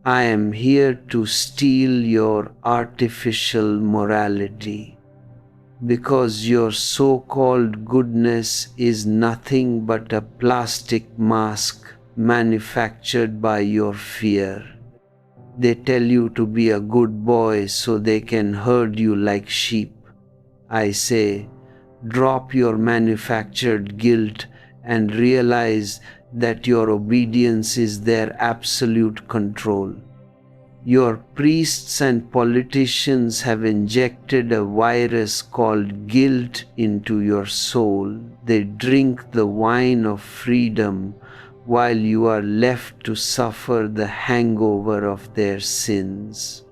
I am here to steal your artificial morality, because your so-called goodness is nothing but a plastic mask manufactured by your fear. They tell you to be a good boy so they can herd you like sheep. I say, drop your manufactured guilt and realize that your obedience is their absolute control. Your priests and politicians have injected a virus called guilt into your soul. They drink the wine of freedom while you are left to suffer the hangover of their sins.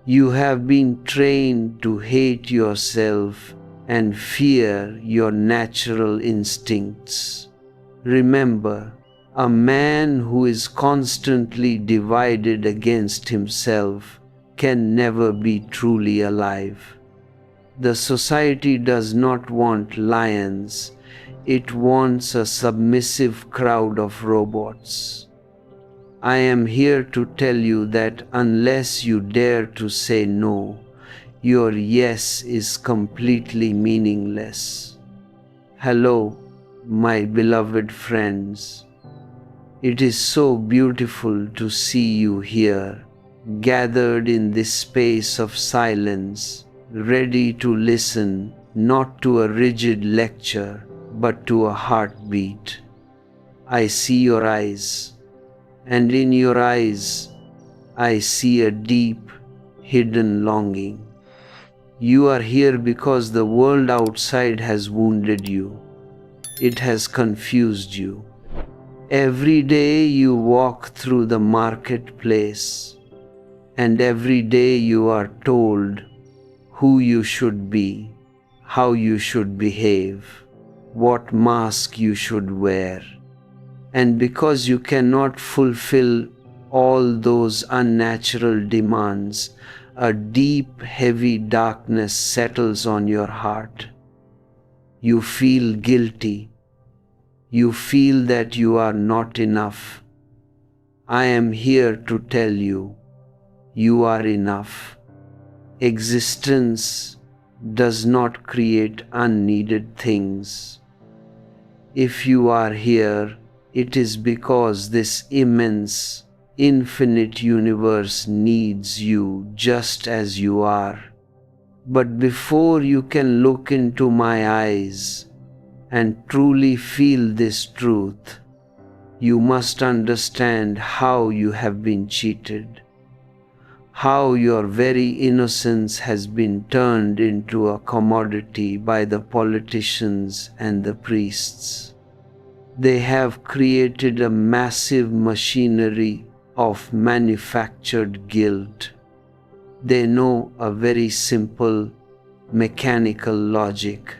You have been trained to hate yourself and fear your natural instincts. Remember, a man who is constantly divided against himself can never be truly alive. The society does not want lions, it wants a submissive crowd of robots. I am here to tell you that unless you dare to say no, your yes is completely meaningless. Hello, my beloved friends. It is so beautiful to see you here, gathered in this space of silence, ready to listen, not to a rigid lecture, but to a heartbeat. I see your eyes, and in your eyes, I see a deep, hidden longing. You are here because the world outside has wounded you. It has confused you. Every day you walk through the marketplace, and every day you are told who you should be, how you should behave, what mask you should wear. And because you cannot fulfill all those unnatural demands, a deep, heavy darkness settles on your heart. You feel guilty. You feel that you are not enough. I am here to tell you, you are enough. Existence does not create unneeded things. If you are here, it is because this immense, infinite universe needs you just as you are. But before you can look into my eyes and truly feel this truth, you must understand how you have been cheated, how your very innocence has been turned into a commodity by the politicians and the priests. They have created a massive machinery of manufactured guilt. They know a very simple, mechanical logic.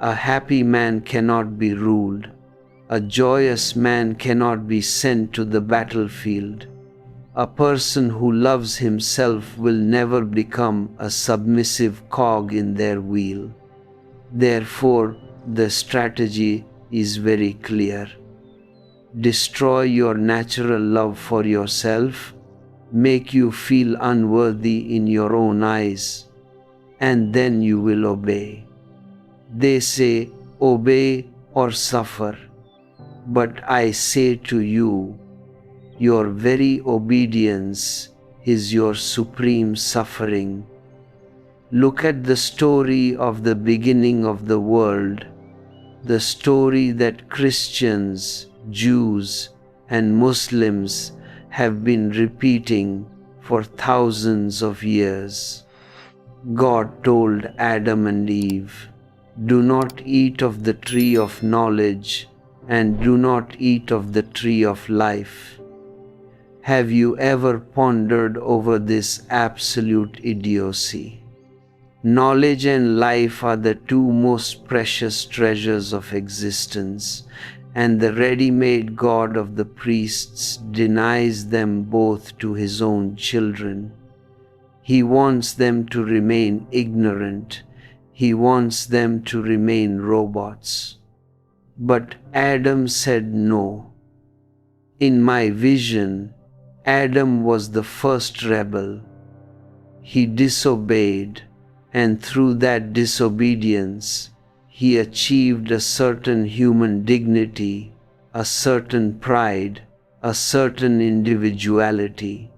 A happy man cannot be ruled. A joyous man cannot be sent to the battlefield. A person who loves himself will never become a submissive cog in their wheel. Therefore, the strategy is very clear. Destroy your natural love for yourself, make you feel unworthy in your own eyes, and then you will obey. They say, obey or suffer. But I say to you, your very obedience is your supreme suffering. Look at the story of the beginning of the world, the story that Christians, Jews, and Muslims have been repeating for thousands of years. God told Adam and Eve, do not eat of the tree of knowledge and do not eat of the tree of life. Have you ever pondered over this absolute idiocy? Knowledge and life are the two most precious treasures of existence, and the ready-made God of the priests denies them both to his own children. He wants them to remain ignorant. He wants them to remain robots. But Adam said no. In my vision, Adam was the first rebel. He disobeyed, and through that disobedience, he achieved a certain human dignity, a certain pride, a certain individuality.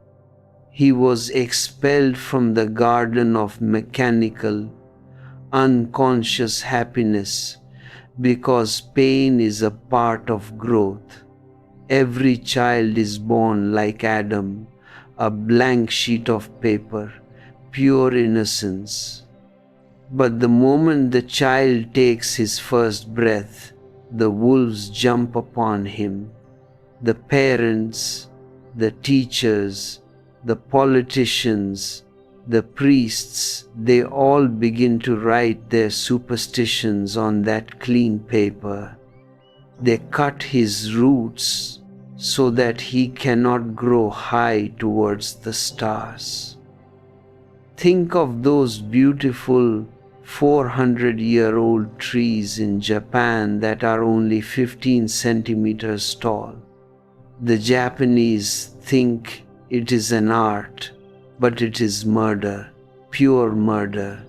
He was expelled from the garden of mechanical, unconscious happiness because pain is a part of growth. Every child is born like Adam, a blank sheet of paper, pure innocence. But the moment the child takes his first breath, the wolves jump upon him. The parents, the teachers, the politicians, the priests, they all begin to write their superstitions on that clean paper. They cut his roots so that he cannot grow high towards the stars. Think of those beautiful 400-year-old trees in Japan that are only 15 centimeters tall. The Japanese think it is an art, but it is murder, pure murder.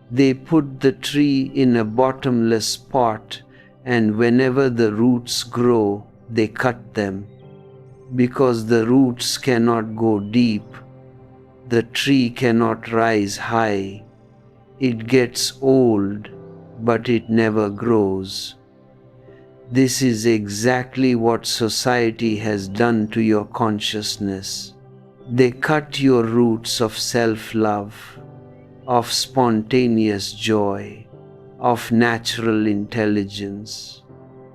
They put the tree in a bottomless pot, and whenever the roots grow, they cut them. Because the roots cannot go deep, the tree cannot rise high. It gets old, but it never grows. This is exactly what society has done to your consciousness. They cut your roots of self-love, of spontaneous joy, of natural intelligence,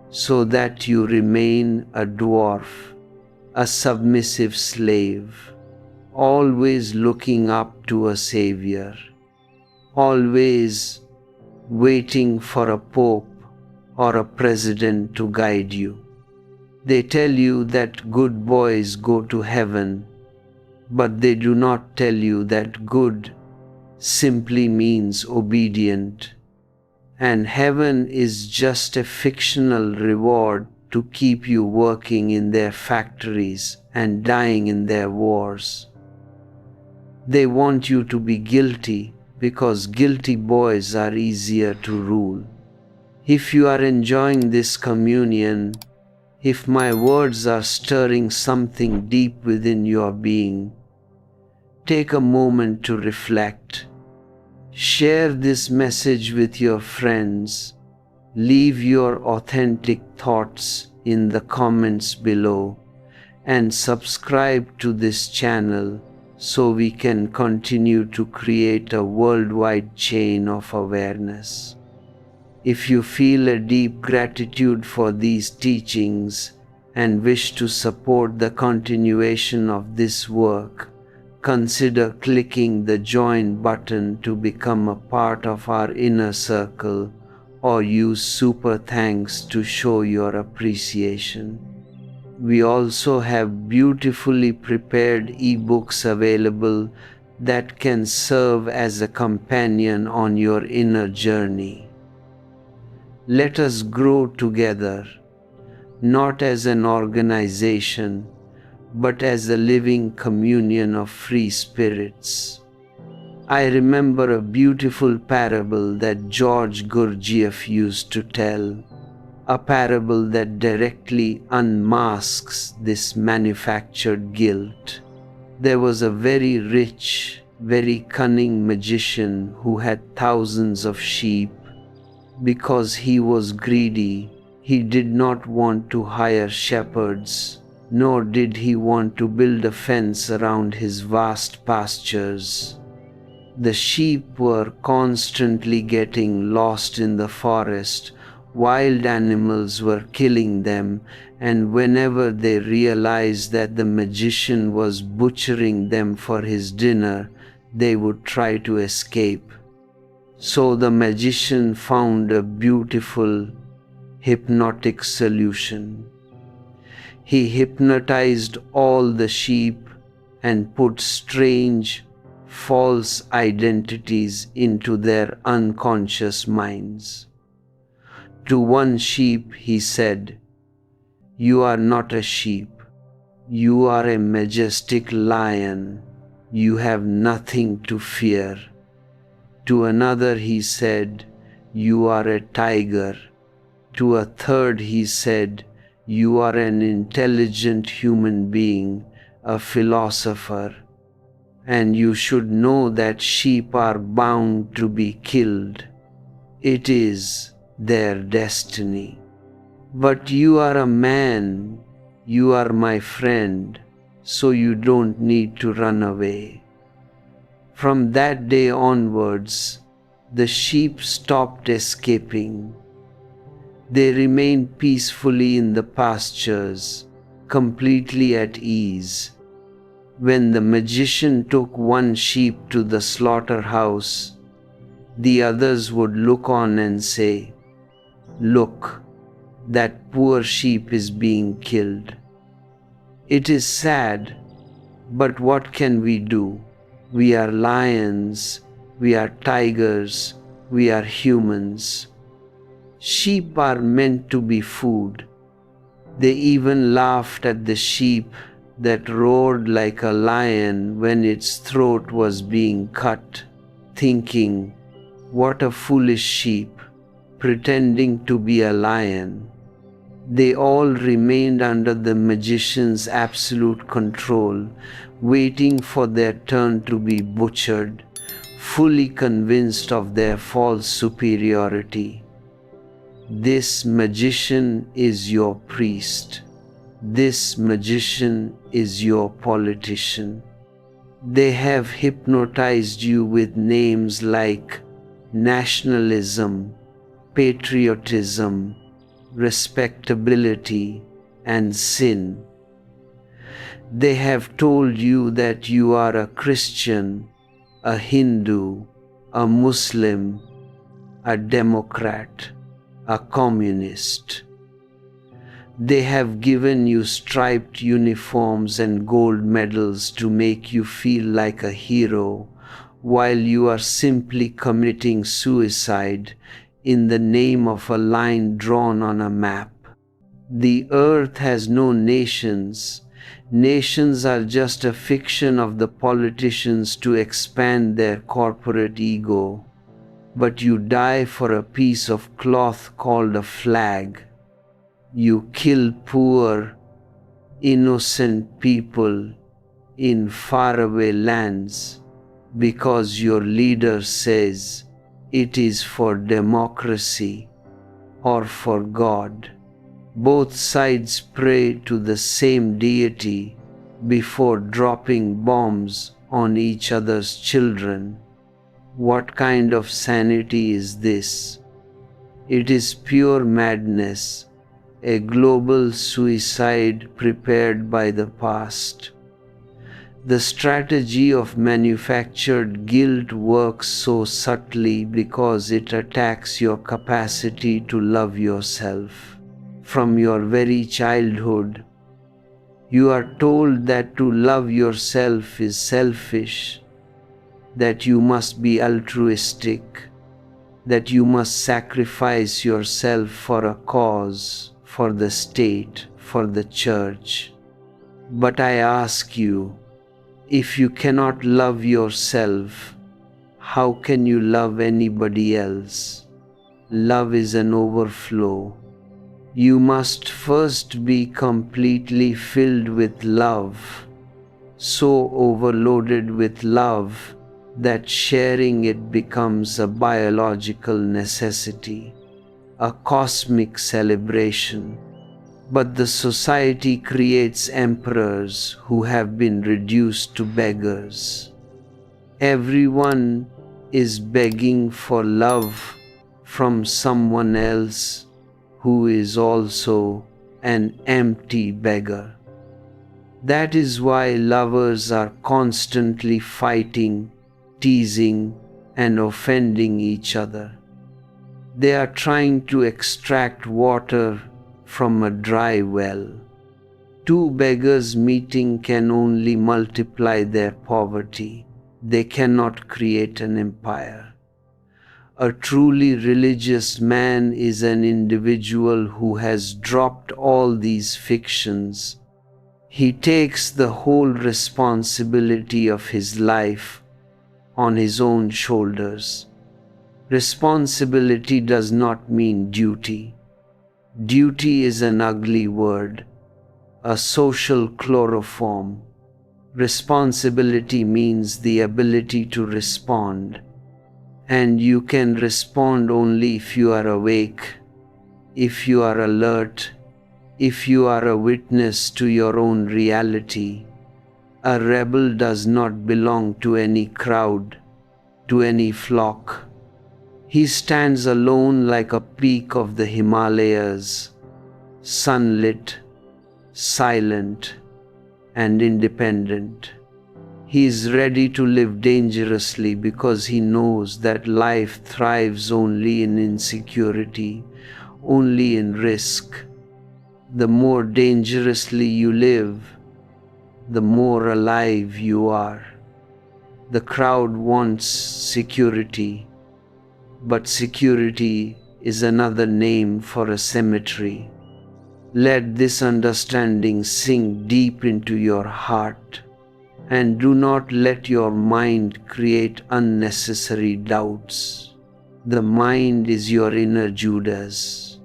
so that you remain a dwarf, a submissive slave, always looking up to a savior, always waiting for a pope or a president to guide you. They tell you that good boys go to heaven, but they do not tell you that good simply means obedient, and heaven is just a fictional reward to keep you working in their factories and dying in their wars. They want you to be guilty because guilty boys are easier to rule. If you are enjoying this communion, if my words are stirring something deep within your being, take a moment to reflect. Share this message with your friends. Leave your authentic thoughts in the comments below and subscribe to this channel so we can continue to create a worldwide chain of awareness. If you feel a deep gratitude for these teachings and wish to support the continuation of this work, consider clicking the join button to become a part of our inner circle, or use super thanks to show your appreciation. We also have beautifully prepared ebooks available that can serve as a companion on your inner journey. Let us grow together, not as an organization, but as a living communion of free spirits. I remember a beautiful parable that George Gurdjieff used to tell, a parable that directly unmasks this manufactured guilt. There was a very rich, very cunning magician who had thousands of sheep. Because he was greedy, he did not want to hire shepherds, nor did he want to build a fence around his vast pastures. The sheep were constantly getting lost in the forest. Wild animals were killing them, and whenever they realized that the magician was butchering them for his dinner, they would try to escape. So the magician found a beautiful, hypnotic solution. He hypnotized all the sheep and put strange, false identities into their unconscious minds. To one sheep he said, "You are not a sheep. You are a majestic lion. You have nothing to fear. To another he said, You are a tiger. To a third he said, You are an intelligent human being, a philosopher, and you should know that sheep are bound to be killed. It is their destiny. But you are a man, you are my friend, so you don't need to run away. From that day onwards, the sheep stopped escaping. They remained peacefully in the pastures, completely at ease. When the magician took one sheep to the slaughterhouse, the others would look on and say, Look, that poor sheep is being killed. It is sad, but what can we do? We are lions, we are tigers, we are humans. Sheep are meant to be food. They even laughed at the sheep that roared like a lion when its throat was being cut, thinking, What a foolish sheep, pretending to be a lion. They all remained under the magician's absolute control, waiting for their turn to be butchered, fully convinced of their false superiority. This magician is your priest. This magician is your politician. They have hypnotized you with names like nationalism, patriotism, respectability, and sin. They have told you that you are a Christian, a Hindu, a Muslim, a Democrat, a communist. They have given you striped uniforms and gold medals to make you feel like a hero, while you are simply committing suicide in the name of a line drawn on a map. The earth has no nations. Nations are just a fiction of the politicians to expand their corporate ego. But you die for a piece of cloth called a flag. You kill poor, innocent people in faraway lands because your leader says it is for democracy or for God. Both sides pray to the same deity before dropping bombs on each other's children. What kind of sanity is this? It is pure madness, a global suicide prepared by the past. The strategy of manufactured guilt works so subtly because it attacks your capacity to love yourself. From your very childhood, you are told that to love yourself is selfish, that you must be altruistic, that you must sacrifice yourself for a cause, for the state, for the church. But I ask you, if you cannot love yourself, how can you love anybody else? Love is an overflow. You must first be completely filled with love, so overloaded with love that sharing it becomes a biological necessity, a cosmic celebration. But the society creates emperors who have been reduced to beggars. Everyone is begging for love from someone else who is also an empty beggar. That is why lovers are constantly fighting, teasing, and offending each other. They are trying to extract water from a dry well. Two beggars meeting can only multiply their poverty. They cannot create an empire. A truly religious man is an individual who has dropped all these fictions. He takes the whole responsibility of his life on his own shoulders. Responsibility does not mean duty. Duty is an ugly word, a social chloroform. Responsibility means the ability to respond, and you can respond only if you are awake, if you are alert, if you are a witness to your own reality. A rebel does not belong to any crowd, to any flock. He stands alone like a peak of the Himalayas, sunlit, silent, and independent. He is ready to live dangerously because he knows that life thrives only in insecurity, only in risk. The more dangerously you live, the more alive you are. The crowd wants security, but security is another name for a cemetery. Let this understanding sink deep into your heart, and do not let your mind create unnecessary doubts. The mind is your inner Judas.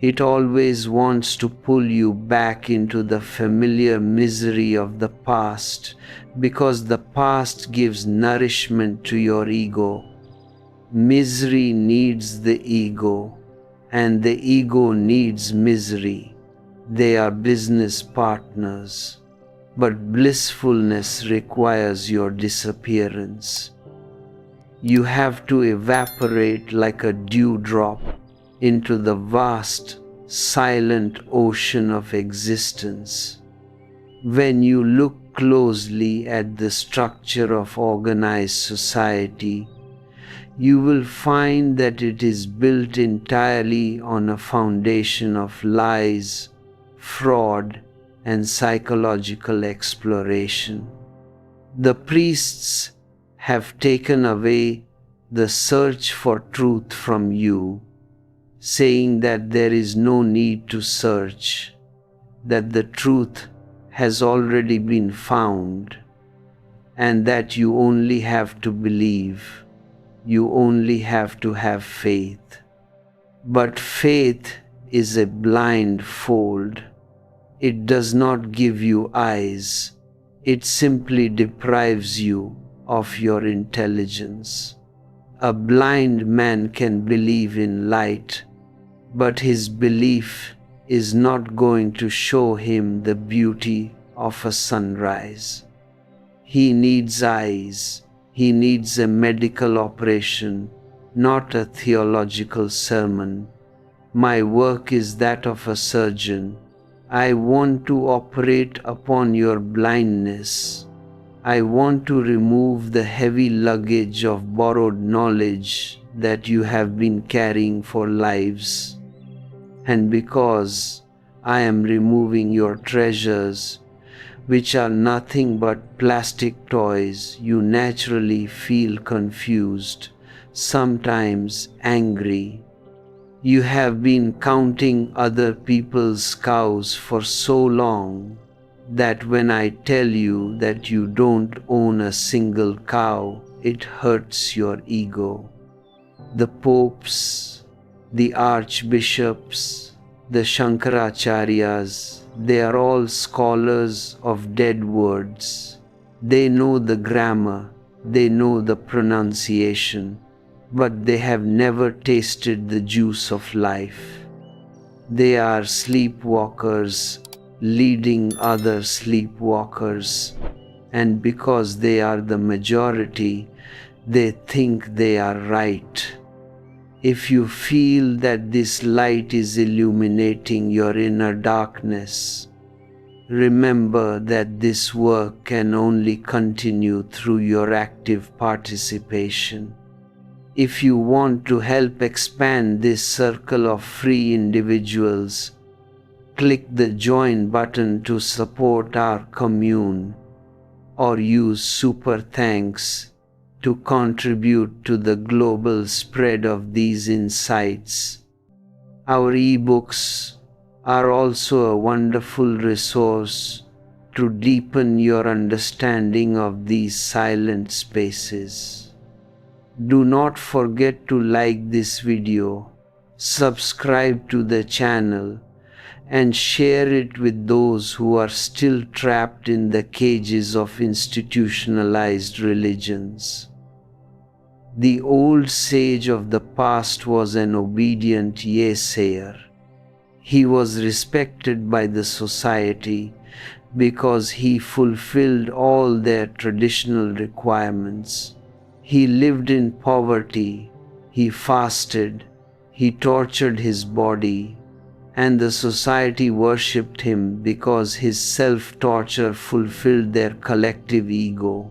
It always wants to pull you back into the familiar misery of the past, because the past gives nourishment to your ego. Misery needs the ego, and the ego needs misery. They are business partners, but blissfulness requires your disappearance. You have to evaporate like a dewdrop into the vast, silent ocean of existence. When you look closely at the structure of organized society, you will find that it is built entirely on a foundation of lies, fraud, and psychological exploration. The priests have taken away the search for truth from you, saying that there is no need to search, that the truth has already been found, and that you only have to believe. You only have to have faith. But faith is a blindfold. It does not give you eyes. It simply deprives you of your intelligence. A blind man can believe in light, but his belief is not going to show him the beauty of a sunrise. He needs eyes. He needs a medical operation, not a theological sermon. My work is that of a surgeon. I want to operate upon your blindness. I want to remove the heavy luggage of borrowed knowledge that you have been carrying for lives. And because I am removing your treasures, which are nothing but plastic toys, you naturally feel confused, sometimes angry. You have been counting other people's cows for so long that when I tell you that you don't own a single cow, it hurts your ego. The popes, the archbishops, the Shankaracharyas, they are all scholars of dead words. They know the grammar, they know the pronunciation, but they have never tasted the juice of life. They are sleepwalkers leading other sleepwalkers, and because they are the majority, they think they are right. If you feel that this light is illuminating your inner darkness, remember that this work can only continue through your active participation. If you want to help expand this circle of free individuals, click the join button to support our commune, or use super thanks to contribute to the global spread of these insights. Our ebooks are also a wonderful resource to deepen your understanding of these silent spaces. Do not forget to like this video, subscribe to the channel, and share it with those who are still trapped in the cages of institutionalized religions. The old sage of the past was an obedient yes-sayer. He was respected by the society because he fulfilled all their traditional requirements. He lived in poverty, he fasted, he tortured his body, and the society worshipped him because his self-torture fulfilled their collective ego.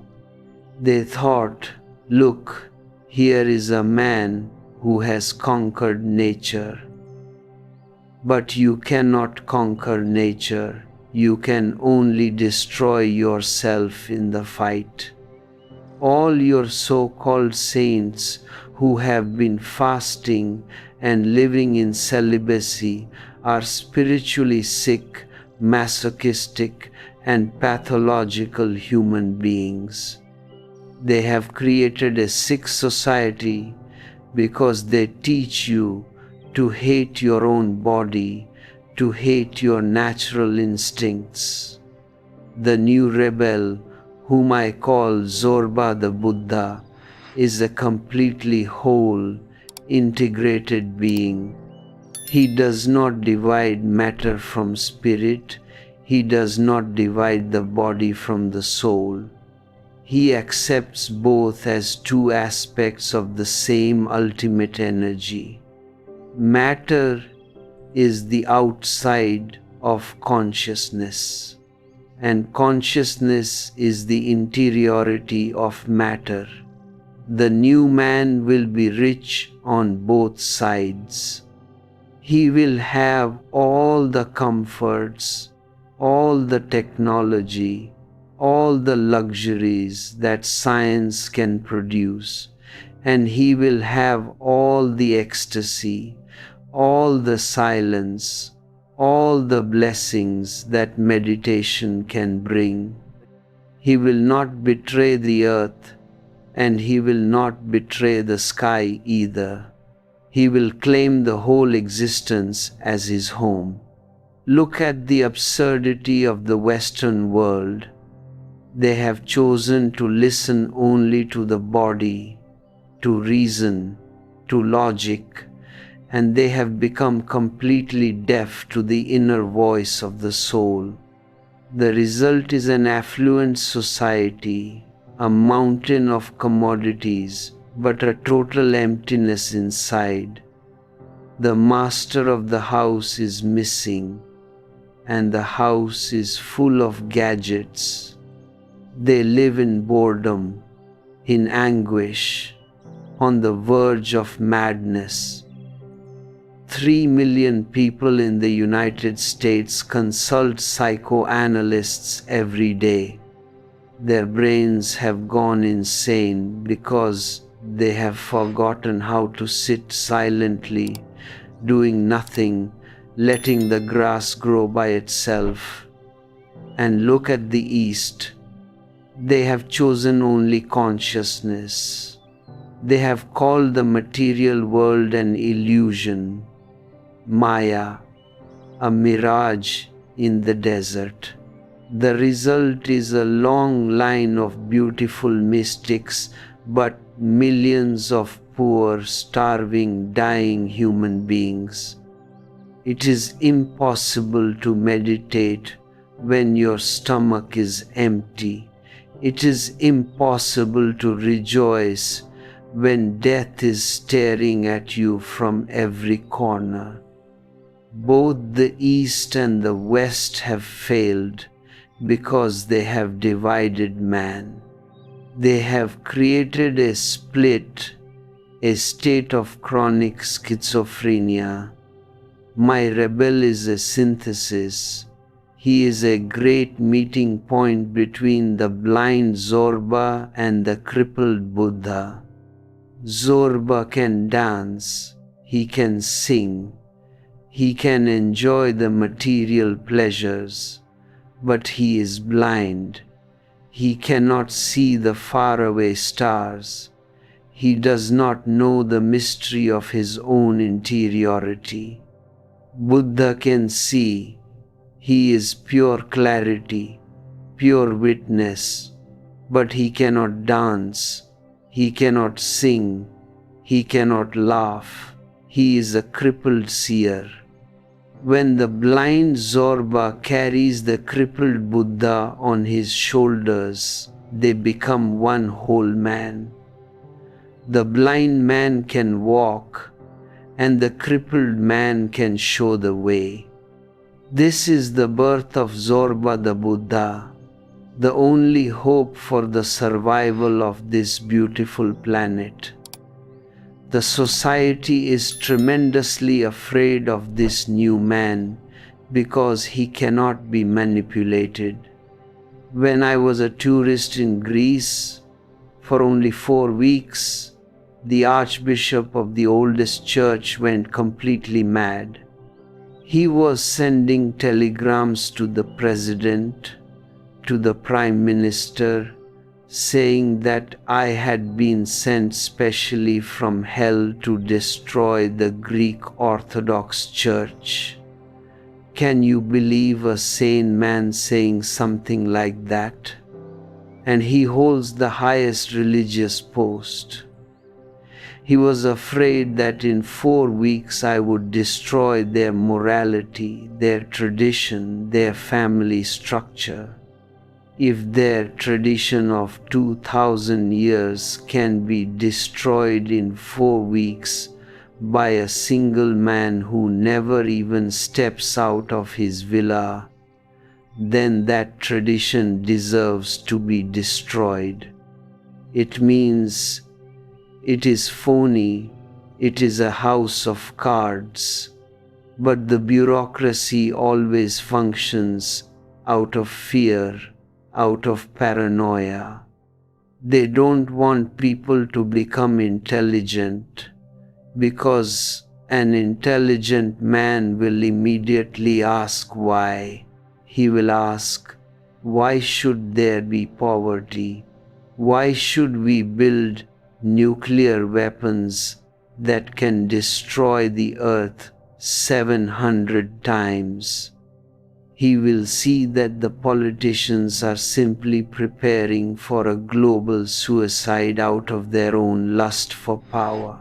They thought, look, here is a man who has conquered nature. But you cannot conquer nature. You can only destroy yourself in the fight. All your so-called saints who have been fasting and living in celibacy are spiritually sick, masochistic, and pathological human beings. They have created a sick society because they teach you to hate your own body, to hate your natural instincts. The new rebel, whom I call Zorba the Buddha, is a completely whole, integrated being. He does not divide matter from spirit. He does not divide the body from the soul. He accepts both as two aspects of the same ultimate energy. Matter is the outside of consciousness, and consciousness is the interiority of matter. The new man will be rich on both sides. He will have all the comforts, all the technology, all the luxuries that science can produce, and he will have all the ecstasy, all the silence, all the blessings that meditation can bring. He will not betray the earth, and he will not betray the sky either. He will claim the whole existence as his home. Look at the absurdity of the Western world. They have chosen to listen only to the body, to reason, to logic, and they have become completely deaf to the inner voice of the soul. The result is an affluent society, a mountain of commodities, but a total emptiness inside. The master of the house is missing, and the house is full of gadgets. They live in boredom, in anguish, on the verge of madness. 3 million people in the United States consult psychoanalysts every day. Their brains have gone insane because they have forgotten how to sit silently, doing nothing, letting the grass grow by itself. And look at the East. They have chosen only consciousness. They have called the material world an illusion, Maya, a mirage in the desert. The result is a long line of beautiful mystics, but millions of poor, starving, dying human beings. It is impossible to meditate when your stomach is empty. It is impossible to rejoice when death is staring at you from every corner. Both the East and the West have failed because they have divided man. They have created a split, a state of chronic schizophrenia. My rebel is a synthesis. He is a great meeting point between the blind Zorba and the crippled Buddha. Zorba can dance, he can sing, he can enjoy the material pleasures, but he is blind. He cannot see the faraway stars. He does not know the mystery of his own interiority. Buddha can see. He is pure clarity, pure witness, but he cannot dance, he cannot sing, he cannot laugh. He is a crippled seer. When the blind Zorba carries the crippled Buddha on his shoulders, they become one whole man. The blind man can walk, and the crippled man can show the way. This is the birth of Zorba the Buddha, the only hope for the survival of this beautiful planet. The society is tremendously afraid of this new man because he cannot be manipulated. When I was a tourist in Greece for only 4 weeks, the archbishop of the oldest church went completely mad. He was sending telegrams to the president, to the prime minister, saying that I had been sent specially from hell to destroy the Greek Orthodox Church. Can you believe a sane man saying something like that? And he holds the highest religious post. He was afraid that in 4 weeks I would destroy their morality, their tradition, their family structure. If their tradition of 2000 years can be destroyed in 4 weeks by a single man who never even steps out of his villa, then that tradition deserves to be destroyed. It means it is phony, it is a house of cards, but the bureaucracy always functions out of fear, out of paranoia. They don't want people to become intelligent, because an intelligent man will immediately ask why. He will ask, why should there be poverty? Why should we build nuclear weapons that can destroy the earth 700 times? He will see that the politicians are simply preparing for a global suicide out of their own lust for power.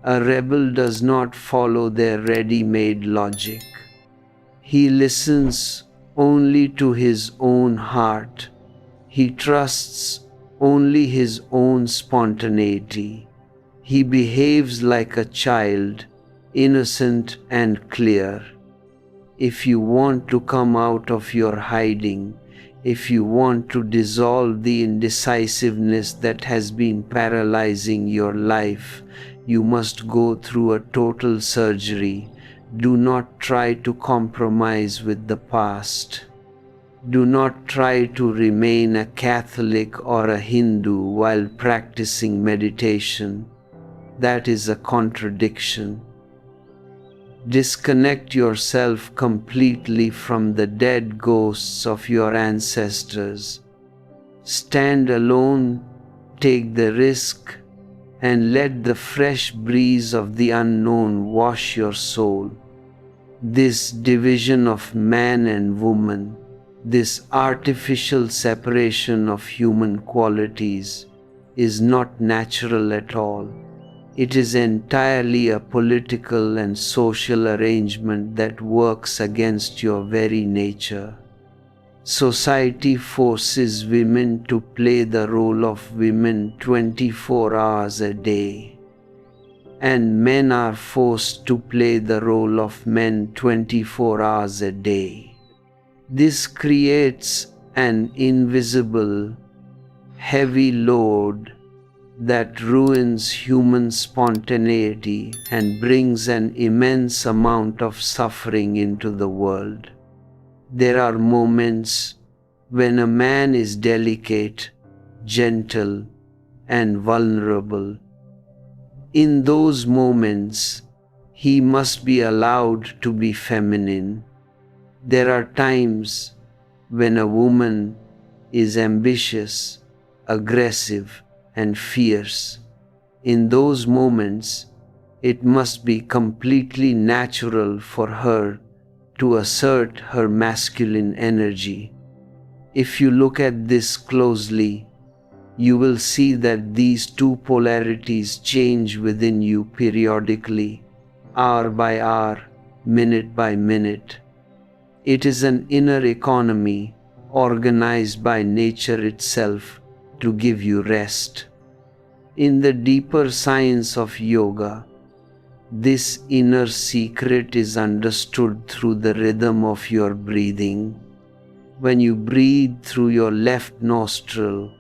A rebel does not follow their ready-made logic. He listens only to his own heart. He trusts only his own spontaneity. He behaves like a child, innocent and clear. If you want to come out of your hiding, if you want to dissolve the indecisiveness that has been paralyzing your life, you must go through a total surgery. Do not try to compromise with the past. Do not try to remain a Catholic or a Hindu while practicing meditation. That is a contradiction. Disconnect yourself completely from the dead ghosts of your ancestors. Stand alone, take the risk, and let the fresh breeze of the unknown wash your soul. This division of man and woman, this artificial separation of human qualities, is not natural at all. It is entirely a political and social arrangement that works against your very nature. Society forces women to play the role of women 24 hours a day, and men are forced to play the role of men 24 hours a day. This creates an invisible, heavy load that ruins human spontaneity and brings an immense amount of suffering into the world. There are moments when a man is delicate, gentle, and vulnerable. In those moments, he must be allowed to be feminine. There are times when a woman is ambitious, aggressive, and fierce. In those moments, it must be completely natural for her to assert her masculine energy. If you look at this closely, you will see that these two polarities change within you periodically, hour by hour, minute by minute. It is an inner economy organized by nature itself to give you rest. In the deeper science of yoga, this inner secret is understood through the rhythm of your breathing. When you breathe through your left nostril,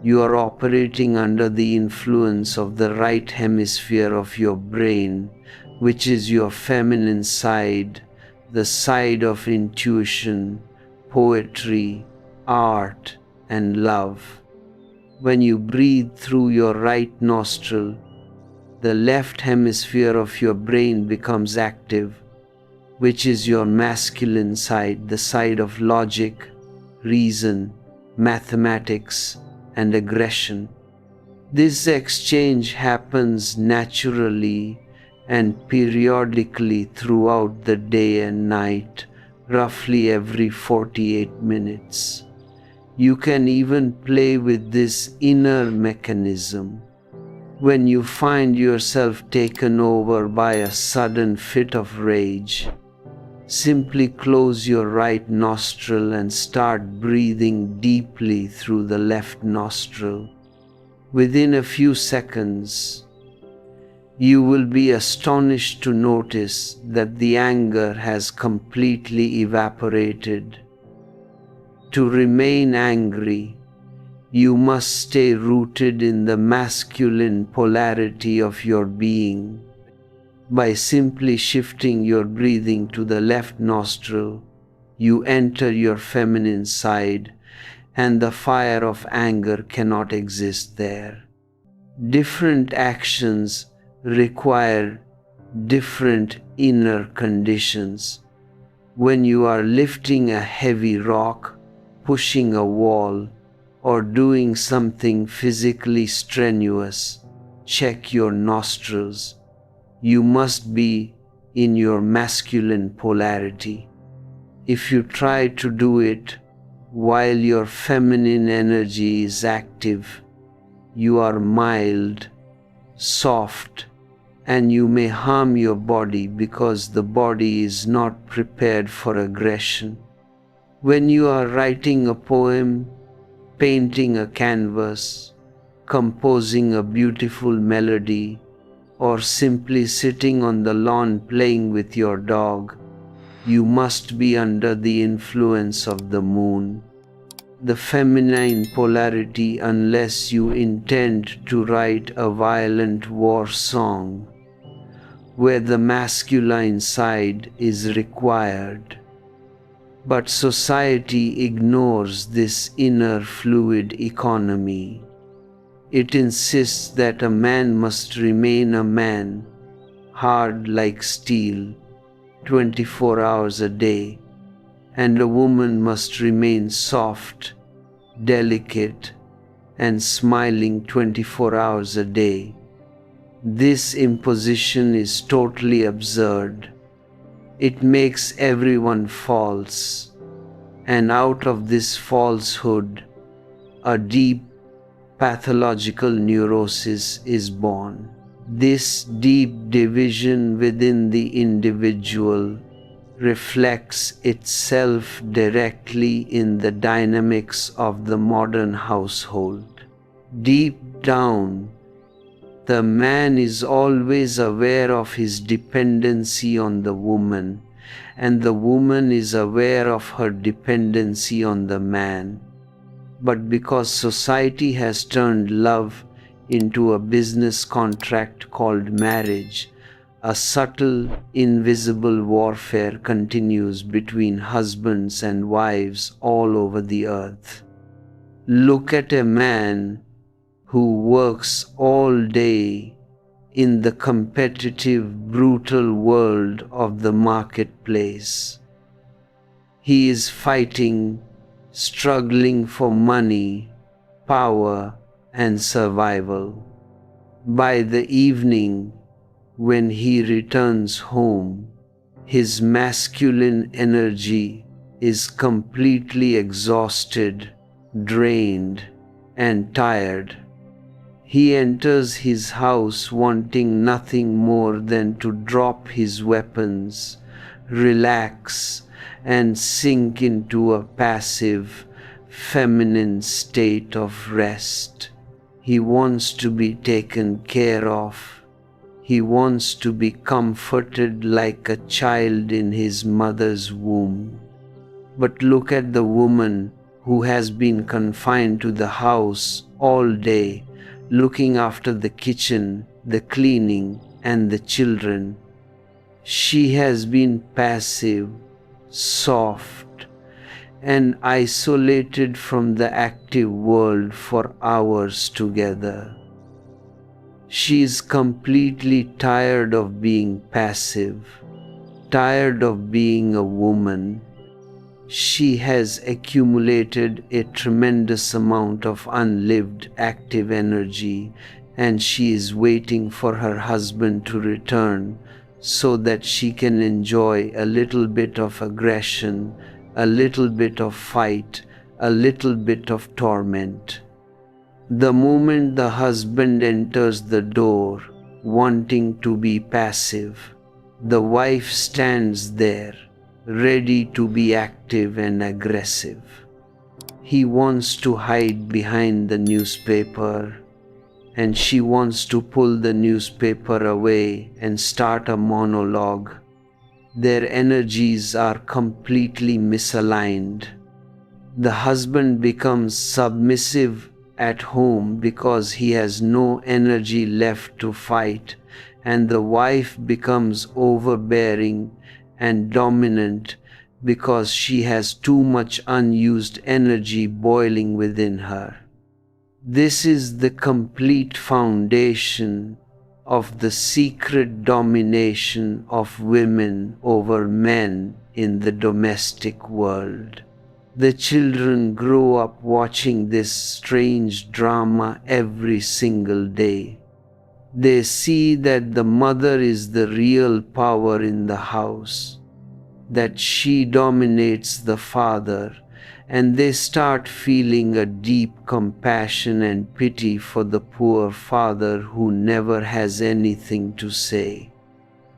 you are operating under the influence of the right hemisphere of your brain, which is your feminine side, the side of intuition, poetry, art, and love. When you breathe through your right nostril, the left hemisphere of your brain becomes active, which is your masculine side, the side of logic, reason, mathematics, and aggression. This exchange happens naturally and periodically throughout the day and night, roughly every 48 minutes. You can even play with this inner mechanism. When you find yourself taken over by a sudden fit of rage, simply close your right nostril and start breathing deeply through the left nostril. Within a few seconds, you will be astonished to notice that the anger has completely evaporated. To remain angry, you must stay rooted in the masculine polarity of your being. By simply shifting your breathing to the left nostril, you enter your feminine side, and the fire of anger cannot exist there. Different actions require different inner conditions. When you are lifting a heavy rock, pushing a wall, or doing something physically strenuous, check your nostrils. You must be in your masculine polarity. If you try to do it while your feminine energy is active, you are mild, soft, and you may harm your body because the body is not prepared for aggression. When you are writing a poem, painting a canvas, composing a beautiful melody, or simply sitting on the lawn playing with your dog, you must be under the influence of the moon, the feminine polarity, unless you intend to write a violent war song where the masculine side is required. But society ignores this inner fluid economy. It insists that a man must remain a man, hard like steel, 24 hours a day, and a woman must remain soft, delicate, and smiling 24 hours a day. This imposition is totally absurd. It makes everyone false, and out of this falsehood, a deep pathological neurosis is born. This deep division within the individual reflects itself directly in the dynamics of the modern household. Deep down, the man is always aware of his dependency on the woman, and the woman is aware of her dependency on the man. But because society has turned love into a business contract called marriage, a subtle, invisible warfare continues between husbands and wives all over the earth. Look at a man who works all day in the competitive, brutal world of the marketplace. He is fighting struggling for money, power, and survival. By the evening, when he returns home, his masculine energy is completely exhausted, drained, and tired. He enters his house wanting nothing more than to drop his weapons, relax, and sink into a passive, feminine state of rest. He wants to be taken care of. He wants to be comforted like a child in his mother's womb. But look at the woman who has been confined to the house all day, looking after the kitchen, the cleaning, and the children. She has been passive, soft, and isolated from the active world for hours together. She is completely tired of being passive, tired of being a woman. She has accumulated a tremendous amount of unlived active energy, and she is waiting for her husband to return so that she can enjoy a little bit of aggression, a little bit of fight, a little bit of torment. The moment the husband enters the door, wanting to be passive, the wife stands there, ready to be active and aggressive. He wants to hide behind the newspaper, and she wants to pull the newspaper away and start a monologue. Their energies are completely misaligned. The husband becomes submissive at home because he has no energy left to fight, and the wife becomes overbearing and dominant because she has too much unused energy boiling within her. This is the complete foundation of the secret domination of women over men in the domestic world. The children grow up watching this strange drama every single day. They see that the mother is the real power in the house, that she dominates the father, and they start feeling a deep compassion and pity for the poor father who never has anything to say.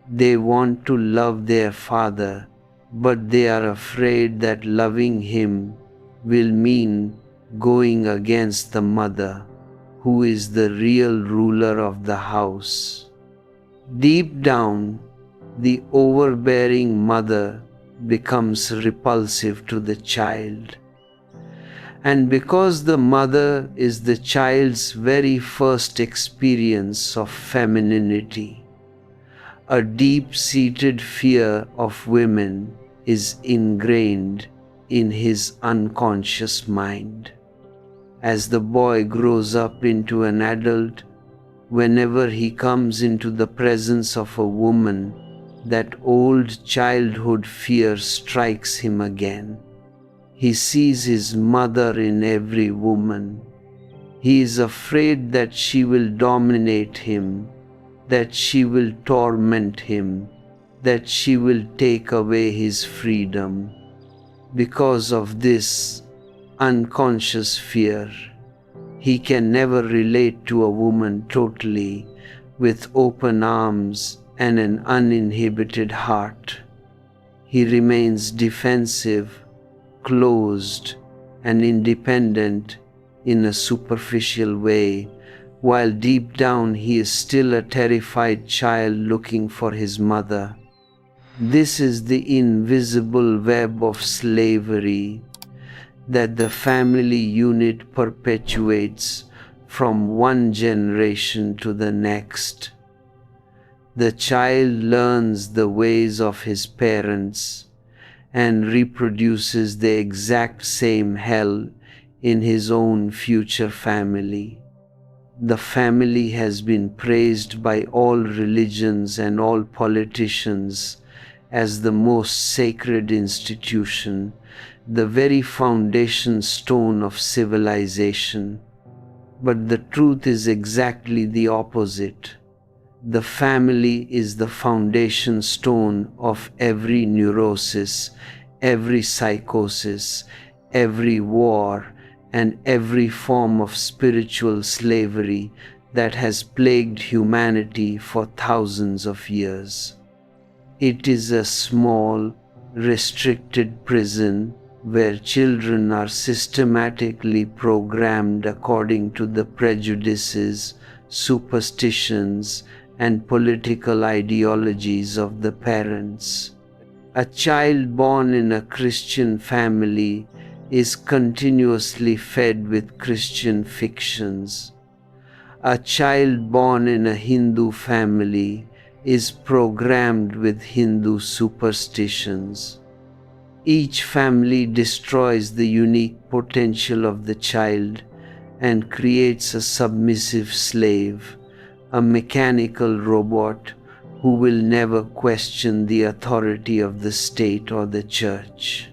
They want to love their father, but they are afraid that loving him will mean going against the mother, who is the real ruler of the house. Deep down, the overbearing mother becomes repulsive to the child. And because the mother is the child's very first experience of femininity, a deep-seated fear of women is ingrained in his unconscious mind. As the boy grows up into an adult, whenever he comes into the presence of a woman, that old childhood fear strikes him again. He sees his mother in every woman. He is afraid that she will dominate him, that she will torment him, that she will take away his freedom. Because of this unconscious fear, he can never relate to a woman totally, with open arms and an uninhibited heart. He remains defensive, closed, and independent in a superficial way, while deep down he is still a terrified child looking for his mother. This is the invisible web of slavery that the family unit perpetuates from one generation to the next. The child learns the ways of his parents and reproduces the exact same hell in his own future family. The family has been praised by all religions and all politicians as the most sacred institution, the very foundation stone of civilization. But the truth is exactly the opposite. The family is the foundation stone of every neurosis, every psychosis, every war, and every form of spiritual slavery that has plagued humanity for thousands of years. It is a small, restricted prison where children are systematically programmed according to the prejudices, superstitions, and political ideologies of the parents. A child born in a Christian family is continuously fed with Christian fictions. A child born in a Hindu family is programmed with Hindu superstitions. Each family destroys the unique potential of the child and creates a submissive slave, a mechanical robot who will never question the authority of the state or the church.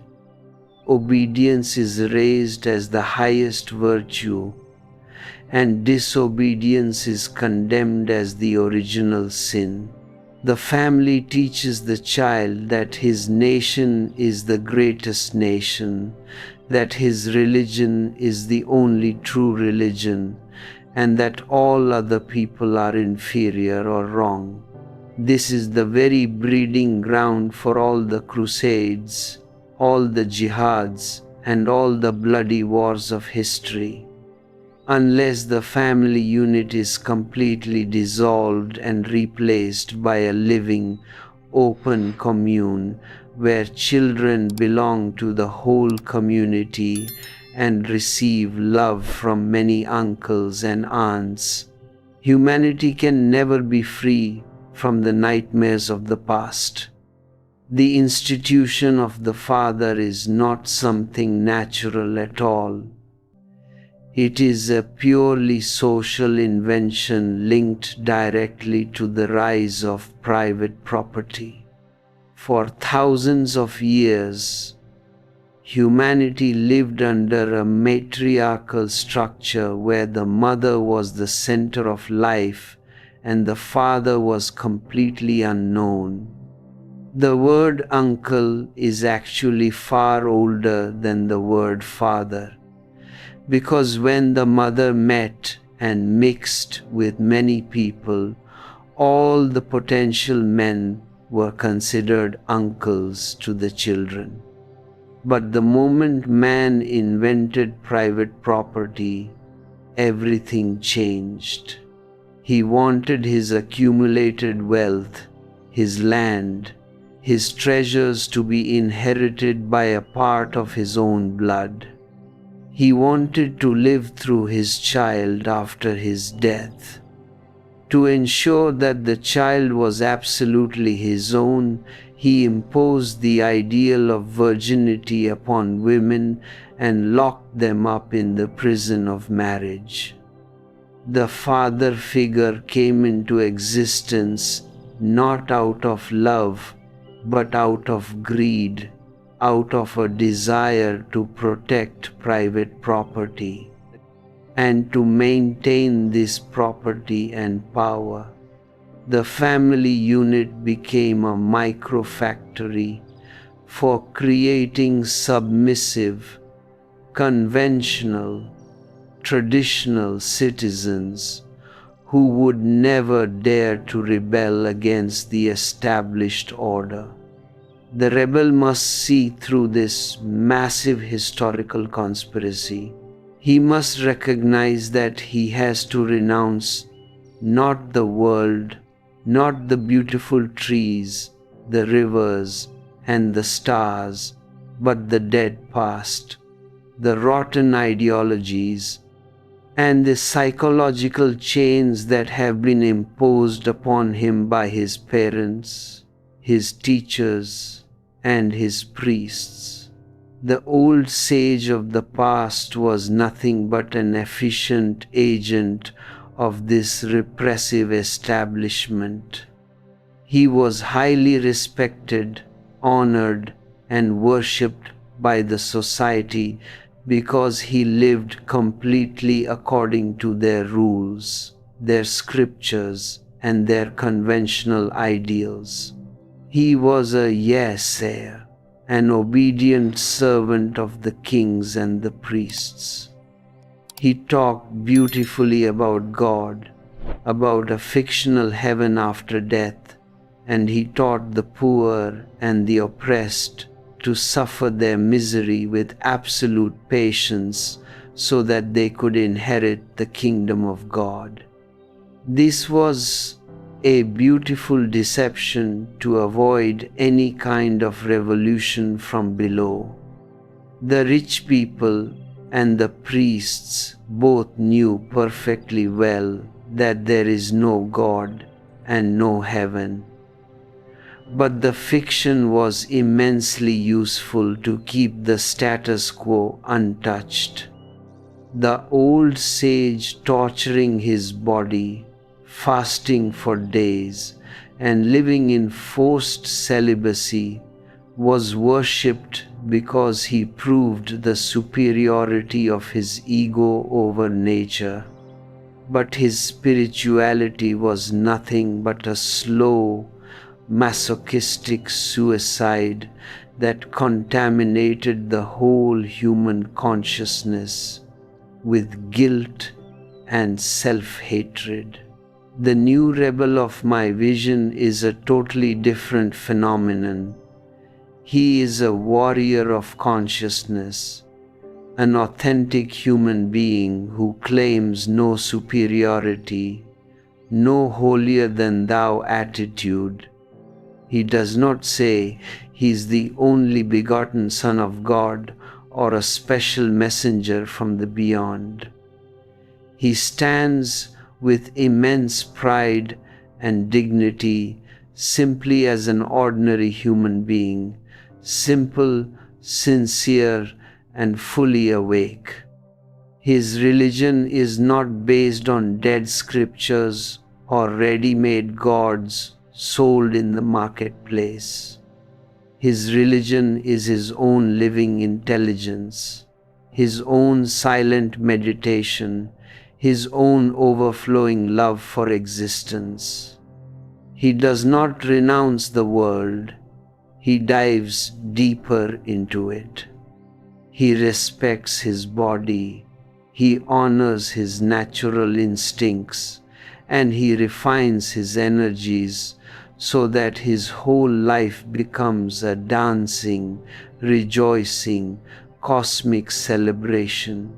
Obedience is raised as the highest virtue, and disobedience is condemned as the original sin. The family teaches the child that his nation is the greatest nation, that his religion is the only true religion, and that all other people are inferior or wrong. This is the very breeding ground for all the crusades, all the jihads, and all the bloody wars of history. Unless the family unit is completely dissolved and replaced by a living, open commune where children belong to the whole community and receive love from many uncles and aunts, humanity can never be free from the nightmares of the past. The institution of the father is not something natural at all. It is a purely social invention linked directly to the rise of private property. For thousands of years, humanity lived under a matriarchal structure where the mother was the center of life and the father was completely unknown. The word uncle is actually far older than the word father, because when the mother met and mixed with many people, all the potential men were considered uncles to the children. But the moment man invented private property, everything changed. He wanted his accumulated wealth, his land, his treasures to be inherited by a part of his own blood. He wanted to live through his child after his death. To ensure that the child was absolutely his own, he imposed the ideal of virginity upon women and locked them up in the prison of marriage. The father figure came into existence not out of love, but out of greed, out of a desire to protect private property and to maintain this property and power. The family unit became a microfactory for creating submissive, conventional, traditional citizens who would never dare to rebel against the established order. The rebel must see through this massive historical conspiracy. He must recognize that he has to renounce not the world, not the beautiful trees, the rivers, and the stars, but the dead past, the rotten ideologies, and the psychological chains that have been imposed upon him by his parents, his teachers, and his priests. The old sage of the past was nothing but an efficient agent of this repressive establishment. He was highly respected, honored, and worshipped by the society because he lived completely according to their rules, their scriptures, and their conventional ideals. He was a yes-sayer, an obedient servant of the kings and the priests. He talked beautifully about God, about a fictional heaven after death, and he taught the poor and the oppressed to suffer their misery with absolute patience so that they could inherit the kingdom of God. This was a beautiful deception to avoid any kind of revolution from below. The rich people and the priests both knew perfectly well that there is no God and no heaven. But the fiction was immensely useful to keep the status quo untouched. The old sage torturing his body, fasting for days, and living in forced celibacy was worshipped because he proved the superiority of his ego over nature. But his spirituality was nothing but a slow, masochistic suicide that contaminated the whole human consciousness with guilt and self-hatred. The new rebel of my vision is a totally different phenomenon. He is a warrior of consciousness, an authentic human being who claims no superiority, no holier-than-thou attitude. He does not say he is the only begotten Son of God or a special messenger from the beyond. He stands with immense pride and dignity simply as an ordinary human being, simple, sincere, and fully awake. His religion is not based on dead scriptures or ready-made gods sold in the marketplace. His religion is his own living intelligence, his own silent meditation, his own overflowing love for existence. He does not renounce the world, he dives deeper into it. He respects his body, he honors his natural instincts, and he refines his energies so that his whole life becomes a dancing, rejoicing, cosmic celebration.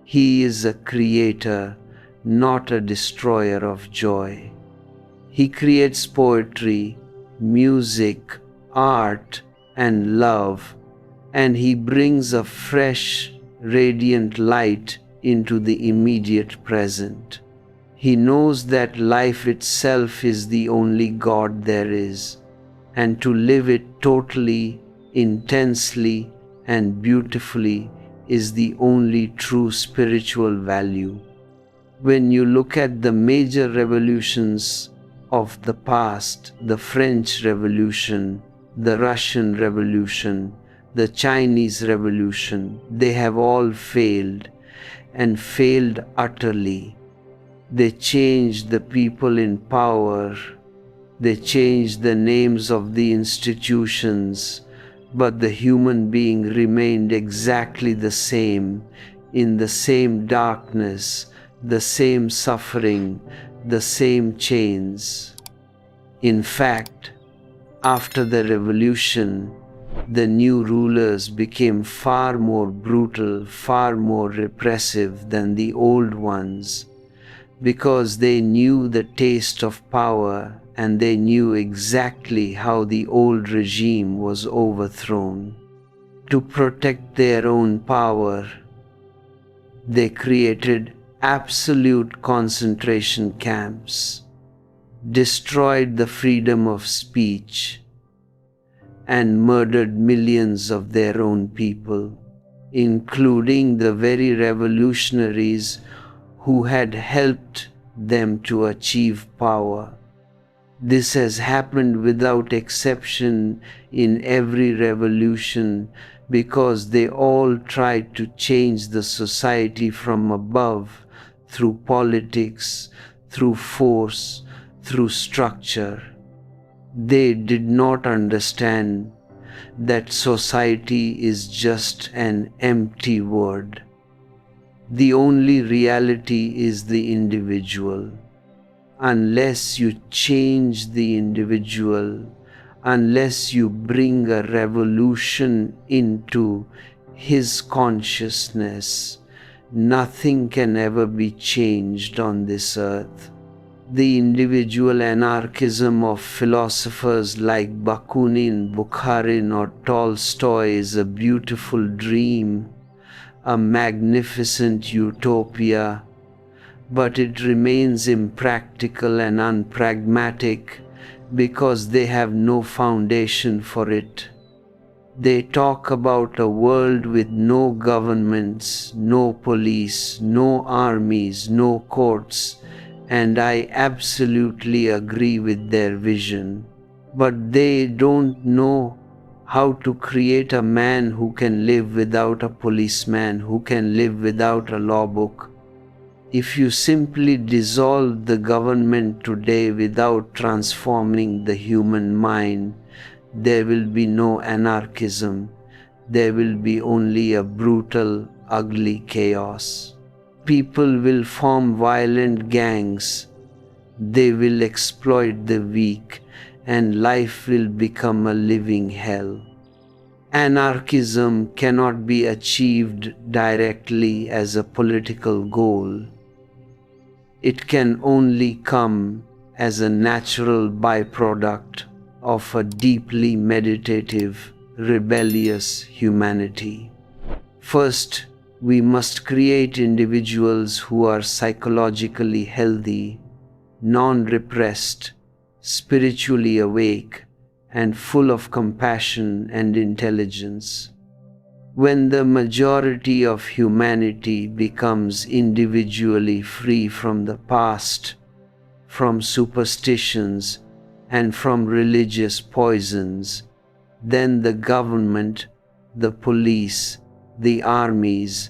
He is a creator, not a destroyer of joy. He creates poetry, music, art, and love, and he brings a fresh, radiant light into the immediate present. He knows that life itself is the only God there is, and to live it totally, intensely, and beautifully is the only true spiritual value. When you look at the major revolutions of the past, the French Revolution, the Russian Revolution, the Chinese Revolution, they have all failed, and failed utterly. They changed the people in power, they changed the names of the institutions, but the human being remained exactly the same, in the same darkness, the same suffering, the same chains. In fact, after the revolution, the new rulers became far more brutal, far more repressive than the old ones, because they knew the taste of power and they knew exactly how the old regime was overthrown. To protect their own power, they created absolute concentration camps, destroyed the freedom of speech, and murdered millions of their own people, including the very revolutionaries who had helped them to achieve power. This has happened without exception in every revolution because they all tried to change the society from above through politics, through force, through structure. They did not understand that society is just an empty word. The only reality is the individual. Unless you change the individual, unless you bring a revolution into his consciousness, nothing can ever be changed on this earth. The individual anarchism of philosophers like Bakunin, Bukharin, or Tolstoy is a beautiful dream, a magnificent utopia, but it remains impractical and unpragmatic because they have no foundation for it. They talk about a world with no governments, no police, no armies, no courts, and I absolutely agree with their vision. But they don't know how to create a man who can live without a policeman, who can live without a law book. If you simply dissolve the government today without transforming the human mind, there will be no anarchism. There will be only a brutal, ugly chaos. People will form violent gangs. They will exploit the weak, and life will become a living hell. Anarchism cannot be achieved directly as a political goal. It can only come as a natural byproduct of a deeply meditative, rebellious humanity. First, we must create individuals who are psychologically healthy, non-repressed, spiritually awake, and full of compassion and intelligence. When the majority of humanity becomes individually free from the past, from superstitions, and from religious poisons, then the government, the police, the armies,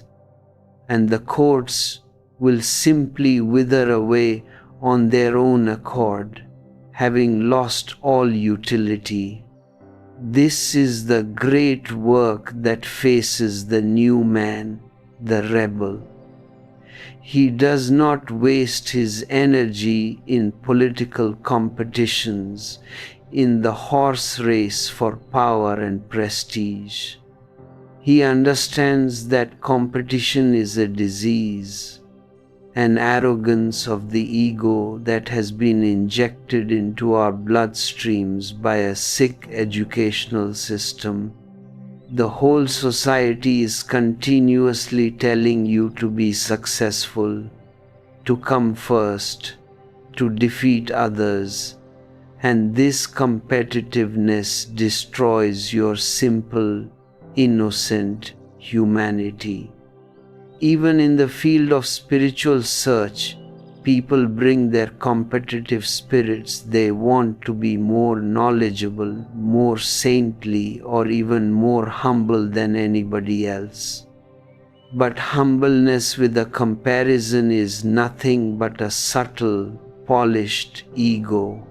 and the courts will simply wither away on their own accord, having lost all utility. This is the great work that faces the new man, the rebel. He does not waste his energy in political competitions, in the horse race for power and prestige. He understands that competition is a disease, an arrogance of the ego that has been injected into our bloodstreams by a sick educational system. The whole society is continuously telling you to be successful, to come first, to defeat others, and this competitiveness destroys your simple, innocent humanity. Even in the field of spiritual search, people bring their competitive spirits. They want to be more knowledgeable, more saintly, or even more humble than anybody else. But humbleness with a comparison is nothing but a subtle, polished ego.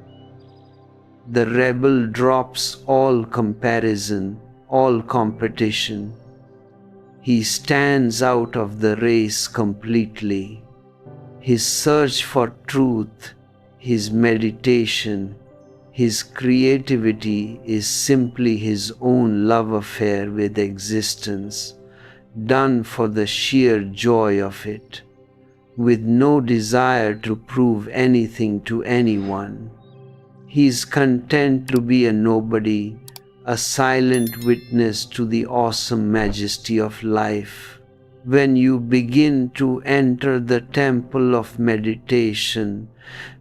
The rebel drops all comparison, all competition. He stands out of the race completely. His search for truth, his meditation, his creativity is simply his own love affair with existence, done for the sheer joy of it, with no desire to prove anything to anyone. He is content to be a nobody, a silent witness to the awesome majesty of life. When you begin to enter the temple of meditation,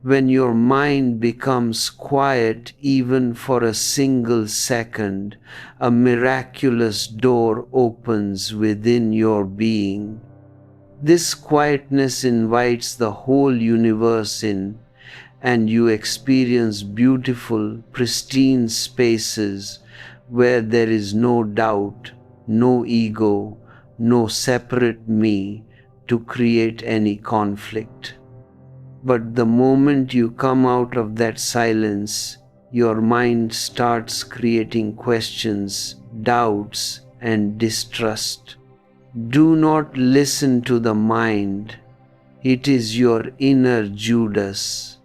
when your mind becomes quiet even for a single second, a miraculous door opens within your being. This quietness invites the whole universe in, and you experience beautiful, pristine spaces where there is no doubt, no ego, no separate me to create any conflict. But the moment you come out of that silence, your mind starts creating questions, doubts, and distrust. Do not listen to the mind. It is your inner Judas,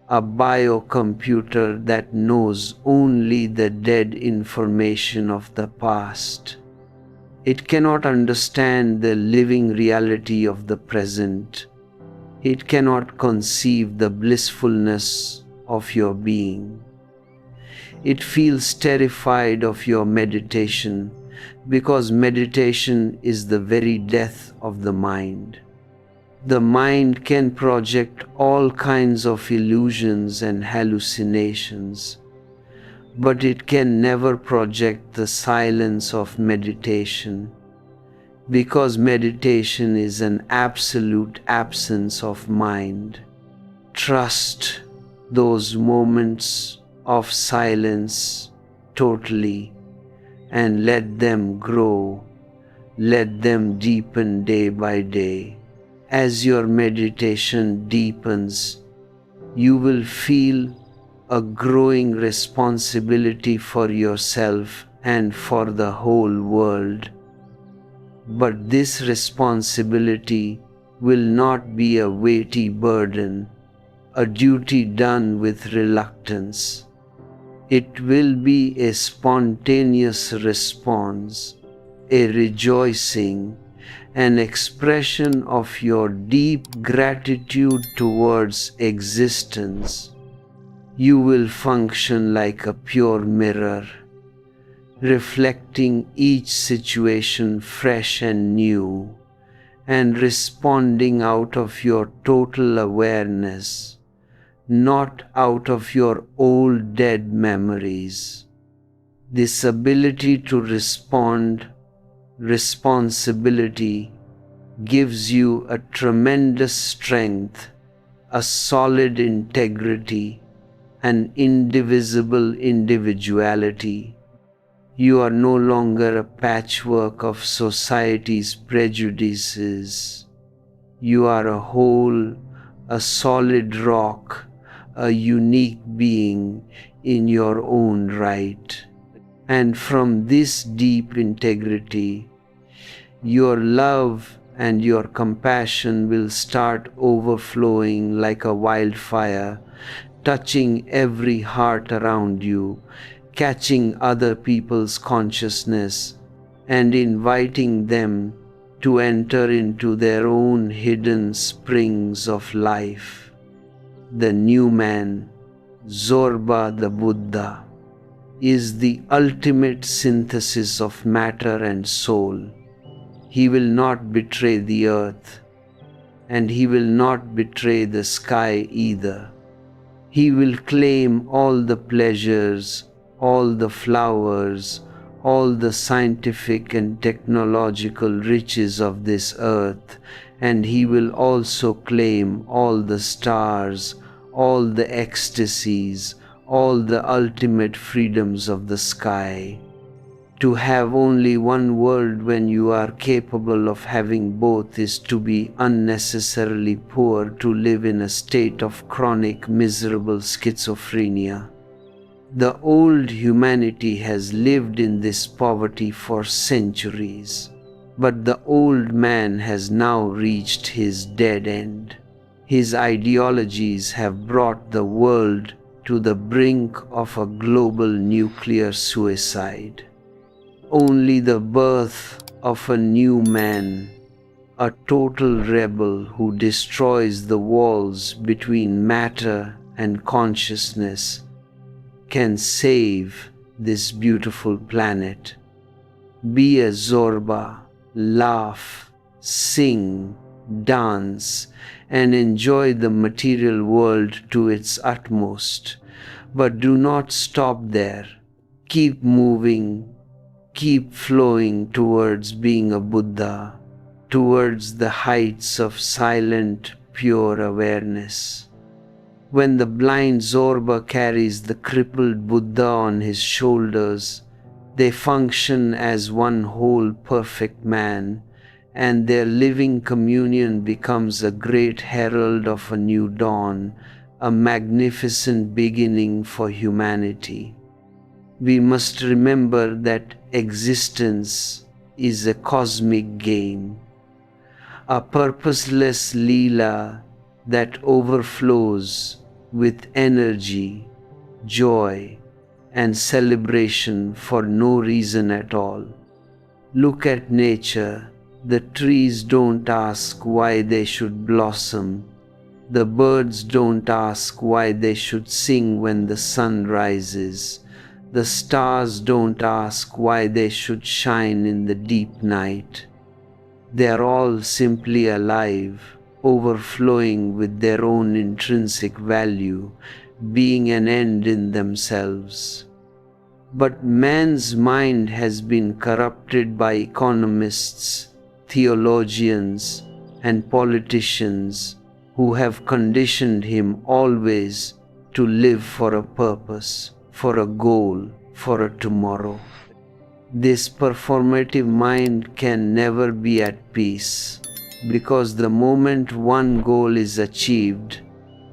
a biocomputer that knows only the dead information of the past. It cannot understand the living reality of the present. It cannot conceive the blissfulness of your being. It feels terrified of your meditation because meditation is the very death of the mind. The mind can project all kinds of illusions and hallucinations, but it can never project the silence of meditation, because meditation is an absolute absence of mind. Trust those moments of silence totally and let them grow, let them deepen day by day. As your meditation deepens, you will feel a growing responsibility for yourself and for the whole world. But this responsibility will not be a weighty burden, a duty done with reluctance. It will be a spontaneous response, a rejoicing, an expression of your deep gratitude towards existence. You will function like a pure mirror, reflecting each situation fresh and new, and responding out of your total awareness, not out of your old dead memories. This ability to respond, responsibility, gives you a tremendous strength, a solid integrity, an indivisible individuality. You are no longer a patchwork of society's prejudices. You are a whole, a solid rock, a unique being in your own right. And from this deep integrity, your love and your compassion will start overflowing like a wildfire, touching every heart around you, catching other people's consciousness, and inviting them to enter into their own hidden springs of life. The new man, Zorba the Buddha, is the ultimate synthesis of matter and soul. He will not betray the earth, and he will not betray the sky either. He will claim all the pleasures, all the flowers, all the scientific and technological riches of this earth, and he will also claim all the stars, all the ecstasies, all the ultimate freedoms of the sky. To have only one world when you are capable of having both is to be unnecessarily poor, to live in a state of chronic miserable schizophrenia. The old humanity has lived in this poverty for centuries, but the old man has now reached his dead end. His ideologies have brought the world to the brink of a global nuclear suicide. Only the birth of a new man, a total rebel who destroys the walls between matter and consciousness, can save this beautiful planet. Be a Zorba, laugh, sing, dance, and enjoy the material world to its utmost. But do not stop there. Keep moving. Keep flowing towards being a Buddha, towards the heights of silent, pure awareness. When the blind Zorba carries the crippled Buddha on his shoulders, they function as one whole perfect man, and their living communion becomes a great herald of a new dawn, a magnificent beginning for humanity. We must remember that existence is a cosmic game, a purposeless Leela that overflows with energy, joy, and celebration for no reason at all. Look at nature. The trees don't ask why they should blossom. The birds don't ask why they should sing when the sun rises. The stars don't ask why they should shine in the deep night. They are all simply alive, overflowing with their own intrinsic value, being an end in themselves. But man's mind has been corrupted by economists, theologians, and politicians who have conditioned him always to live for a purpose, for a goal, for a tomorrow. This performative mind can never be at peace, because the moment one goal is achieved,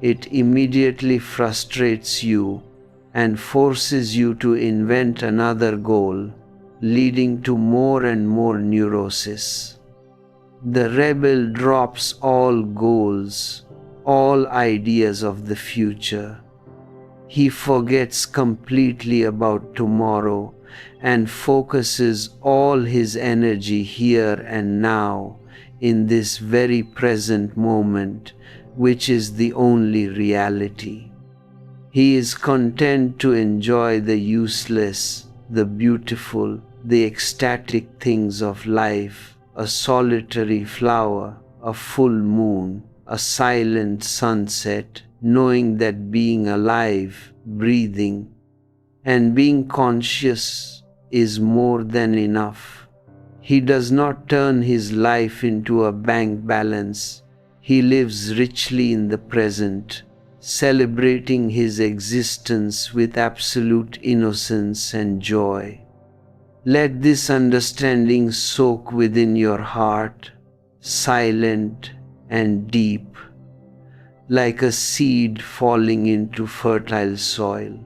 it immediately frustrates you and forces you to invent another goal, leading to more and more neurosis. The rebel drops all goals, all ideas of the future. He forgets completely about tomorrow and focuses all his energy here and now in this very present moment, which is the only reality. He is content to enjoy the useless, the beautiful, the ecstatic things of life, a solitary flower, a full moon, a silent sunset, knowing that being alive, breathing, and being conscious is more than enough. He does not turn his life into a bank balance. He lives richly in the present, celebrating his existence with absolute innocence and joy. Let this understanding soak within your heart, silent and deep, like a seed falling into fertile soil.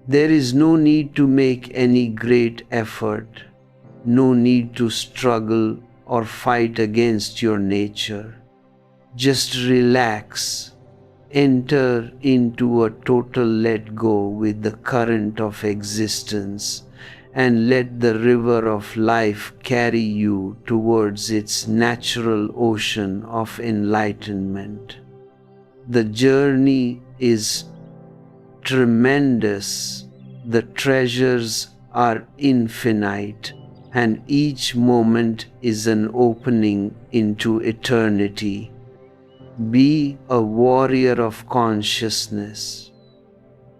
There is no need to make any great effort, no need to struggle or fight against your nature. Just relax, enter into a total let go with the current of existence, and let the river of life carry you towards its natural ocean of enlightenment. The journey is tremendous, the treasures are infinite, and each moment is an opening into eternity. Be a warrior of consciousness.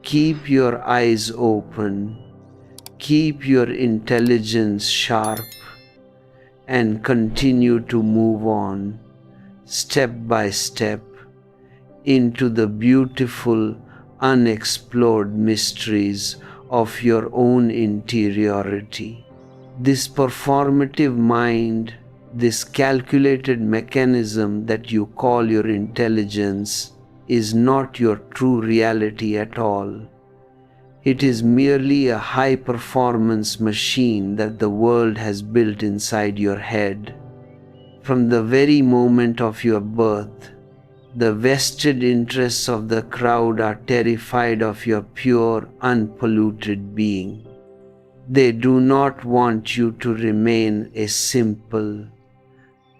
Keep your eyes open, keep your intelligence sharp, and continue to move on, step by step, into the beautiful, unexplored mysteries of your own interiority. This performative mind, this calculated mechanism that you call your intelligence, is not your true reality at all. It is merely a high-performance machine that the world has built inside your head. From the very moment of your birth, the vested interests of the crowd are terrified of your pure, unpolluted being. They do not want you to remain a simple,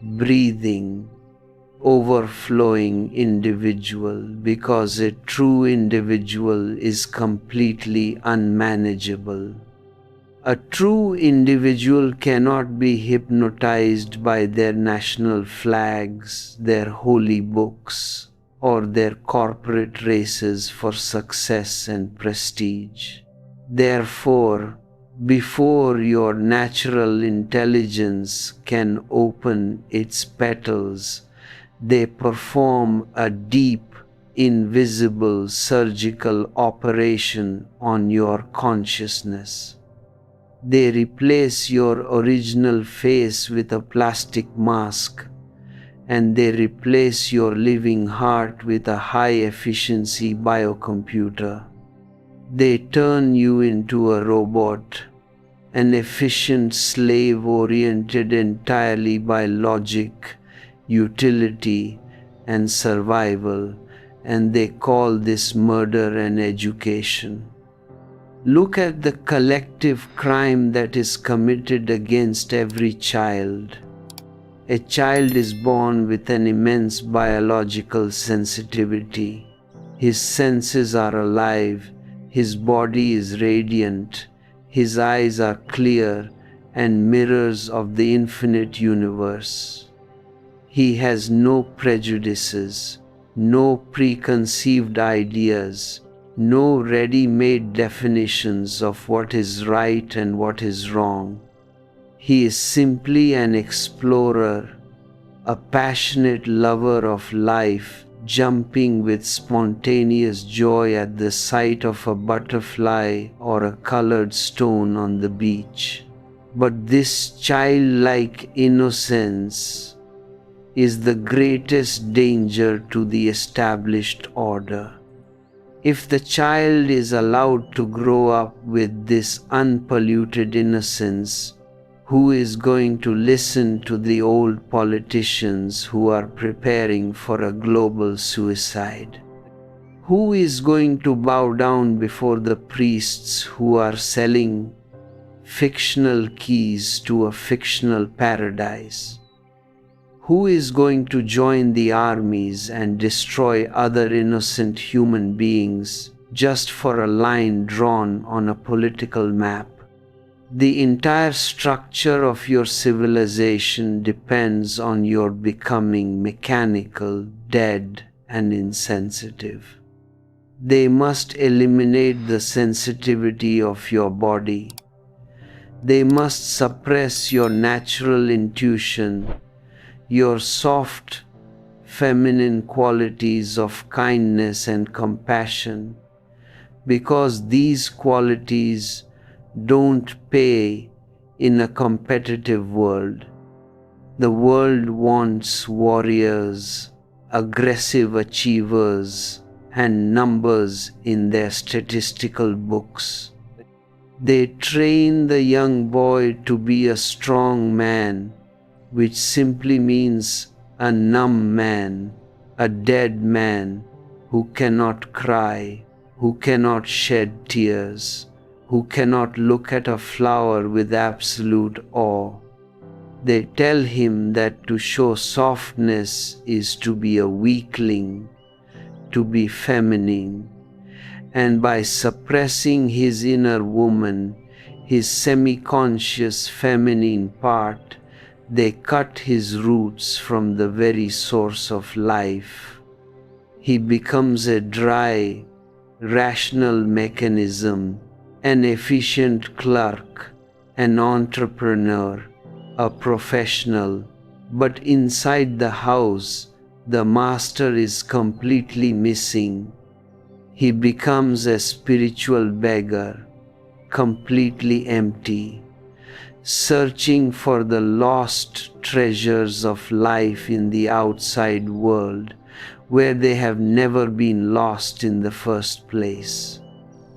breathing, overflowing individual, because a true individual is completely unmanageable. A true individual cannot be hypnotized by their national flags, their holy books, or their corporate races for success and prestige. Therefore, before your natural intelligence can open its petals, they perform a deep, invisible surgical operation on your consciousness. They replace your original face with a plastic mask, and they replace your living heart with a high-efficiency biocomputer. They turn you into a robot, an efficient slave oriented entirely by logic, utility, and survival, and they call this murder and education. Look at the collective crime that is committed against every child. A child is born with an immense biological sensitivity. His senses are alive, his body is radiant, his eyes are clear and mirrors of the infinite universe. He has no prejudices, no preconceived ideas, no ready-made definitions of what is right and what is wrong. He is simply an explorer, a passionate lover of life, jumping with spontaneous joy at the sight of a butterfly or a colored stone on the beach. But this childlike innocence is the greatest danger to the established order. If the child is allowed to grow up with this unpolluted innocence, who is going to listen to the old politicians who are preparing for a global suicide? Who is going to bow down before the priests who are selling fictional keys to a fictional paradise? Who is going to join the armies and destroy other innocent human beings just for a line drawn on a political map? The entire structure of your civilization depends on your becoming mechanical, dead, and insensitive. They must eliminate the sensitivity of your body. They must suppress your natural intuition, your soft, feminine qualities of kindness and compassion, because these qualities don't pay in a competitive world. The world wants warriors, aggressive achievers, and numbers in their statistical books. They train the young boy to be a strong man, which simply means a numb man, a dead man who cannot cry, who cannot shed tears, who cannot look at a flower with absolute awe. They tell him that to show softness is to be a weakling, to be feminine, and by suppressing his inner woman, his semi-conscious feminine part, they cut his roots from the very source of life. He becomes a dry, rational mechanism, an efficient clerk, an entrepreneur, a professional, but inside the house, the master is completely missing. He becomes a spiritual beggar, completely empty, searching for the lost treasures of life in the outside world, where they have never been lost in the first place.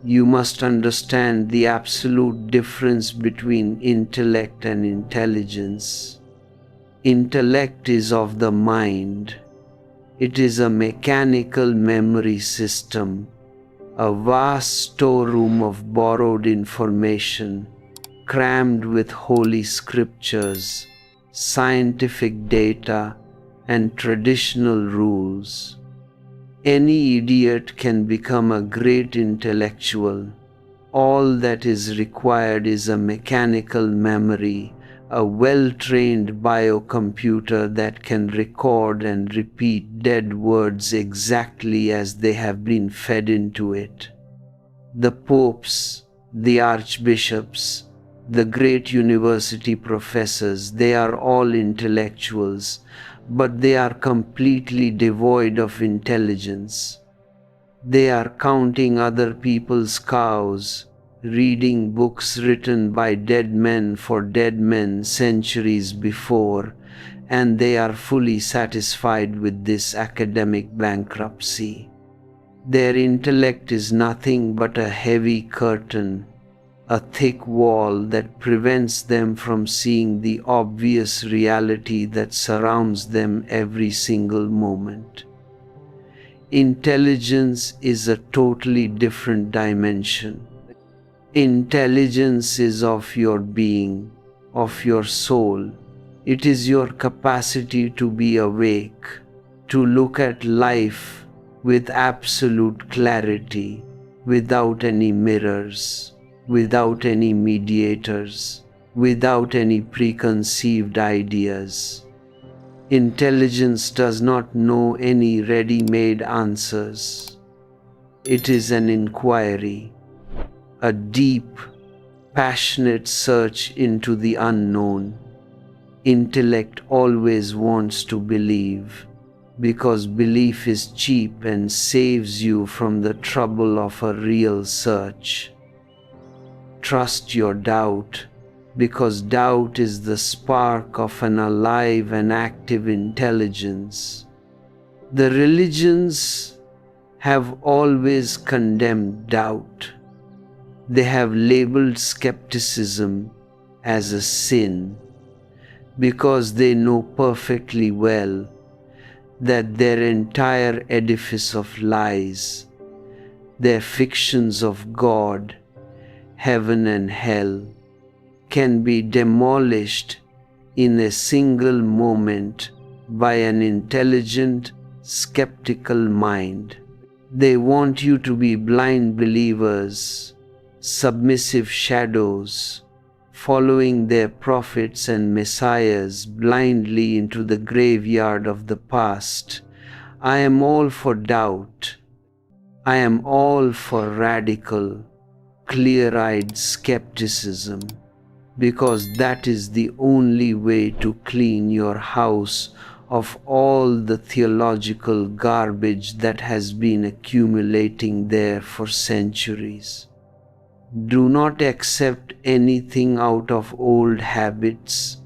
You must understand the absolute difference between intellect and intelligence. Intellect is of the mind. It is a mechanical memory system, a vast storeroom of borrowed information, crammed with holy scriptures, scientific data, and traditional rules. Any idiot can become a great intellectual. All that is required is a mechanical memory, a well-trained biocomputer that can record and repeat dead words exactly as they have been fed into it. The popes, the archbishops, the great university professors, they are all intellectuals, but they are completely devoid of intelligence. They are counting other people's cows, reading books written by dead men for dead men centuries before, and they are fully satisfied with this academic bankruptcy. Their intellect is nothing but a heavy curtain, a thick wall that prevents them from seeing the obvious reality that surrounds them every single moment. Intelligence is a totally different dimension. Intelligence is of your being, of your soul. It is your capacity to be awake, to look at life with absolute clarity, without any mirrors, without any mediators, without any preconceived ideas. Intelligence does not know any ready-made answers. It is an inquiry, a deep, passionate search into the unknown. Intellect always wants to believe, because belief is cheap and saves you from the trouble of a real search. Trust your doubt, because doubt is the spark of an alive and active intelligence. The religions have always condemned doubt. They have labeled skepticism as a sin, because they know perfectly well that their entire edifice of lies, their fictions of God, heaven and hell, can be demolished in a single moment by an intelligent, skeptical mind. They want you to be blind believers, submissive shadows, following their prophets and messiahs blindly into the graveyard of the past. I am all for doubt. I am all for radical, clear-eyed skepticism, because that is the only way to clean your house of all the theological garbage that has been accumulating there for centuries. Do not accept anything out of old habits,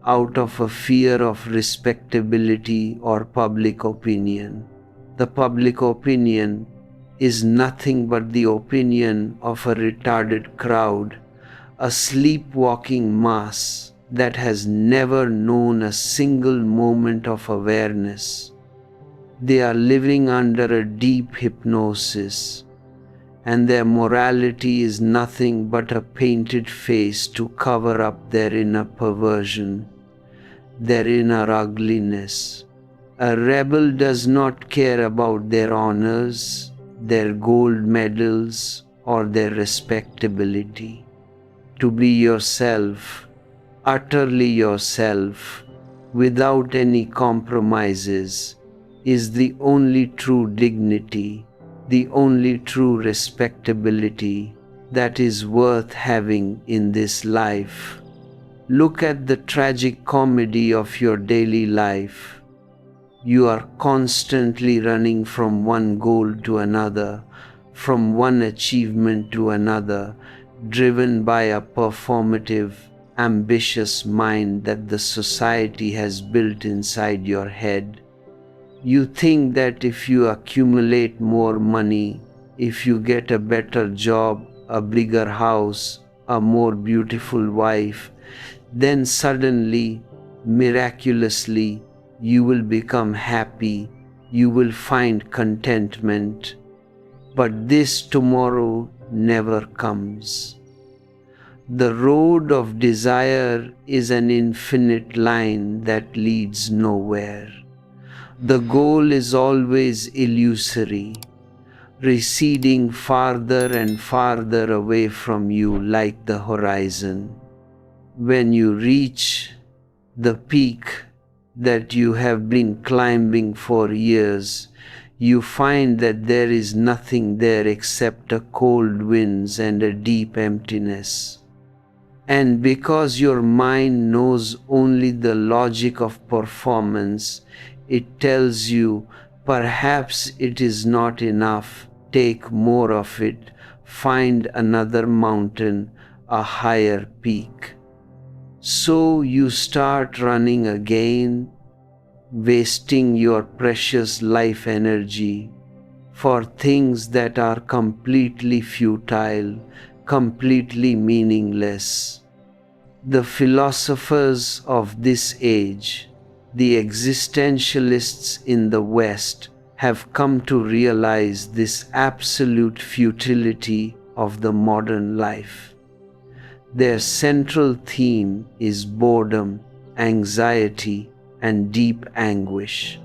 out of a fear of respectability or public opinion. The public opinion is nothing but the opinion of a retarded crowd, a sleepwalking mass that has never known a single moment of awareness. They are living under a deep hypnosis, and their morality is nothing but a painted face to cover up their inner perversion, their inner ugliness. A rebel does not care about their honors, their gold medals, or their respectability. To be yourself, utterly yourself, without any compromises, is the only true dignity, the only true respectability that is worth having in this life. Look at the tragic comedy of your daily life. You are constantly running from one goal to another, from one achievement to another, driven by a performative, ambitious mind that the society has built inside your head. You think that if you accumulate more money, if you get a better job, a bigger house, a more beautiful wife, then suddenly, miraculously, you will become happy, you will find contentment. But this tomorrow never comes. The road of desire is an infinite line that leads nowhere. The goal is always illusory, receding farther and farther away from you like the horizon. When you reach the peak that you have been climbing for years, you find that there is nothing there except a cold winds and a deep emptiness. And because your mind knows only the logic of performance, it tells you perhaps it is not enough, take more of it, find another mountain, a higher peak. So you start running again, wasting your precious life energy for things that are completely futile, completely meaningless. The philosophers of this age, the existentialists in the West, have come to realize this absolute futility of the modern life. Their central theme is boredom, anxiety, and deep anguish.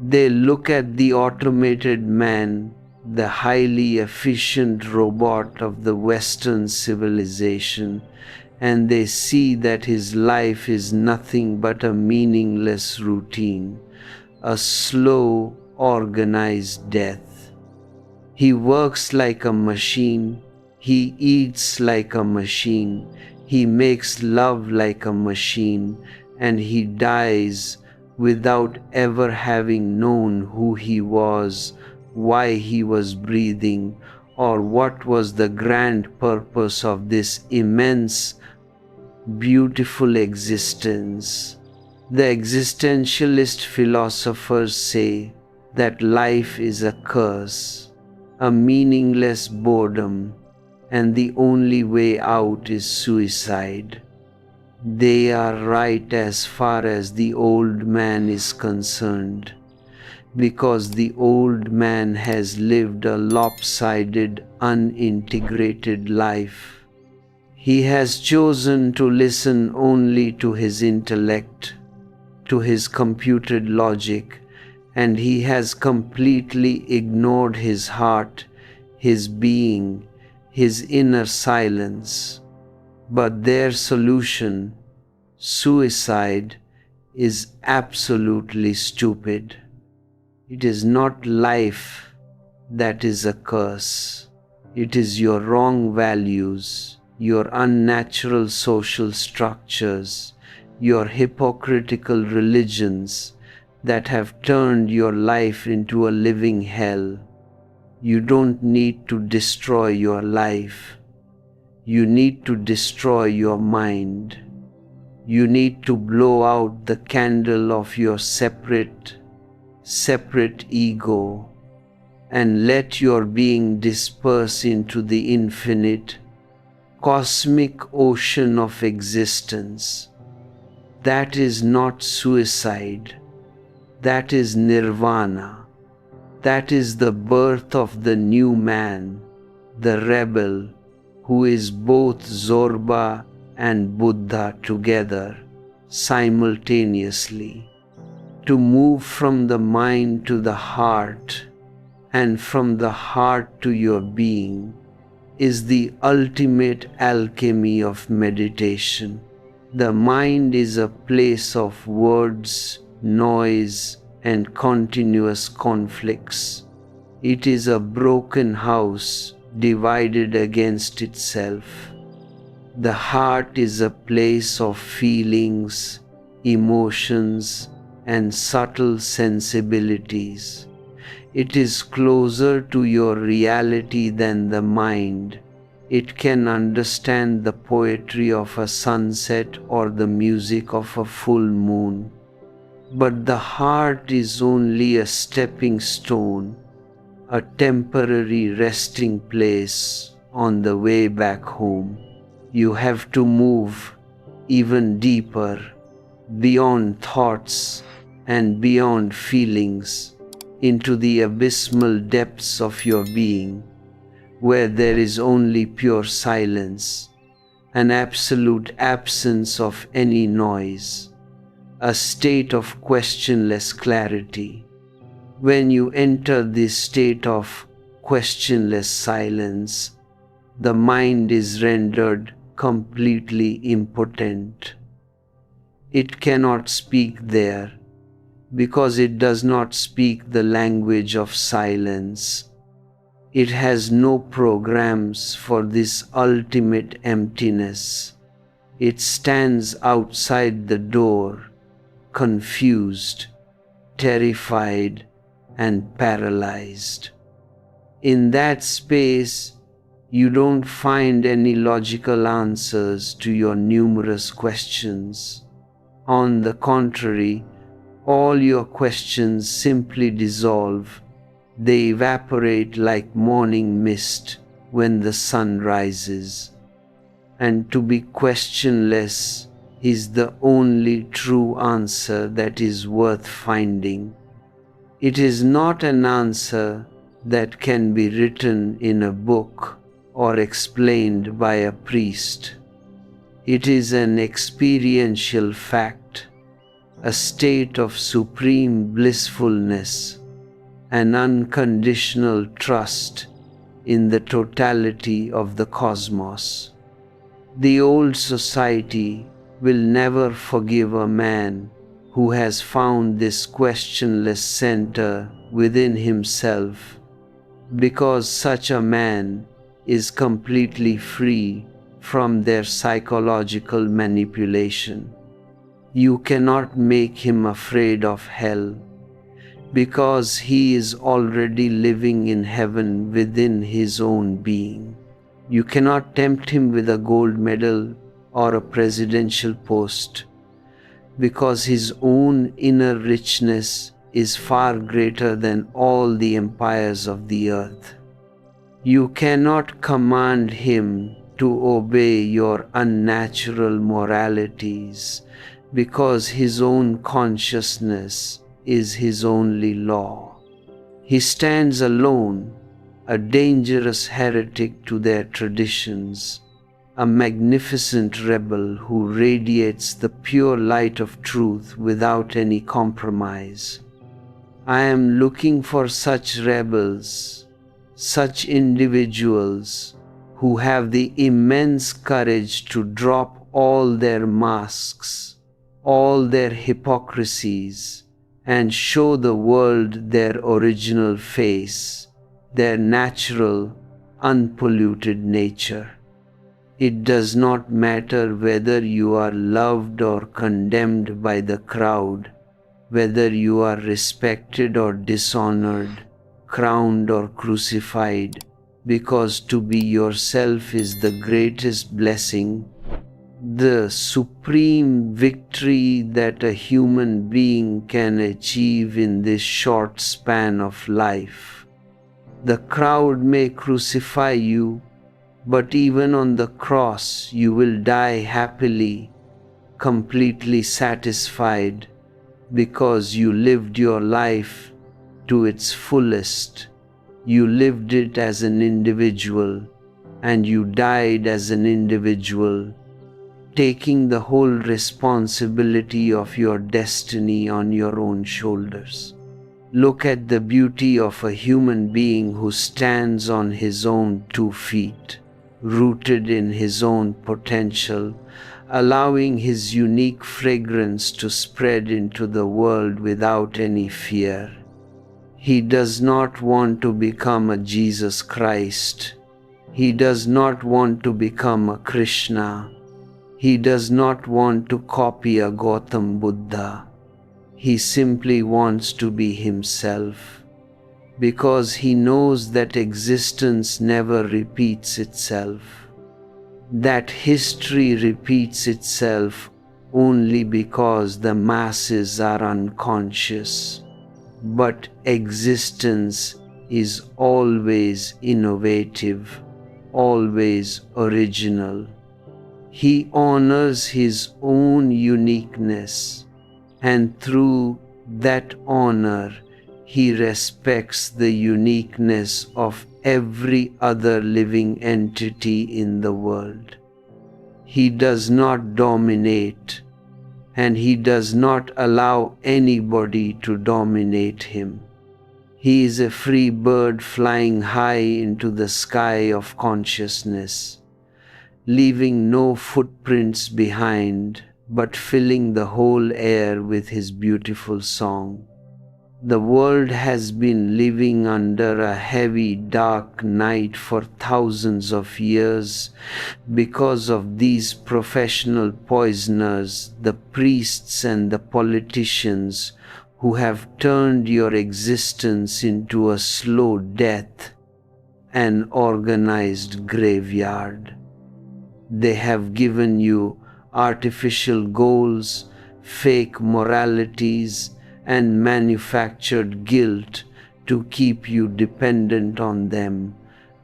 They look at the automated man, the highly efficient robot of the Western civilization, and they see that his life is nothing but a meaningless routine, a slow, organized death. He works like a machine, he eats like a machine, he makes love like a machine, and he dies without ever having known who he was, why he was breathing, or what was the grand purpose of this immense, beautiful existence. The existentialist philosophers say that life is a curse, a meaningless boredom, and the only way out is suicide. They are right as far as the old man is concerned, because the old man has lived a lopsided, unintegrated life. He has chosen to listen only to his intellect, to his computed logic, and he has completely ignored his heart, his being, his inner silence. But their solution, suicide, is absolutely stupid. It is not life that is a curse. It is your wrong values, your unnatural social structures, your hypocritical religions that have turned your life into a living hell. You don't need to destroy your life. You need to destroy your mind. You need to blow out the candle of your separate ego and let your being disperse into the infinite, cosmic ocean of existence. That is not suicide. That is nirvana. That is the birth of the new man, the rebel, who is both Zorba and Buddha together, simultaneously. To move from the mind to the heart, and from the heart to your being, is the ultimate alchemy of meditation. The mind is a place of words, noise, and continuous conflicts. It is a broken house divided against itself. The heart is a place of feelings, emotions, and subtle sensibilities. It is closer to your reality than the mind. It can understand the poetry of a sunset or the music of a full moon. But the heart is only a stepping stone, a temporary resting place on the way back home. You have to move even deeper, beyond thoughts and beyond feelings, into the abysmal depths of your being, where there is only pure silence, an absolute absence of any noise, a state of questionless clarity. When you enter this state of questionless silence, the mind is rendered completely impotent. It cannot speak there, because it does not speak the language of silence. It has no programs for this ultimate emptiness. It stands outside the door, confused, terrified, and paralyzed. In that space, you don't find any logical answers to your numerous questions. On the contrary, all your questions simply dissolve. They evaporate like morning mist when the sun rises. And to be questionless is the only true answer that is worth finding. It is not an answer that can be written in a book or explained by a priest. It is an experiential fact, a state of supreme blissfulness, an unconditional trust in the totality of the cosmos. The old society will never forgive a man who has found this questionless center within himself, because such a man is completely free from their psychological manipulation. You cannot make him afraid of hell, because he is already living in heaven within his own being. You cannot tempt him with a gold medal or a presidential post, because his own inner richness is far greater than all the empires of the earth. You cannot command him to obey your unnatural moralities, because his own consciousness is his only law. He stands alone, a dangerous heretic to their traditions, a magnificent rebel who radiates the pure light of truth without any compromise. I am looking for such rebels, such individuals who have the immense courage to drop all their masks, all their hypocrisies, and show the world their original face, their natural, unpolluted nature. It does not matter whether you are loved or condemned by the crowd, whether you are respected or dishonored, crowned or crucified, because to be yourself is the greatest blessing, the supreme victory that a human being can achieve in this short span of life. The crowd may crucify you, but even on the cross you will die happily, completely satisfied, because you lived your life to its fullest. You lived it as an individual, and you died as an individual, taking the whole responsibility of your destiny on your own shoulders. Look at the beauty of a human being who stands on his own 2 feet, rooted in his own potential, allowing his unique fragrance to spread into the world without any fear. He does not want to become a Jesus Christ. He does not want to become a Krishna. He does not want to copy a Gautam Buddha. He simply wants to be himself, because he knows that existence never repeats itself, that history repeats itself only because the masses are unconscious. But existence is always innovative, always original. He honors his own uniqueness, and through that honor, he respects the uniqueness of every other living entity in the world. He does not dominate, and he does not allow anybody to dominate him. He is a free bird flying high into the sky of consciousness, leaving no footprints behind, but filling the whole air with his beautiful song. The world has been living under a heavy, dark night for thousands of years because of these professional poisoners, the priests and the politicians, who have turned your existence into a slow death, an organized graveyard. They have given you artificial goals, fake moralities, and manufactured guilt to keep you dependent on them,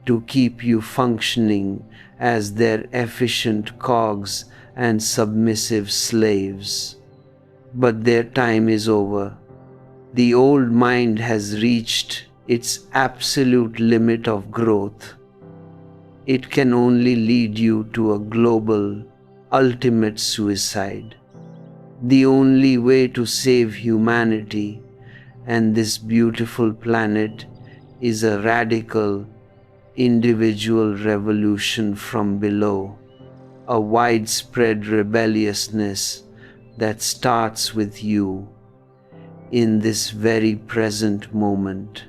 to keep you functioning as their efficient cogs and submissive slaves. But their time is over. The old mind has reached its absolute limit of growth. It can only lead you to a global, ultimate suicide. The only way to save humanity and this beautiful planet is a radical, individual revolution from below, a widespread rebelliousness that starts with you in this very present moment.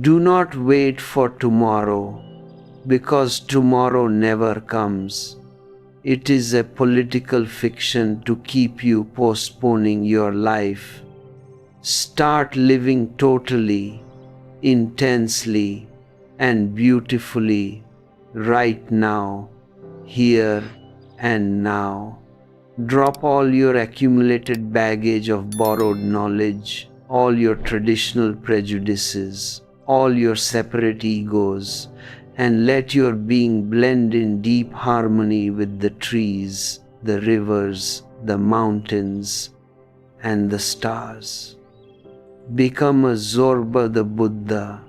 Do not wait for tomorrow, because tomorrow never comes. It is a political fiction to keep you postponing your life. Start living totally, intensely, and beautifully right now, here and now. Drop all your accumulated baggage of borrowed knowledge, all your traditional prejudices, all your separate egos, and let your being blend in deep harmony with the trees, the rivers, the mountains, and the stars. Become a Zorba the Buddha,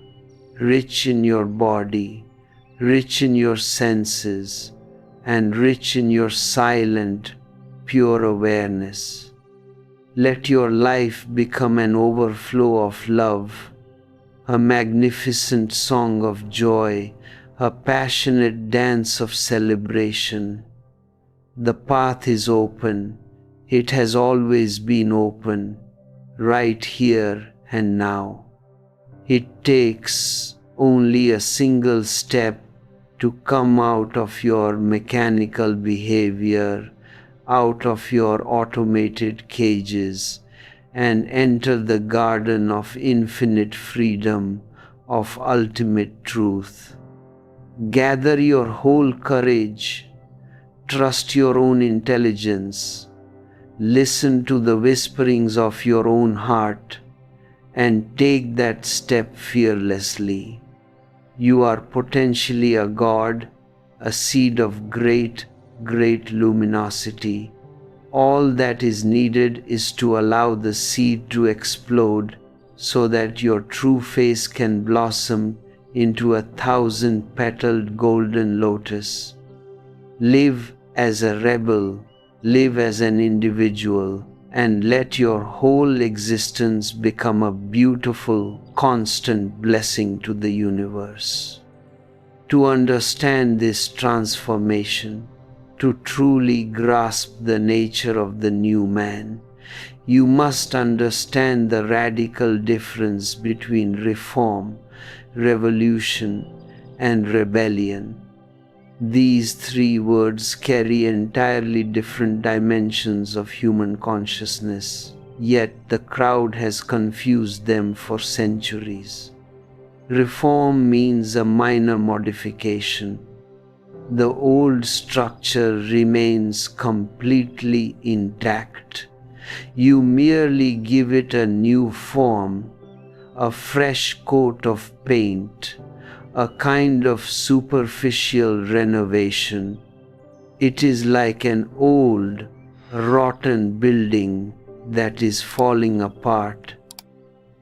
rich in your body, rich in your senses, and rich in your silent, pure awareness. Let your life become an overflow of love, a magnificent song of joy, a passionate dance of celebration. The path is open. It has always been open, right here and now. It takes only a single step to come out of your mechanical behavior, out of your automated cages, and enter the garden of infinite freedom, of ultimate truth. Gather your whole courage, trust your own intelligence, listen to the whisperings of your own heart, and take that step fearlessly. You are potentially a god, a seed of great, great luminosity. All that is needed is to allow the seed to explode so that your true face can blossom into 1,000-petaled golden lotus. Live as a rebel, live as an individual, and let your whole existence become a beautiful, constant blessing to the universe. To understand this transformation, to truly grasp the nature of the new man, you must understand the radical difference between reform, revolution, and rebellion. These three words carry entirely different dimensions of human consciousness, yet the crowd has confused them for centuries. Reform means a minor modification. The old structure remains completely intact. You merely give it a new form, a fresh coat of paint, a kind of superficial renovation. It is like an old, rotten building that is falling apart,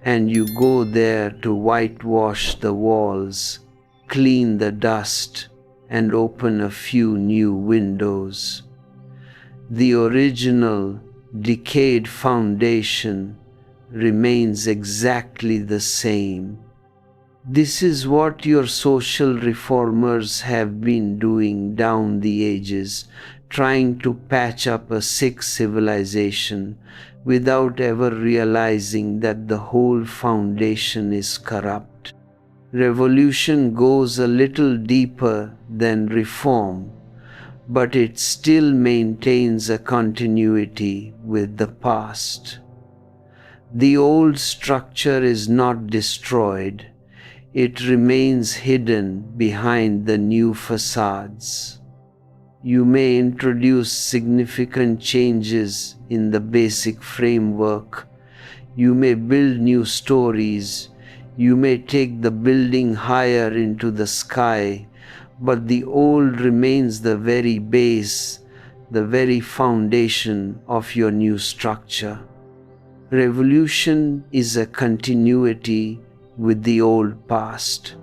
and you go there to whitewash the walls, clean the dust, and open a few new windows. The original, decayed foundation remains exactly the same. This is what your social reformers have been doing down the ages, trying to patch up a sick civilization without ever realizing that the whole foundation is corrupt. Revolution goes a little deeper than reform, but it still maintains a continuity with the past. The old structure is not destroyed. It remains hidden behind the new facades. You may introduce significant changes in the basic framework. You may build new stories. You may take the building higher into the sky, but the old remains the very base, the very foundation of your new structure. Revolution is a continuity with the old past.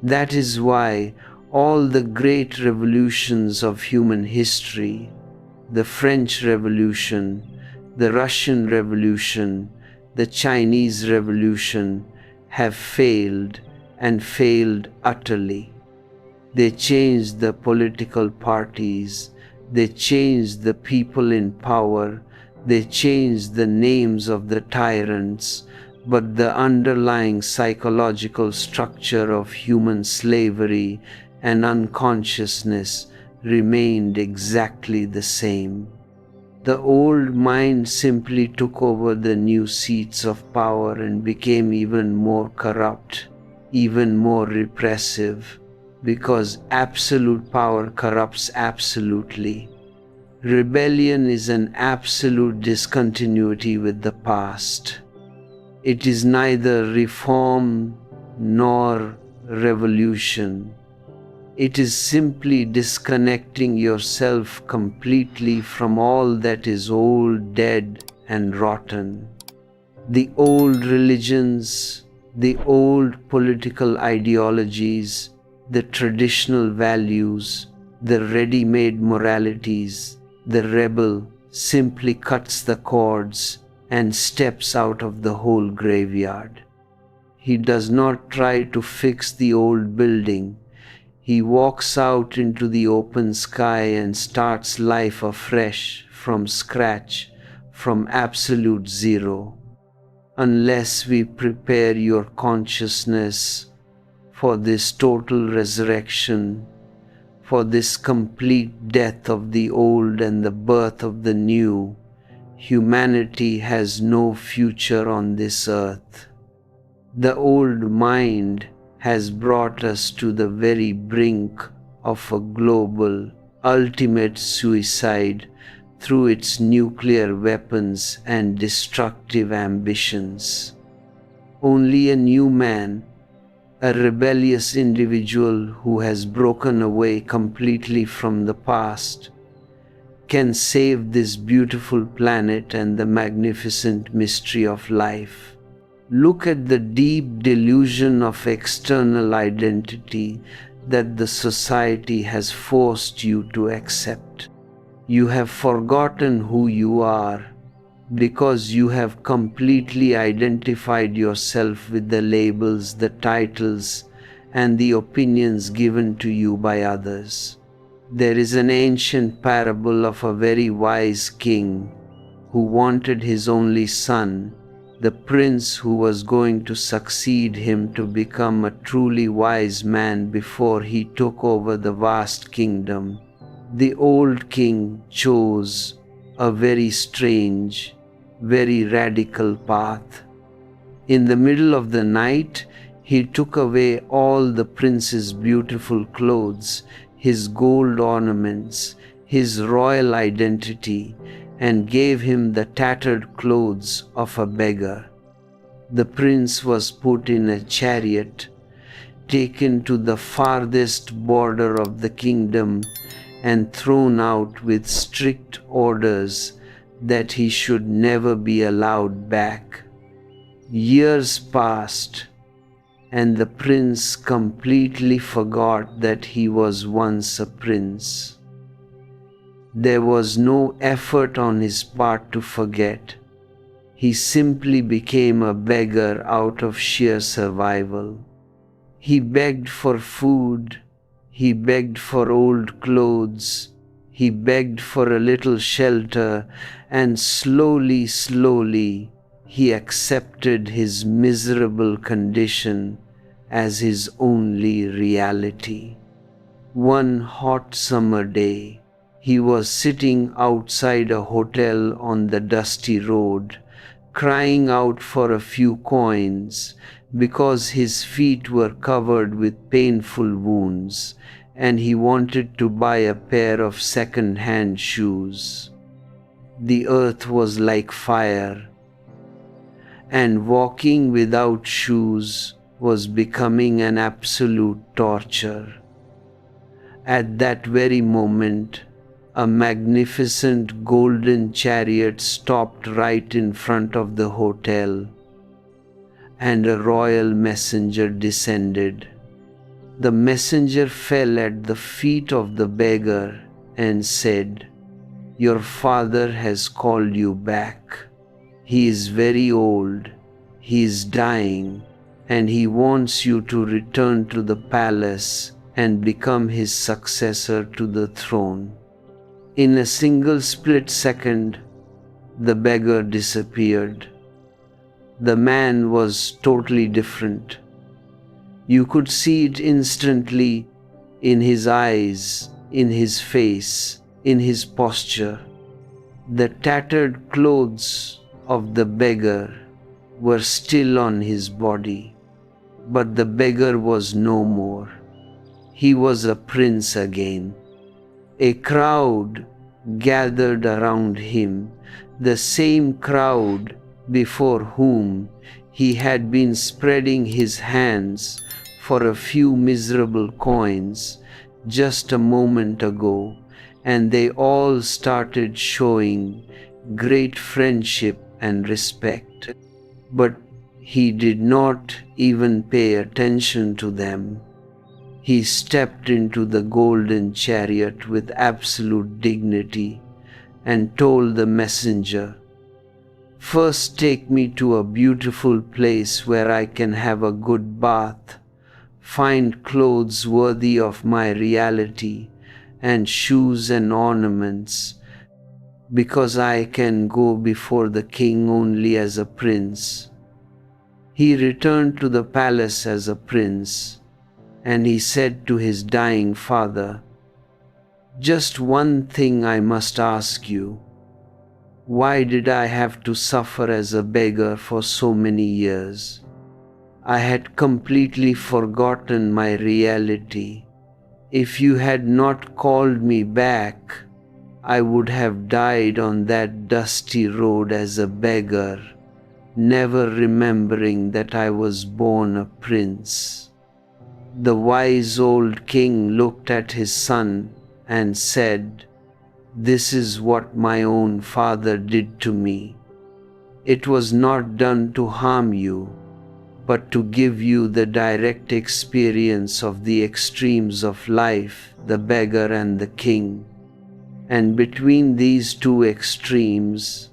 That is why all the great revolutions of human history, the French Revolution, the Russian Revolution, the Chinese Revolution, have failed and failed utterly. They changed the political parties, they changed the people in power, they changed the names of the tyrants, but the underlying psychological structure of human slavery and unconsciousness remained exactly the same. The old mind simply took over the new seats of power and became even more corrupt, even more repressive, because absolute power corrupts absolutely. Rebellion is an absolute discontinuity with the past. It is neither reform nor revolution. It is simply disconnecting yourself completely from all that is old, dead, and rotten. The old religions, the old political ideologies, the traditional values, the ready-made moralities, the rebel simply cuts the cords and steps out of the whole graveyard. He does not try to fix the old building. He walks out into the open sky and starts life afresh, from scratch, from absolute zero. Unless we prepare your consciousness for this total resurrection, for this complete death of the old and the birth of the new, humanity has no future on this earth. The old mind has brought us to the very brink of a global, ultimate suicide through its nuclear weapons and destructive ambitions. Only a new man, a rebellious individual who has broken away completely from the past, can save this beautiful planet and the magnificent mystery of life. Look at the deep delusion of external identity that the society has forced you to accept. You have forgotten who you are because you have completely identified yourself with the labels, the titles, and the opinions given to you by others. There is an ancient parable of a very wise king who wanted his only son, the prince who was going to succeed him, to become a truly wise man before he took over the vast kingdom. The old king chose a very strange, very radical path. In the middle of the night, he took away all the prince's beautiful clothes, his gold ornaments, his royal identity, and gave him the tattered clothes of a beggar. The prince was put in a chariot, taken to the farthest border of the kingdom, and thrown out with strict orders that he should never be allowed back. Years passed, and the prince completely forgot that he was once a prince. There was no effort on his part to forget. He simply became a beggar out of sheer survival. He begged for food, he begged for old clothes, he begged for a little shelter, and slowly, he accepted his miserable condition as his only reality. One hot summer day, he was sitting outside a hotel on the dusty road, crying out for a few coins because his feet were covered with painful wounds and he wanted to buy a pair of second-hand shoes. The earth was like fire, and walking without shoes was becoming an absolute torture. At that very moment, a magnificent golden chariot stopped right in front of the hotel, and a royal messenger descended. The messenger fell at the feet of the beggar and said, "Your father has called you back. He is very old, he is dying, and he wants you to return to the palace and become his successor to the throne." In a single split second, the beggar disappeared. The man was totally different. You could see it instantly in his eyes, in his face, in his posture. The tattered clothes of the beggar were still on his body, but the beggar was no more. He was a prince again. A crowd gathered around him, the same crowd before whom he had been spreading his hands for a few miserable coins just a moment ago, and they all started showing great friendship and respect. But he did not even pay attention to them. He stepped into the golden chariot with absolute dignity and told the messenger, "First take me to a beautiful place where I can have a good bath, find clothes worthy of my reality, and shoes and ornaments, because I can go before the king only as a prince." He returned to the palace as a prince, and he said to his dying father, "Just one thing I must ask you. Why did I have to suffer as a beggar for so many years? I had completely forgotten my reality. If you had not called me back, I would have died on that dusty road as a beggar, never remembering that I was born a prince." The wise old king looked at his son and said, "This is what my own father did to me. It was not done to harm you, but to give you the direct experience of the extremes of life, the beggar and the king. And between these two extremes,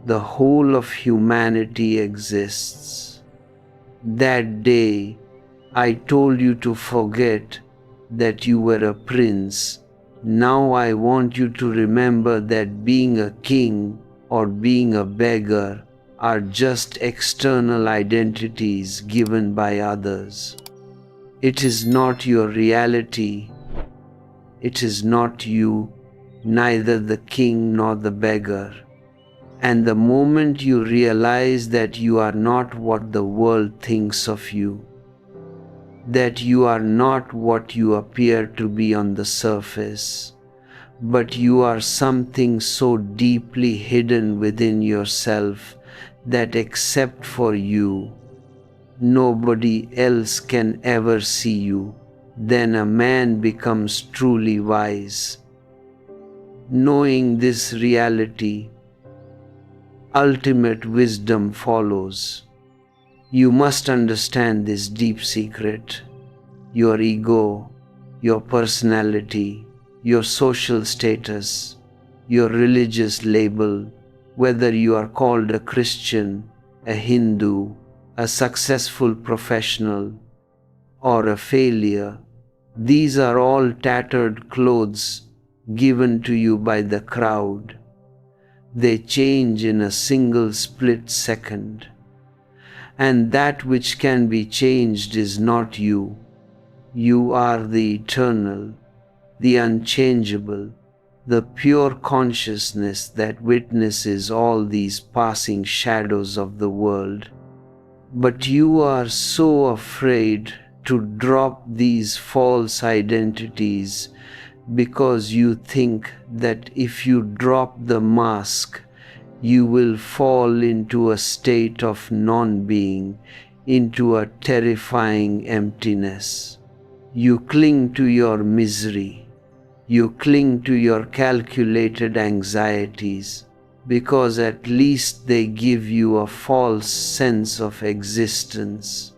the whole of humanity exists. That day, I told you to forget that you were a prince. Now I want you to remember that being a king or being a beggar are just external identities given by others. It is not your reality. It is not you, neither the king nor the beggar. And the moment you realize that you are not what the world thinks of you, that you are not what you appear to be on the surface, but you are something so deeply hidden within yourself that except for you, nobody else can ever see you, then a man becomes truly wise. Knowing this reality, ultimate wisdom follows. You must understand this deep secret. Your ego, your personality, your social status, your religious label, whether you are called a Christian, a Hindu, a successful professional, or a failure, these are all tattered clothes given to you by the crowd. They change in a single split second. And that which can be changed is not you. You are the eternal, the unchangeable, the pure consciousness that witnesses all these passing shadows of the world. But you are so afraid to drop these false identities because you think that if you drop the mask, you will fall into a state of non-being, into a terrifying emptiness. You cling to your misery. You cling to your calculated anxieties because at least they give you a false sense of existence.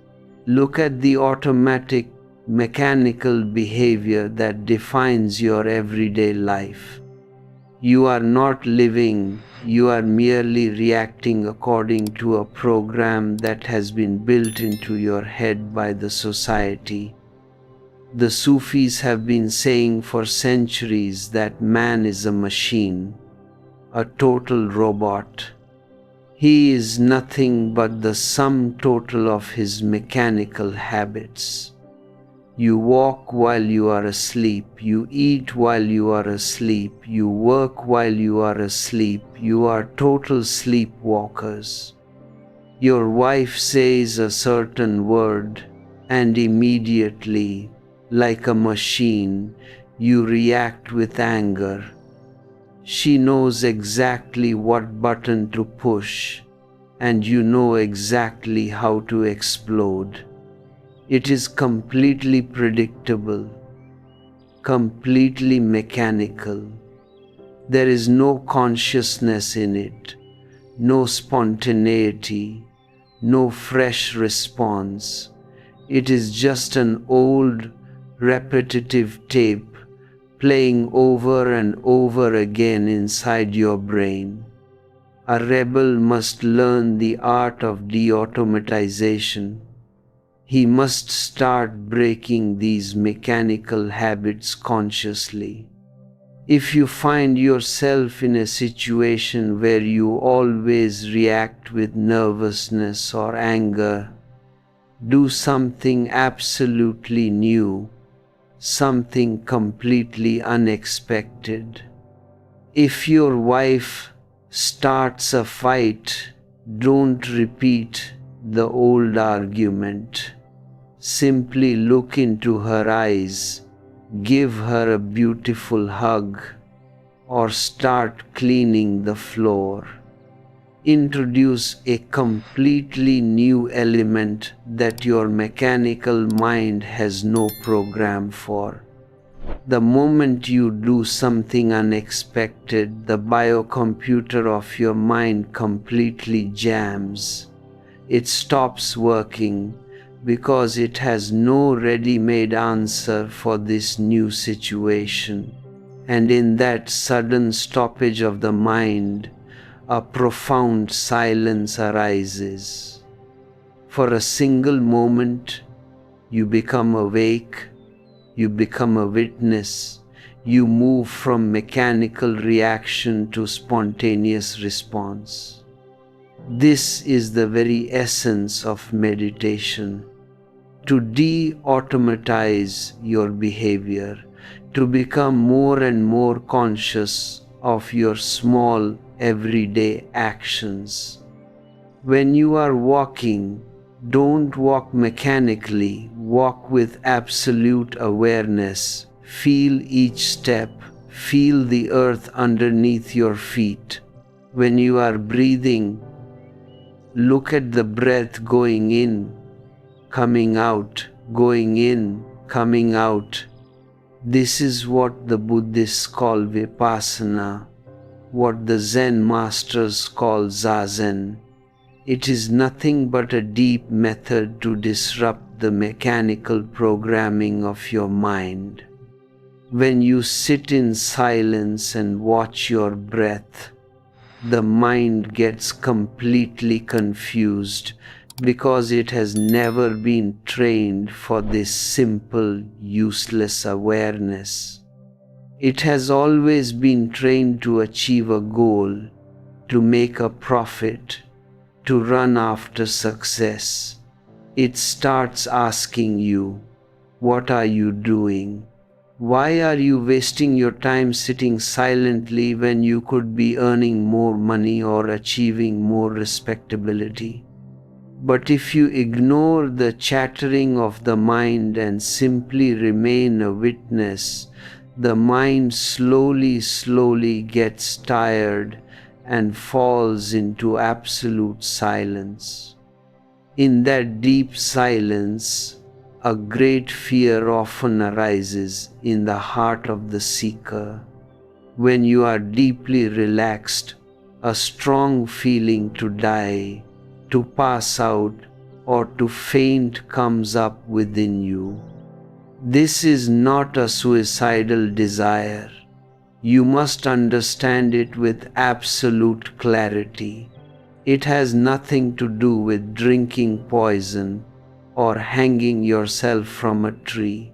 Look at the automatic, mechanical behavior that defines your everyday life. You are not living, you are merely reacting according to a program that has been built into your head by the society. The Sufis have been saying for centuries that man is a machine, a total robot. He is nothing but the sum total of his mechanical habits. You walk while you are asleep, you eat while you are asleep, you work while you are asleep, you are total sleepwalkers. Your wife says a certain word, and immediately, like a machine, you react with anger. She knows exactly what button to push, and you know exactly how to explode. It is completely predictable, completely mechanical. There is no consciousness in it, no spontaneity, no fresh response. It is just an old, repetitive tape playing over and over again inside your brain. A rebel must learn the art of de-automatization. He must start breaking these mechanical habits consciously. If you find yourself in a situation where you always react with nervousness or anger, do something absolutely new, something completely unexpected. If your wife starts a fight, don't repeat the old argument. Simply look into her eyes, give her a beautiful hug, or start cleaning the floor. Introduce a completely new element that your mechanical mind has no program for. The moment you do something unexpected, the biocomputer of your mind completely jams. It stops working because it has no ready-made answer for this new situation. And in that sudden stoppage of the mind, a profound silence arises. For a single moment, you become awake, you become a witness, you move from mechanical reaction to spontaneous response. This is the very essence of meditation. To de-automatize your behavior, to become more and more conscious of your small everyday actions. When you are walking, don't walk mechanically, walk with absolute awareness. Feel each step, feel the earth underneath your feet. When you are breathing, look at the breath going in, coming out, going in, coming out. This is what the Buddhists call vipassana, what the Zen masters call zazen. It is nothing but a deep method to disrupt the mechanical programming of your mind. When you sit in silence and watch your breath, the mind gets completely confused because it has never been trained for this simple, useless awareness. It has always been trained to achieve a goal, to make a profit, to run after success. It starts asking you, what are you doing? Why are you wasting your time sitting silently when you could be earning more money or achieving more respectability? But if you ignore the chattering of the mind and simply remain a witness, the mind slowly gets tired and falls into absolute silence. In that deep silence, a great fear often arises in the heart of the seeker. When you are deeply relaxed, a strong feeling to die, to pass out, or to faint comes up within you. This is not a suicidal desire. You must understand it with absolute clarity. It has nothing to do with drinking poison or hanging yourself from a tree.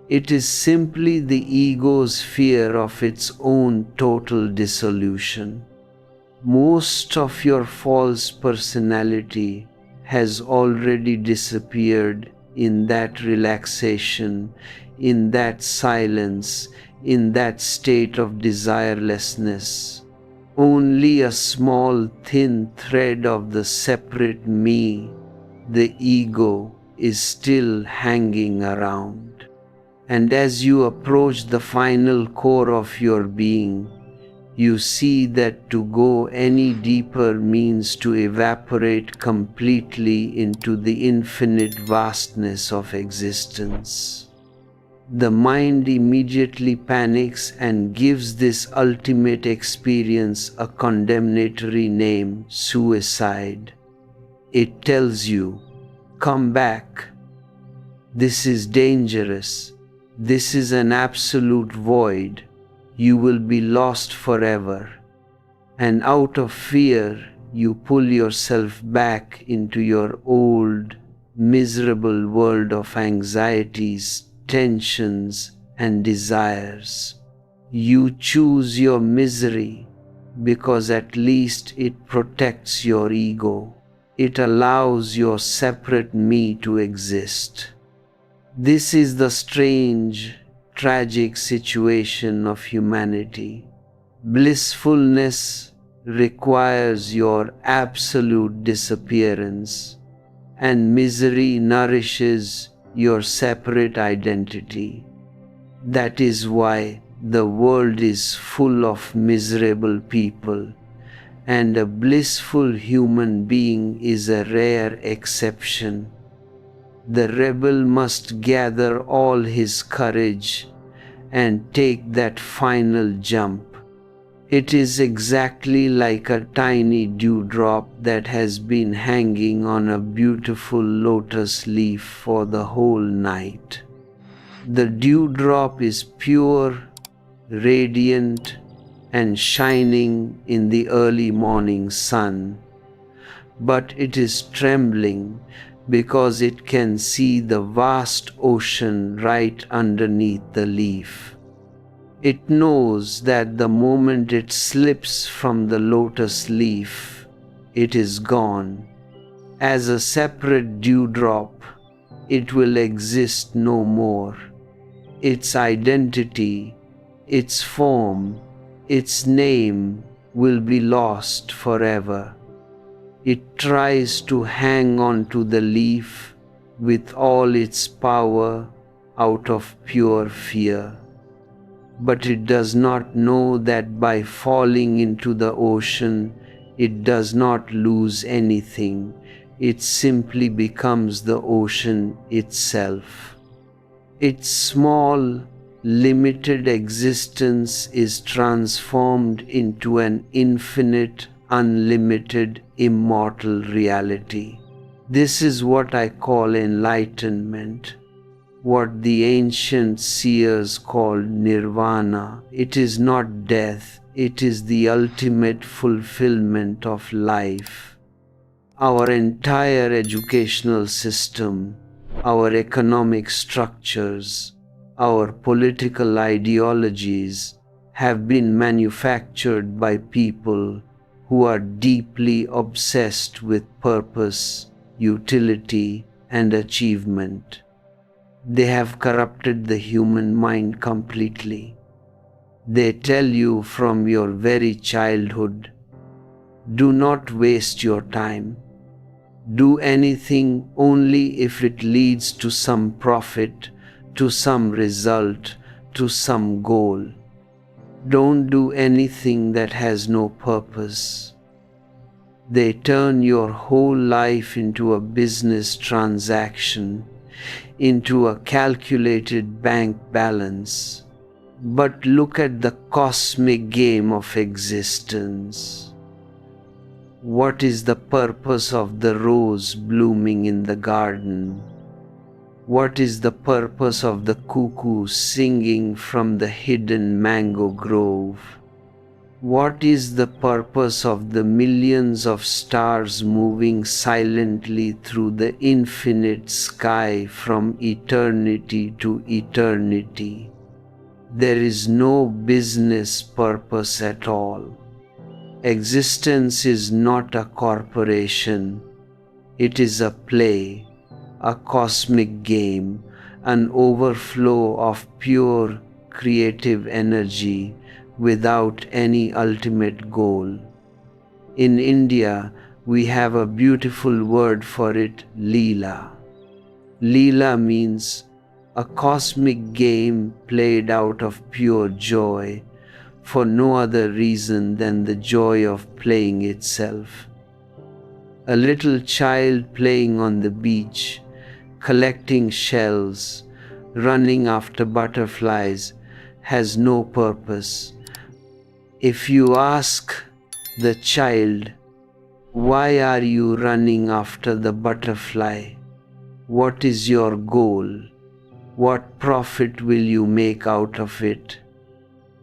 It is simply the ego's fear of its own total dissolution. Most of your false personality has already disappeared in that relaxation, in that silence, in that state of desirelessness. Only a small thin thread of the separate me, the ego, is still hanging around. And as you approach the final core of your being, you see that to go any deeper means to evaporate completely into the infinite vastness of existence. The mind immediately panics and gives this ultimate experience a condemnatory name, suicide. It tells you, come back. This is dangerous. This is an absolute void. You will be lost forever. And out of fear, you pull yourself back into your old, miserable world of anxieties, tensions, and desires. You choose your misery because at least it protects your ego. It allows your separate me to exist. This is the strange, tragic situation of humanity. Blissfulness requires your absolute disappearance, and misery nourishes your separate identity. That is why the world is full of miserable people, and a blissful human being is a rare exception. The rebel must gather all his courage and take that final jump. It is exactly like a tiny dewdrop that has been hanging on a beautiful lotus leaf for the whole night. The dewdrop is pure, radiant, and shining in the early morning sun, but it is trembling because it can see the vast ocean right underneath the leaf. It knows that the moment it slips from the lotus leaf, it is gone. As a separate dewdrop, it will exist no more. Its identity, its form, its name will be lost forever. It tries to hang on to the leaf with all its power out of pure fear. But it does not know that by falling into the ocean, it does not lose anything. It simply becomes the ocean itself. Its small, limited existence is transformed into an infinite, unlimited, immortal reality. This is what I call enlightenment, what the ancient seers called nirvana. It is not death, it is the ultimate fulfillment of life. Our entire educational system, our economic structures, our political ideologies have been manufactured by people who are deeply obsessed with purpose, utility, and achievement. They have corrupted the human mind completely. They tell you from your very childhood, do not waste your time. Do anything only if it leads to some profit, to some result, to some goal. Don't do anything that has no purpose. They turn your whole life into a business transaction, into a calculated bank balance. But look at the cosmic game of existence. What is the purpose of the rose blooming in the garden? What is the purpose of the cuckoo singing from the hidden mango grove? What is the purpose of the millions of stars moving silently through the infinite sky from eternity to eternity? There is no business purpose at all. Existence is not a corporation. It is a play, a cosmic game, an overflow of pure creative energy without any ultimate goal. In India, we have a beautiful word for it, Leela. Leela means a cosmic game played out of pure joy, for no other reason than the joy of playing itself. A little child playing on the beach, collecting shells, running after butterflies, has no purpose. If you ask the child, why are you running after the butterfly? What is your goal? What profit will you make out of it?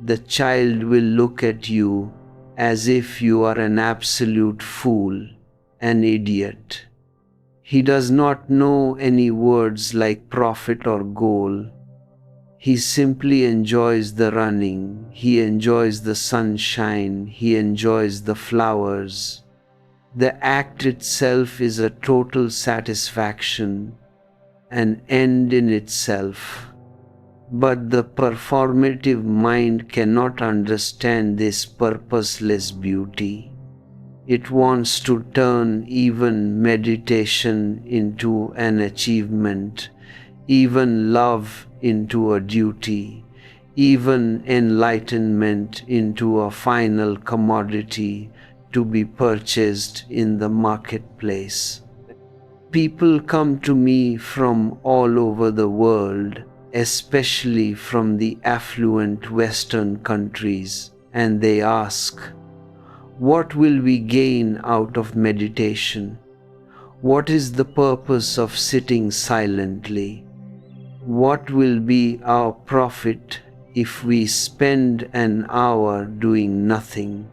The child will look at you as if you are an absolute fool, an idiot. He does not know any words like profit or goal. He simply enjoys the running, he enjoys the sunshine, he enjoys the flowers. The act itself is a total satisfaction, an end in itself. But the performative mind cannot understand this purposeless beauty. It wants to turn even meditation into an achievement, even love into a duty, even enlightenment into a final commodity to be purchased in the marketplace. People come to me from all over the world, especially from the affluent Western countries, and they ask, what will we gain out of meditation? What is the purpose of sitting silently? What will be our profit if we spend an hour doing nothing?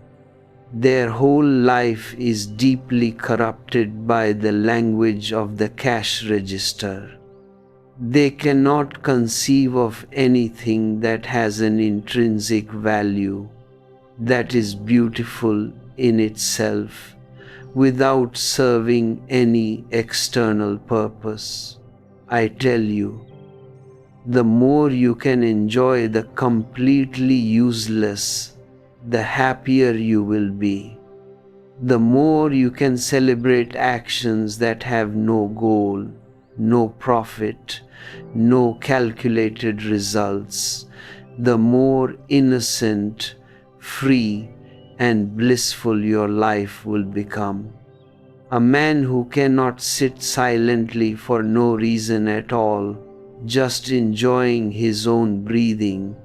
Their whole life is deeply corrupted by the language of the cash register. They cannot conceive of anything that has an intrinsic value, that is beautiful in itself, without serving any external purpose. I tell you, the more you can enjoy the completely useless, the happier you will be. The more you can celebrate actions that have no goal, no profit, no calculated results, the more innocent, free, and blissful your life will become. A man who cannot sit silently for no reason at all, just enjoying his own breathing,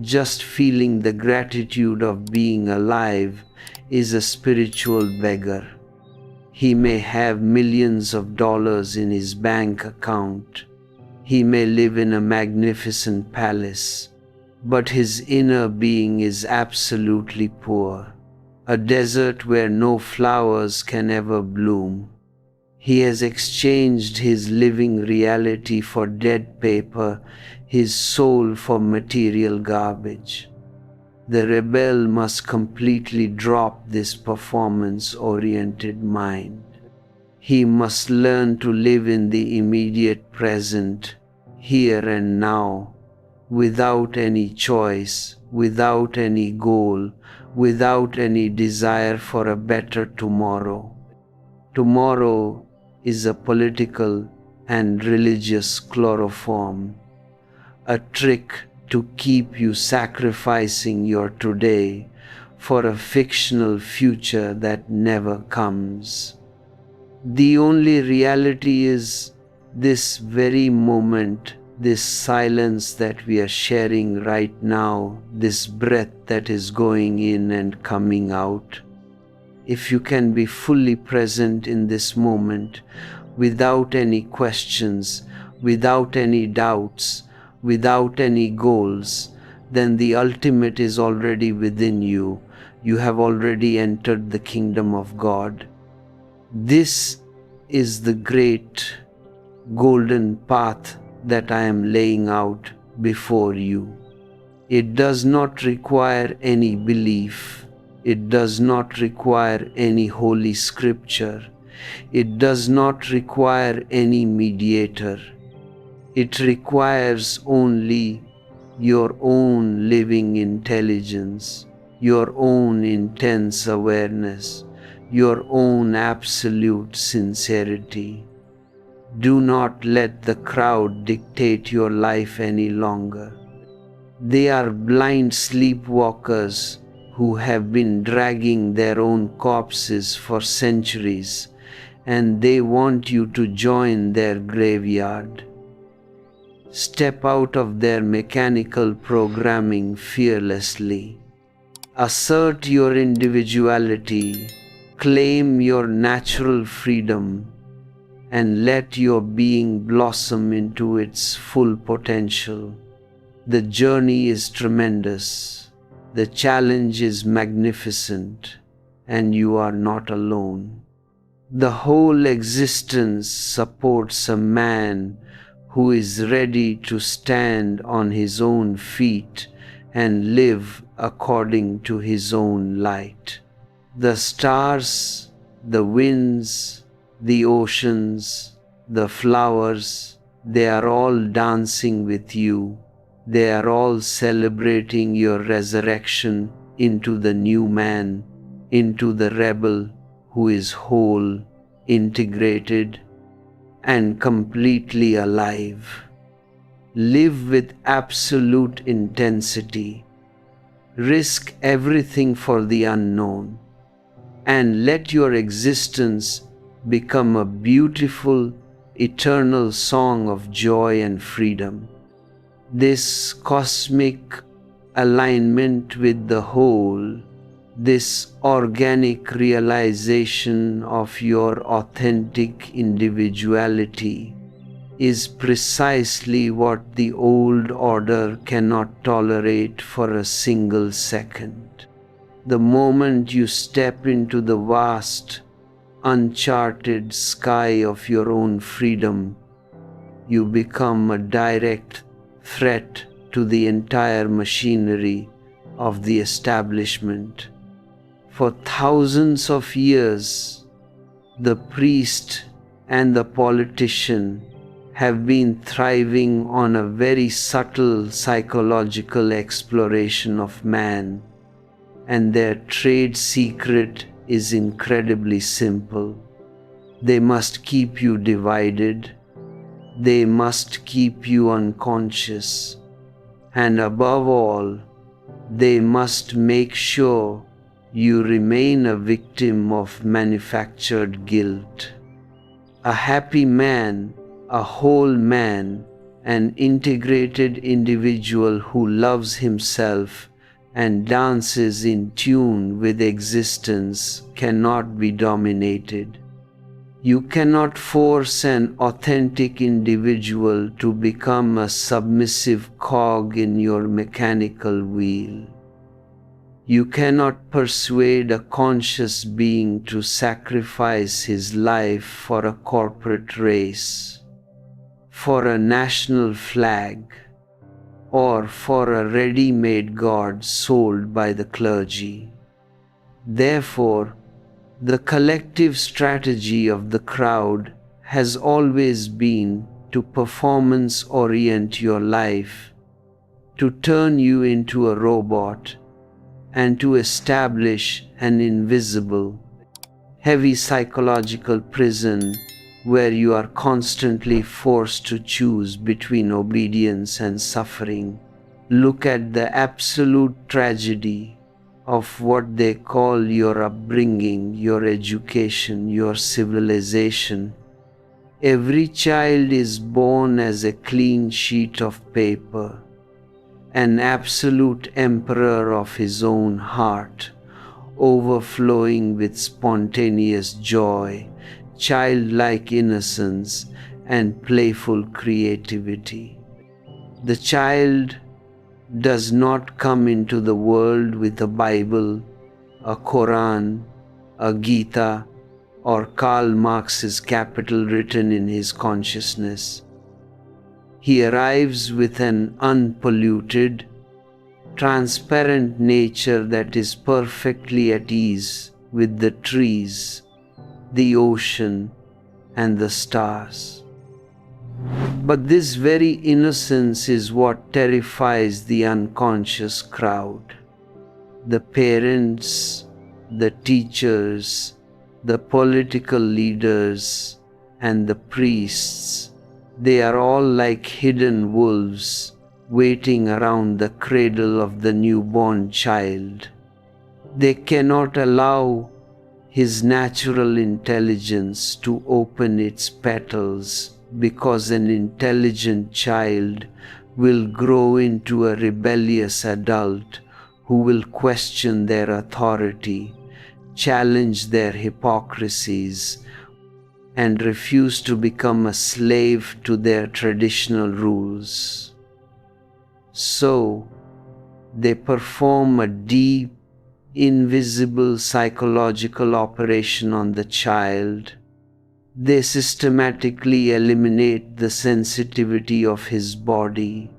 just feeling the gratitude of being alive, is a spiritual beggar. He may have millions of dollars in his bank account. He may live in a magnificent palace, but his inner being is absolutely poor, a desert where no flowers can ever bloom. He has exchanged his living reality for dead paper, his soul for material garbage. The rebel must completely drop this performance-oriented mind. He must learn to live in the immediate present. here and now, without any choice, without any goal, without any desire for a better tomorrow. Tomorrow is a political and religious chloroform, a trick to keep you sacrificing your today for a fictional future that never comes. The only reality is this very moment, this silence that we are sharing right now, this breath that is going in and coming out. If you can be fully present in this moment, without any questions, without any doubts, without any goals, then the ultimate is already within you. You have already entered the kingdom of God. This is the great golden path that I am laying out before you. It does not require any belief. It does not require any holy scripture. It does not require any mediator. It requires only your own living intelligence, your own intense awareness, your own absolute sincerity. Do not let the crowd dictate your life any longer. They are blind sleepwalkers who have been dragging their own corpses for centuries, and they want you to join their graveyard. Step out of their mechanical programming fearlessly. Assert your individuality, claim your natural freedom, and let your being blossom into its full potential. The journey is tremendous. The challenge is magnificent, and you are not alone. The whole existence supports a man who is ready to stand on his own feet and live according to his own light. The stars, the winds, the oceans, the flowers, they are all dancing with you. They are all celebrating your resurrection into the new man, into the rebel who is whole, integrated, and completely alive. Live with absolute intensity. Risk everything for the unknown, and let your existence become a beautiful, eternal song of joy and freedom. This cosmic alignment with the whole, this organic realization of your authentic individuality, is precisely what the old order cannot tolerate for a single second. The moment you step into the vast, uncharted sky of your own freedom, you become a direct threat to the entire machinery of the establishment. For thousands of years, the priest and the politician have been thriving on a very subtle psychological exploration of man, and their trade secret is incredibly simple. They must keep you divided. They must keep you unconscious. And above all, they must make sure you remain a victim of manufactured guilt. A happy man, a whole man, an integrated individual who loves himself and dances in tune with existence cannot be dominated. You cannot force an authentic individual to become a submissive cog in your mechanical wheel. You cannot persuade a conscious being to sacrifice his life for a corporate race, for a national flag, or for a ready-made god sold by the clergy. Therefore, the collective strategy of the crowd has always been to performance orient your life, to turn you into a robot, and to establish an invisible, heavy psychological prison where you are constantly forced to choose between obedience and suffering. Look at the absolute tragedy of what they call your upbringing, your education, your civilization. Every child is born as a clean sheet of paper, an absolute emperor of his own heart, overflowing with spontaneous joy, childlike innocence, and playful creativity. The child does not come into the world with a Bible, a Quran, a Gita, or Karl Marx's capital written in his consciousness. He arrives with an unpolluted, transparent nature that is perfectly at ease with the trees, the ocean, and the stars. But this very innocence is what terrifies the unconscious crowd. The parents, the teachers, the political leaders, and the priests, they are all like hidden wolves waiting around the cradle of the newborn child. They cannot allow his natural intelligence to open its petals, because an intelligent child will grow into a rebellious adult who will question their authority, challenge their hypocrisies, and refuse to become a slave to their traditional rules. So, they perform a deep, invisible psychological operation on the child. They systematically eliminate the sensitivity of his body,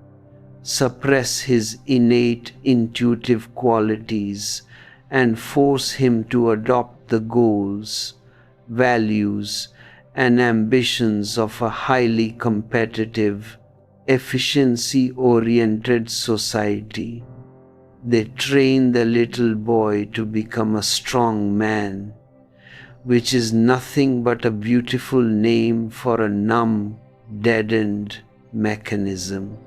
suppress his innate intuitive qualities, and force him to adopt the goals, values, and ambitions of a highly competitive, efficiency-oriented society. They train the little boy to become a strong man, which is nothing but a beautiful name for a numb, deadened mechanism.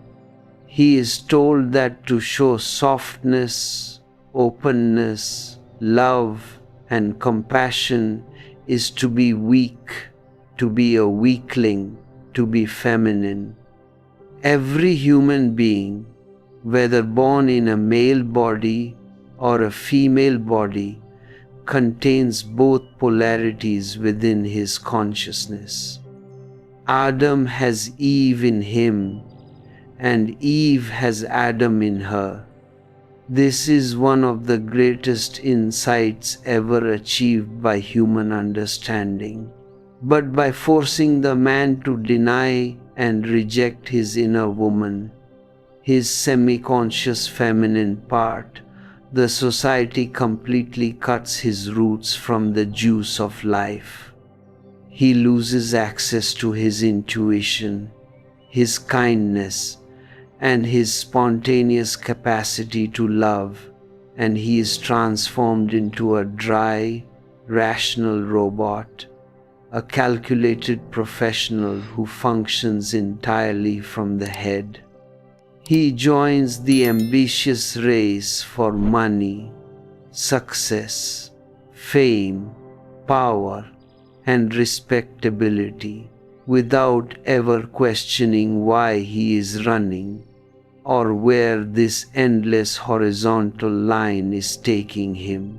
He is told that to show softness, openness, love, and compassion is to be weak, to be a weakling, to be feminine. Every human being, whether born in a male body or a female body, contains both polarities within his consciousness. Adam has Eve in him, and Eve has Adam in her. This is one of the greatest insights ever achieved by human understanding. But by forcing the man to deny and reject his inner woman, his semi-conscious feminine part, the society completely cuts his roots from the juice of life. He loses access to his intuition, his kindness, and his spontaneous capacity to love, and he is transformed into a dry, rational robot, a calculated professional who functions entirely from the head. He joins the ambitious race for money, success, fame, power, and respectability without ever questioning why he is running or where this endless horizontal line is taking him.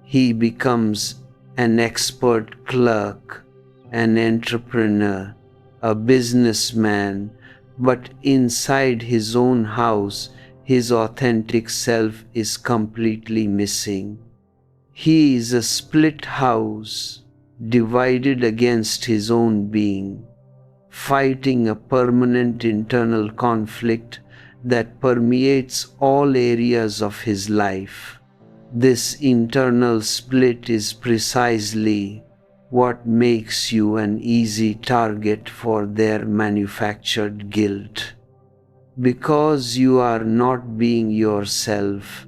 He becomes an expert clerk, an entrepreneur, a businessman, but inside his own house, his authentic self is completely missing. He is a split house, divided against his own being, fighting a permanent internal conflict that permeates all areas of his life. This internal split is precisely what makes you an easy target for their manufactured guilt. Because you are not being yourself,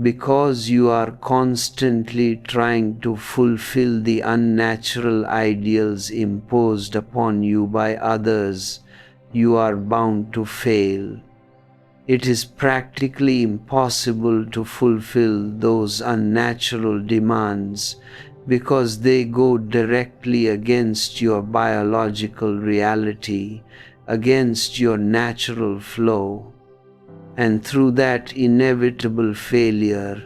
because you are constantly trying to fulfill the unnatural ideals imposed upon you by others, you are bound to fail. It is practically impossible to fulfill those unnatural demands because they go directly against your biological reality, against your natural flow. And through that inevitable failure,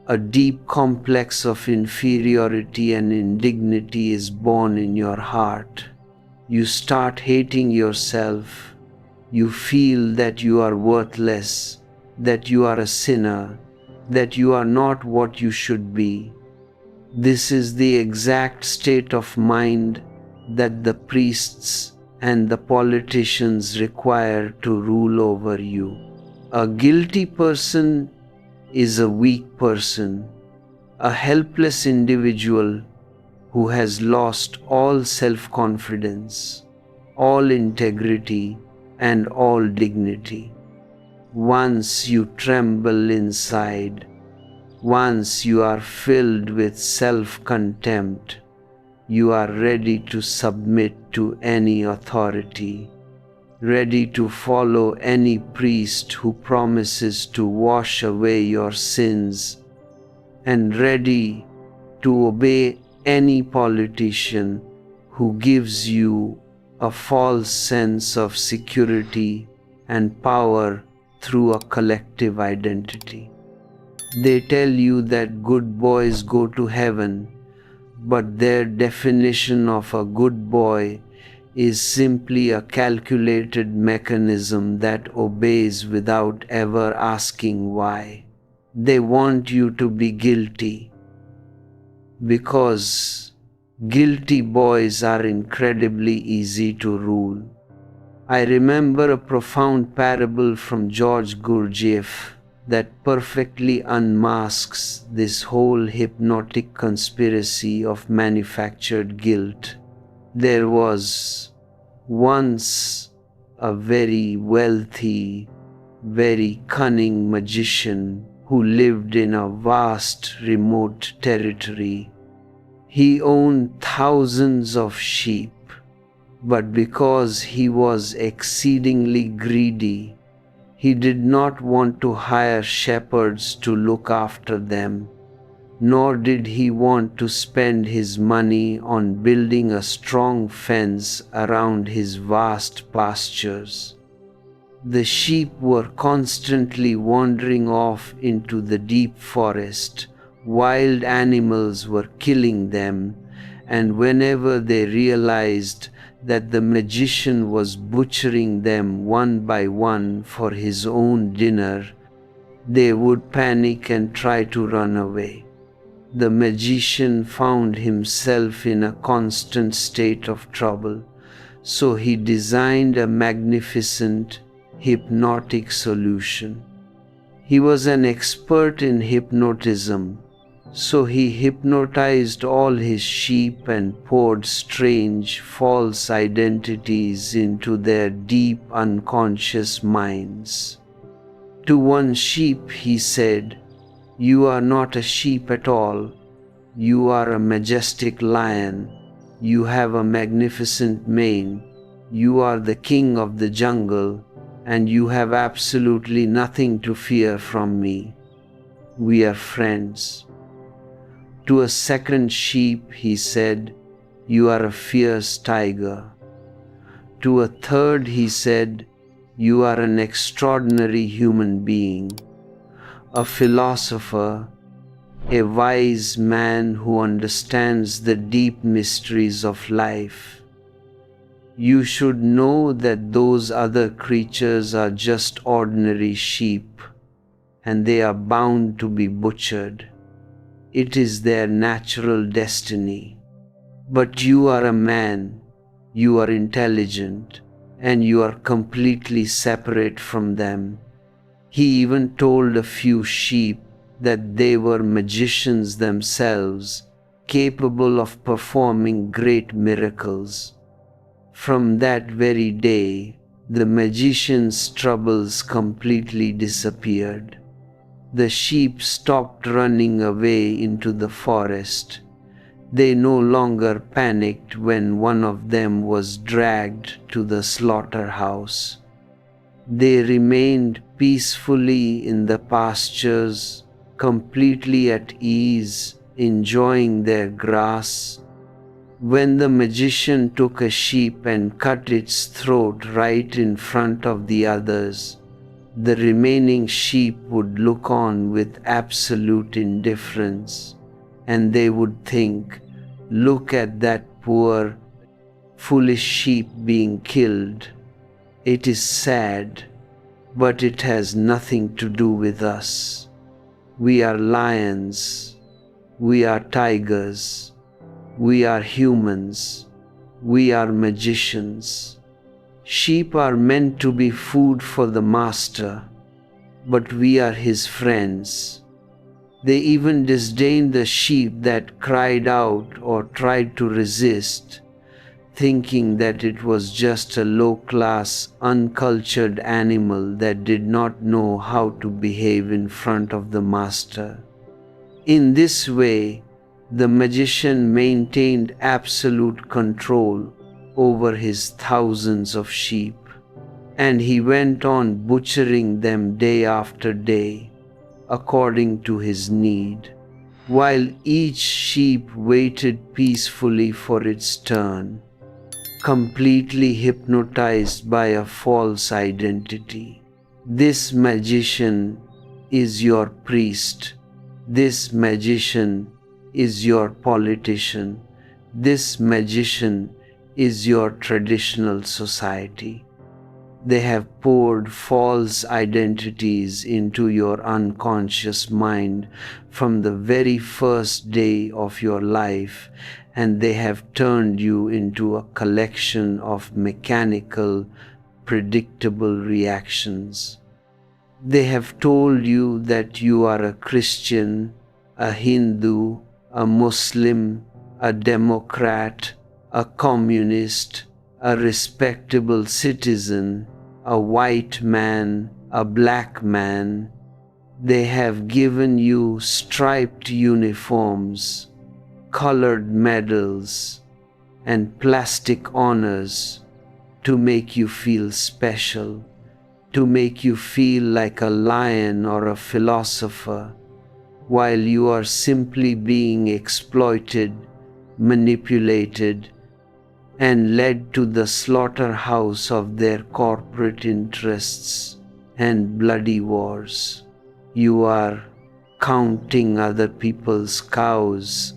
a deep complex of inferiority and indignity is born in your heart. You start hating yourself. You feel that you are worthless, that you are a sinner, that you are not what you should be. This is the exact state of mind that the priests and the politicians require to rule over you. A guilty person is a weak person, a helpless individual who has lost all self-confidence, all integrity, and all dignity. Once you tremble inside, once you are filled with self-contempt, you are ready to submit to any authority, ready to follow any priest who promises to wash away your sins, and ready to obey any politician who gives you a false sense of security and power through a collective identity. They tell you that good boys go to heaven, but their definition of a good boy is simply a calculated mechanism that obeys without ever asking why. They want you to be guilty, because guilty boys are incredibly easy to rule. I remember a profound parable from George Gurdjieff that perfectly unmasks this whole hypnotic conspiracy of manufactured guilt. There was once a very wealthy, very cunning magician who lived in a vast, remote territory. He owned thousands of sheep, but because he was exceedingly greedy, he did not want to hire shepherds to look after them, nor did he want to spend his money on building a strong fence around his vast pastures. The sheep were constantly wandering off into the deep forest. Wild animals were killing them, and whenever they realized that the magician was butchering them one by one for his own dinner, they would panic and try to run away. The magician found himself in a constant state of trouble, so he designed a magnificent, hypnotic solution. He was an expert in hypnotism, so he hypnotized all his sheep and poured strange, false identities into their deep unconscious minds. To one sheep he said, "You are not a sheep at all. You are a majestic lion. You have a magnificent mane. You are the king of the jungle, and you have absolutely nothing to fear from me. We are friends." To a second sheep he said, "You are a fierce tiger." To a third he said, "You are an extraordinary human being, a philosopher, a wise man who understands the deep mysteries of life. You should know that those other creatures are just ordinary sheep, and they are bound to be butchered. It is their natural destiny. But you are a man, you are intelligent, and you are completely separate from them." He even told a few sheep that they were magicians themselves, capable of performing great miracles. From that very day, the magician's troubles completely disappeared. The sheep stopped running away into the forest. They no longer panicked when one of them was dragged to the slaughterhouse. They remained peacefully in the pastures, completely at ease, enjoying their grass. When the magician took a sheep and cut its throat right in front of the others, the remaining sheep would look on with absolute indifference, and they would think, "Look at that poor, foolish sheep being killed. It is sad, but it has nothing to do with us. We are lions, we are tigers, we are humans, we are magicians. Sheep are meant to be food for the master, but we are his friends." They even disdained the sheep that cried out or tried to resist, thinking that it was just a low-class, uncultured animal that did not know how to behave in front of the master. In this way, the magician maintained absolute control over his thousands of sheep, and he went on butchering them day after day, according to his need, while each sheep waited peacefully for its turn, completely hypnotized by a false identity. This magician is your priest. This magician is your politician. This magician is your traditional society. They have poured false identities into your unconscious mind from the very first day of your life, and they have turned you into a collection of mechanical, predictable reactions. They have told you that you are a Christian, a Hindu, a Muslim, a Democrat, a communist, a respectable citizen, a white man, a black man. They have given you striped uniforms, colored medals, and plastic honors to make you feel special, to make you feel like a lion or a philosopher, while you are simply being exploited, manipulated, and led to the slaughterhouse of their corporate interests and bloody wars. You are counting other people's cows,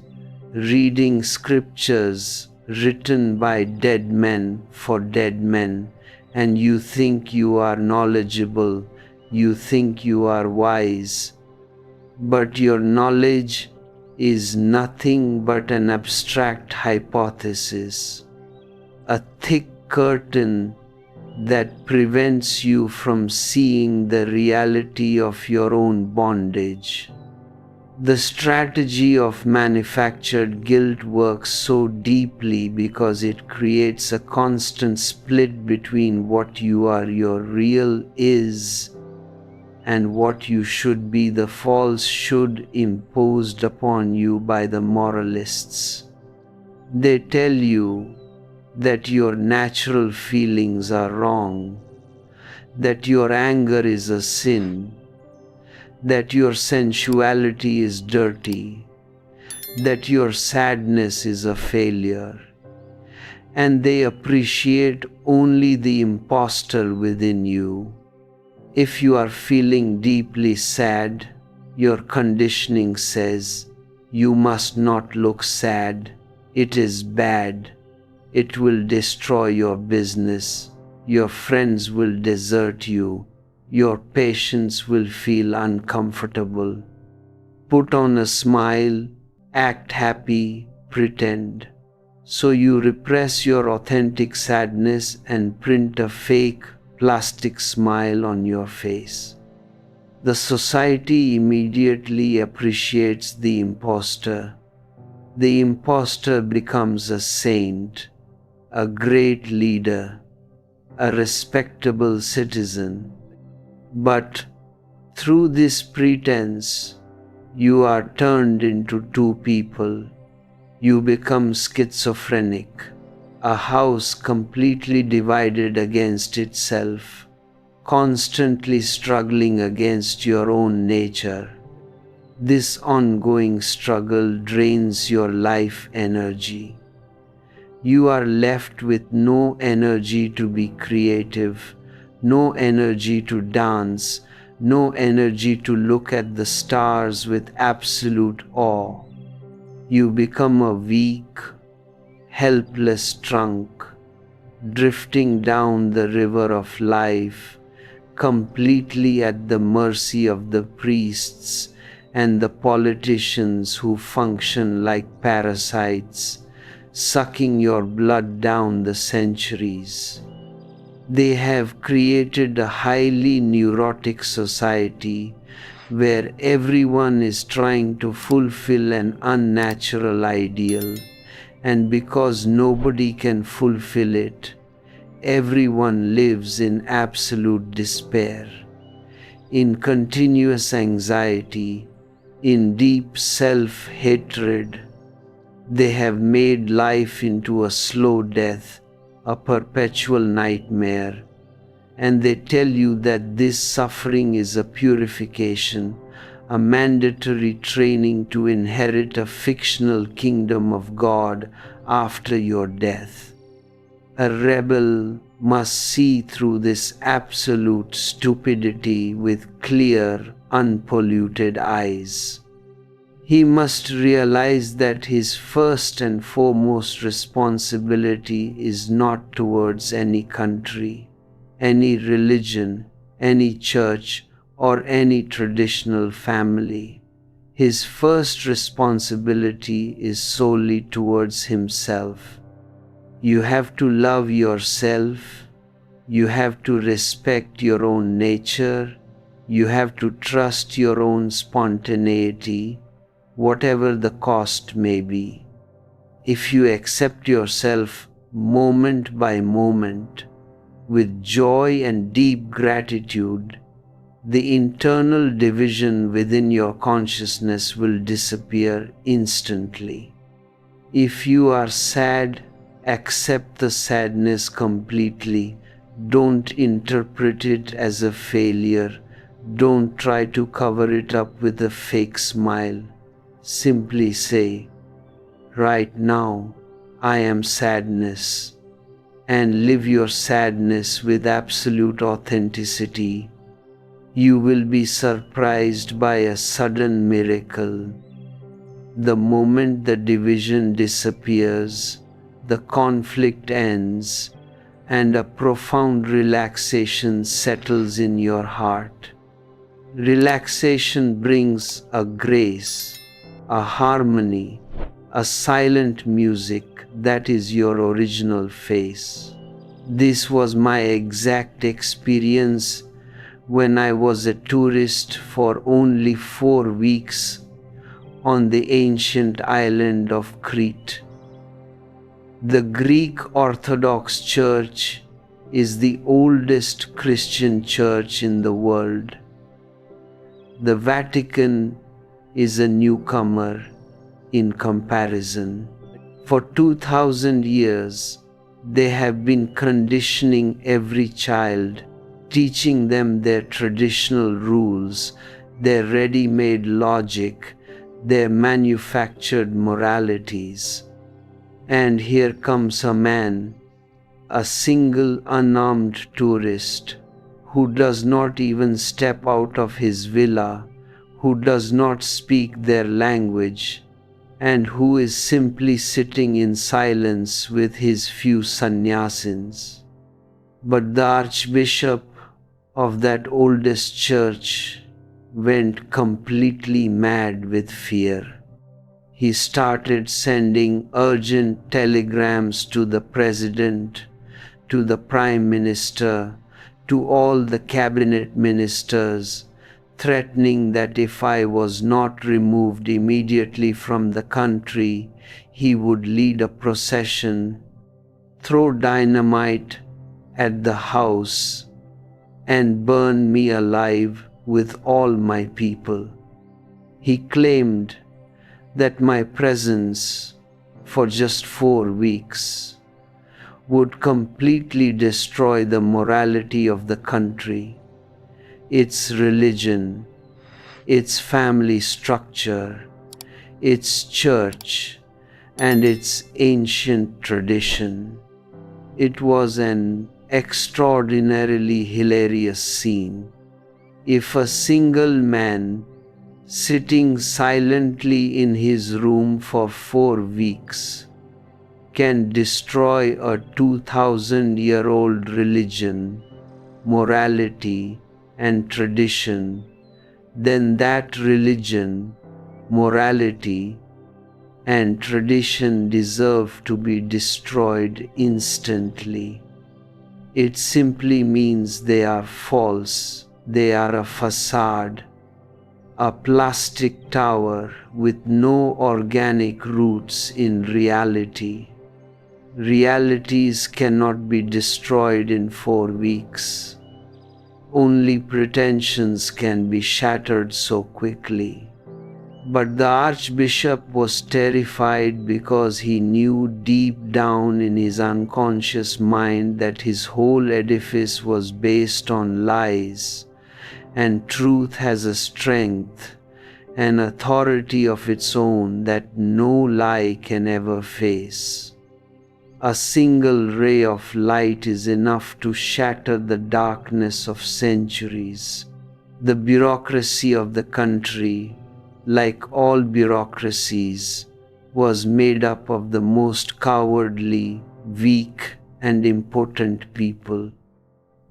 reading scriptures written by dead men for dead men, and you think you are knowledgeable, you think you are wise, but your knowledge is nothing but an abstract hypothesis, a thick curtain that prevents you from seeing the reality of your own bondage. The strategy of manufactured guilt works so deeply because it creates a constant split between what you are, your real is, and what you should be, the false should imposed upon you by the moralists. They tell you that your natural feelings are wrong, that your anger is a sin, that your sensuality is dirty, that your sadness is a failure, and they appreciate only the impostor within you. If you are feeling deeply sad, your conditioning says, "You must not look sad, it is bad. It will destroy your business, your friends will desert you, your patients will feel uncomfortable. Put on a smile, act happy, pretend." So you repress your authentic sadness and print a fake, plastic smile on your face. The society immediately appreciates the imposter. The impostor becomes a saint, a great leader, a respectable citizen. But through this pretense, you are turned into two people. You become schizophrenic, a house completely divided against itself, constantly struggling against your own nature. This ongoing struggle drains your life energy. You are left with no energy to be creative, no energy to dance, no energy to look at the stars with absolute awe. You become a weak, helpless trunk, drifting down the river of life, completely at the mercy of the priests and the politicians who function like parasites, sucking your blood down the centuries. They have created a highly neurotic society where everyone is trying to fulfill an unnatural ideal, and because nobody can fulfill it, everyone lives in absolute despair, in continuous anxiety, in deep self-hatred. They have made life into a slow death, a perpetual nightmare, and they tell you that this suffering is a purification, a mandatory training to inherit a fictional kingdom of God after your death. A rebel must see through this absolute stupidity with clear, unpolluted eyes. He must realize that his first and foremost responsibility is not towards any country, any religion, any church, or any traditional family. His first responsibility is solely towards himself. You have to love yourself. You have to respect your own nature. You have to trust your own spontaneity, whatever the cost may be. If you accept yourself moment by moment with joy and deep gratitude, the internal division within your consciousness will disappear instantly. If you are sad, accept the sadness completely. Don't interpret it as a failure. Don't try to cover it up with a fake smile. Simply say, "Right now, I am sadness," and live your sadness with absolute authenticity. You will be surprised by a sudden miracle. The moment the division disappears, the conflict ends, and a profound relaxation settles in your heart. Relaxation brings a grace, a harmony, a silent music that is your original face. This was my exact experience when I was a tourist for only 4 weeks on the ancient island of Crete. The Greek Orthodox Church is the oldest Christian church in the world. The Vatican is a newcomer in comparison. For 2000 years, they have been conditioning every child, teaching them their traditional rules, their ready-made logic, their manufactured moralities. And here comes a man, a single unarmed tourist, who does not even step out of his villa, who does not speak their language, and who is simply sitting in silence with his few sannyasins. But the archbishop of that oldest church went completely mad with fear. He started sending urgent telegrams to the president, to the prime minister, to all the cabinet ministers, threatening that if I was not removed immediately from the country, he would lead a procession, throw dynamite at the house, and burn me alive with all my people. He claimed that my presence for just 4 weeks would completely destroy the morality of the country, its religion, its family structure, its church, and its ancient tradition. It was an extraordinarily hilarious scene. If a single man sitting silently in his room for 4 weeks can destroy a 2,000-year-old religion, morality, and tradition, then that religion, morality, and tradition deserve to be destroyed instantly. It simply means they are false, they are a facade, a plastic tower with no organic roots in reality. Realities cannot be destroyed in 4 weeks. Only pretensions can be shattered so quickly. But the Archbishop was terrified because he knew deep down in his unconscious mind that his whole edifice was based on lies, and truth has a strength, an authority of its own that no lie can ever face. A single ray of light is enough to shatter the darkness of centuries. The bureaucracy of the country, like all bureaucracies, was made up of the most cowardly, weak, and impotent people.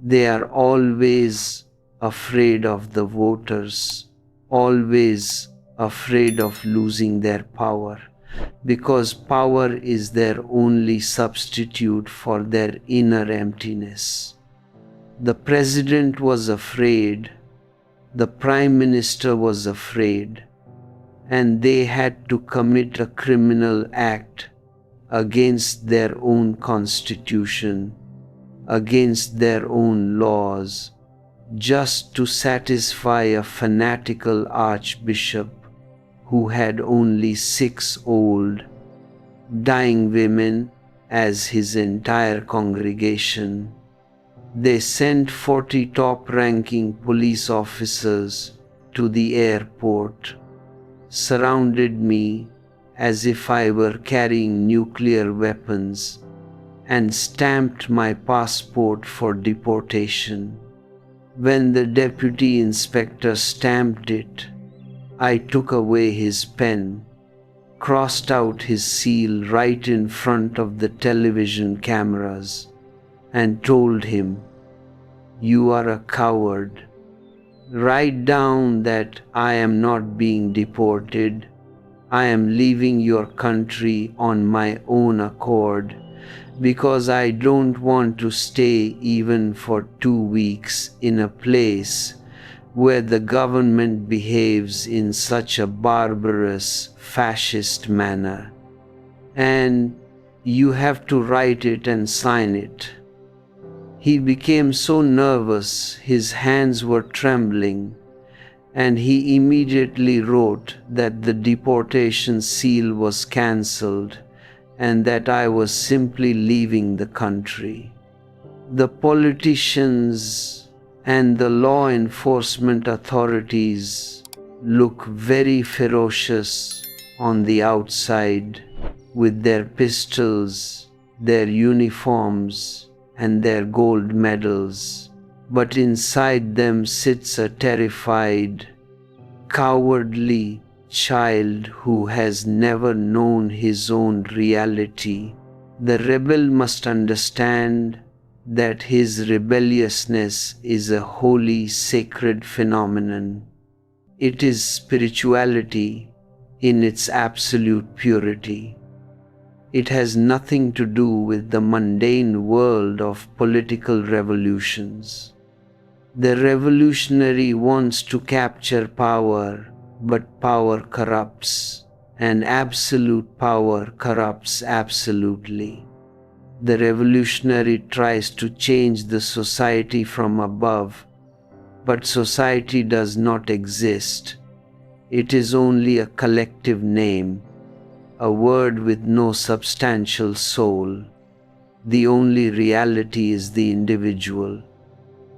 They are always afraid of the voters, always afraid of losing their power, because power is their only substitute for their inner emptiness. The president was afraid, the prime minister was afraid, and they had to commit a criminal act against their own constitution, against their own laws, just to satisfy a fanatical archbishop who had only 6 old, dying women as his entire congregation. They sent 40 top-ranking police officers to the airport, surrounded me as if I were carrying nuclear weapons, and stamped my passport for deportation. When the deputy inspector stamped it, I took away his pen, crossed out his seal right in front of the television cameras, and told him, "You are a coward. Write down that I am not being deported. I am leaving your country on my own accord because I don't want to stay even for 2 weeks in a place where the government behaves in such a barbarous, fascist manner. And you have to write it and sign it." He became so nervous, his hands were trembling, and he immediately wrote that the deportation seal was cancelled and that I was simply leaving the country. The politicians and the law enforcement authorities look very ferocious on the outside with their pistols, their uniforms, and their gold medals, but inside them sits a terrified, cowardly child who has never known his own reality. The rebel must understand that his rebelliousness is a holy, sacred phenomenon. It is spirituality in its absolute purity. It has nothing to do with the mundane world of political revolutions. The revolutionary wants to capture power, but power corrupts, and absolute power corrupts absolutely. The revolutionary tries to change the society from above, but society does not exist. It is only a collective name, a word with no substantial soul. The only reality is the individual.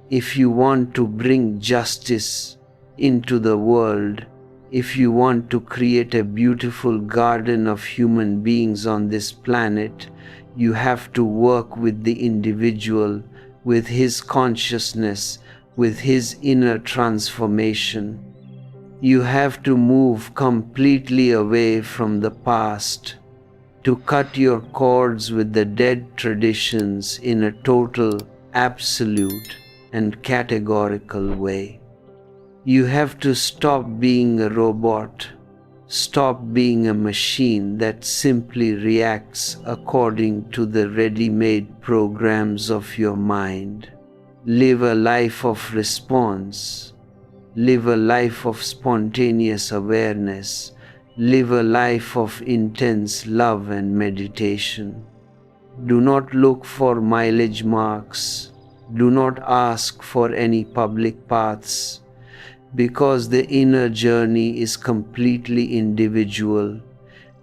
If you want to bring justice into the world, if you want to create a beautiful garden of human beings on this planet, you have to work with the individual, with his consciousness, with his inner transformation. You have to move completely away from the past, to cut your cords with the dead traditions in a total, absolute, and categorical way. You have to stop being a robot, stop being a machine that simply reacts according to the ready-made programs of your mind. Live a life of response. Live a life of spontaneous awareness. Live a life of intense love and meditation. Do not look for mileage marks. Do not ask for any public paths, because the inner journey is completely individual,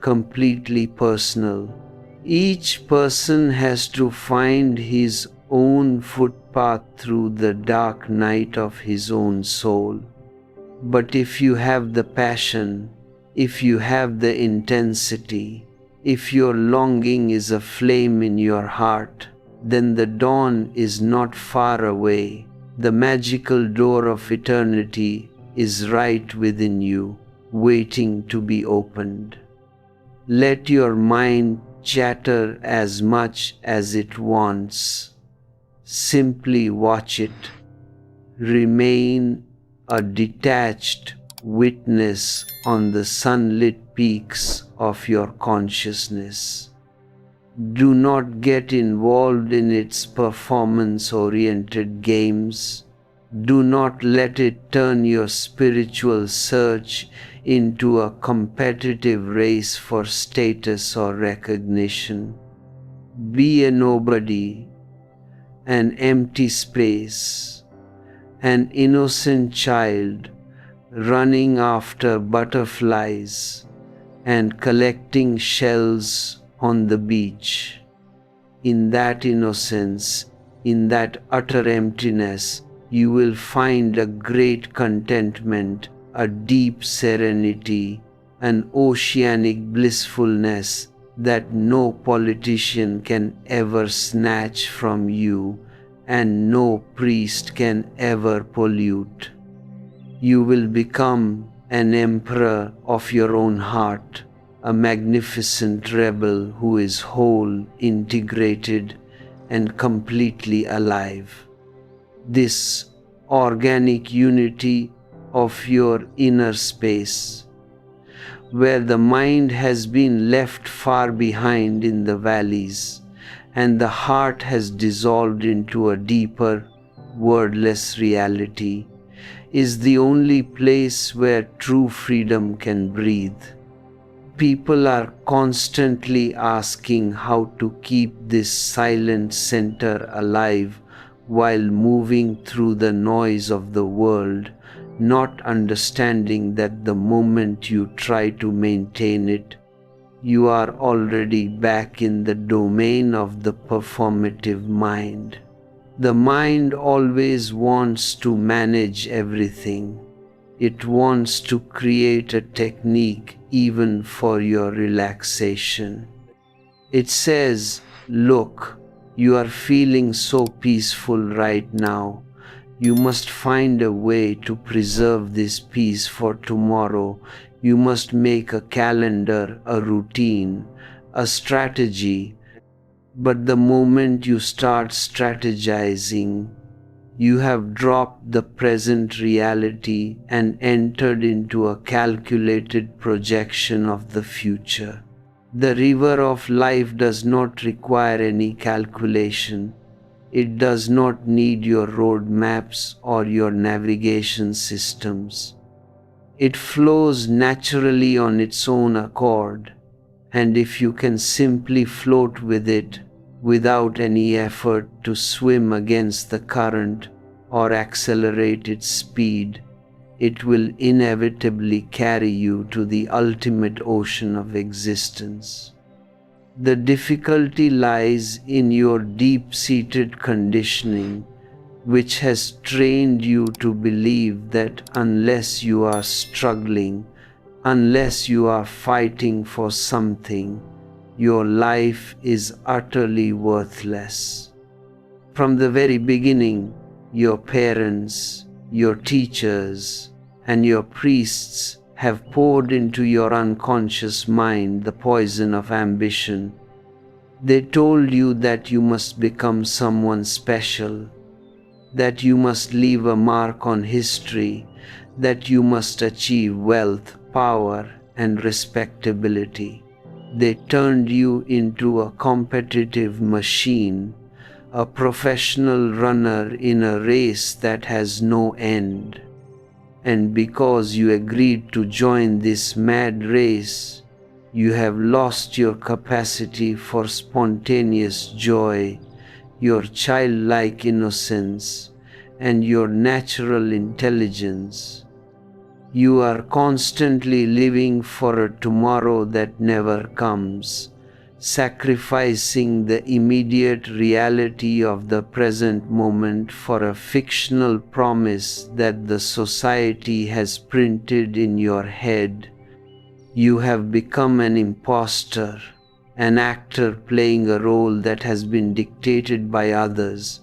completely personal. Each person has to find his own footpath through the dark night of his own soul. But if you have the passion, if you have the intensity, if your longing is a flame in your heart, then the dawn is not far away. The magical door of eternity is right within you, waiting to be opened. Let your mind chatter as much as it wants. Simply watch it. Remain a detached witness on the sunlit peaks of your consciousness. Do not get involved in its performance-oriented games. Do not let it turn your spiritual search into a competitive race for status or recognition. Be a nobody, an empty space, an innocent child running after butterflies and collecting shells on the beach. In that innocence, in that utter emptiness, you will find a great contentment, a deep serenity, an oceanic blissfulness that no politician can ever snatch from you and no priest can ever pollute. You will become an emperor of your own heart, a magnificent rebel who is whole, integrated, and completely alive. This organic unity of your inner space, where the mind has been left far behind in the valleys, and the heart has dissolved into a deeper, wordless reality, is the only place where true freedom can breathe. People are constantly asking how to keep this silent center alive while moving through the noise of the world, not understanding that the moment you try to maintain it, you are already back in the domain of the performative mind. The mind always wants to manage everything. It wants to create a technique even for your relaxation. It says, look, you are feeling so peaceful right now. You must find a way to preserve this peace for tomorrow. You must make a calendar, a routine, a strategy. But the moment you start strategizing, you have dropped the present reality and entered into a calculated projection of the future. The river of life does not require any calculation. It does not need your road maps or your navigation systems. It flows naturally on its own accord, and if you can simply float with it without any effort to swim against the current or accelerate its speed, it will inevitably carry you to the ultimate ocean of existence. The difficulty lies in your deep-seated conditioning, which has trained you to believe that unless you are struggling, unless you are fighting for something, your life is utterly worthless. From the very beginning, your parents, your teachers, and your priests have poured into your unconscious mind the poison of ambition. They told you that you must become someone special, that you must leave a mark on history, that you must achieve wealth, power, and respectability. They turned you into a competitive machine, a professional runner in a race that has no end. And because you agreed to join this mad race, you have lost your capacity for spontaneous joy, your childlike innocence, and your natural intelligence. You are constantly living for a tomorrow that never comes, sacrificing the immediate reality of the present moment for a fictional promise that the society has printed in your head. You have become an impostor, an actor playing a role that has been dictated by others,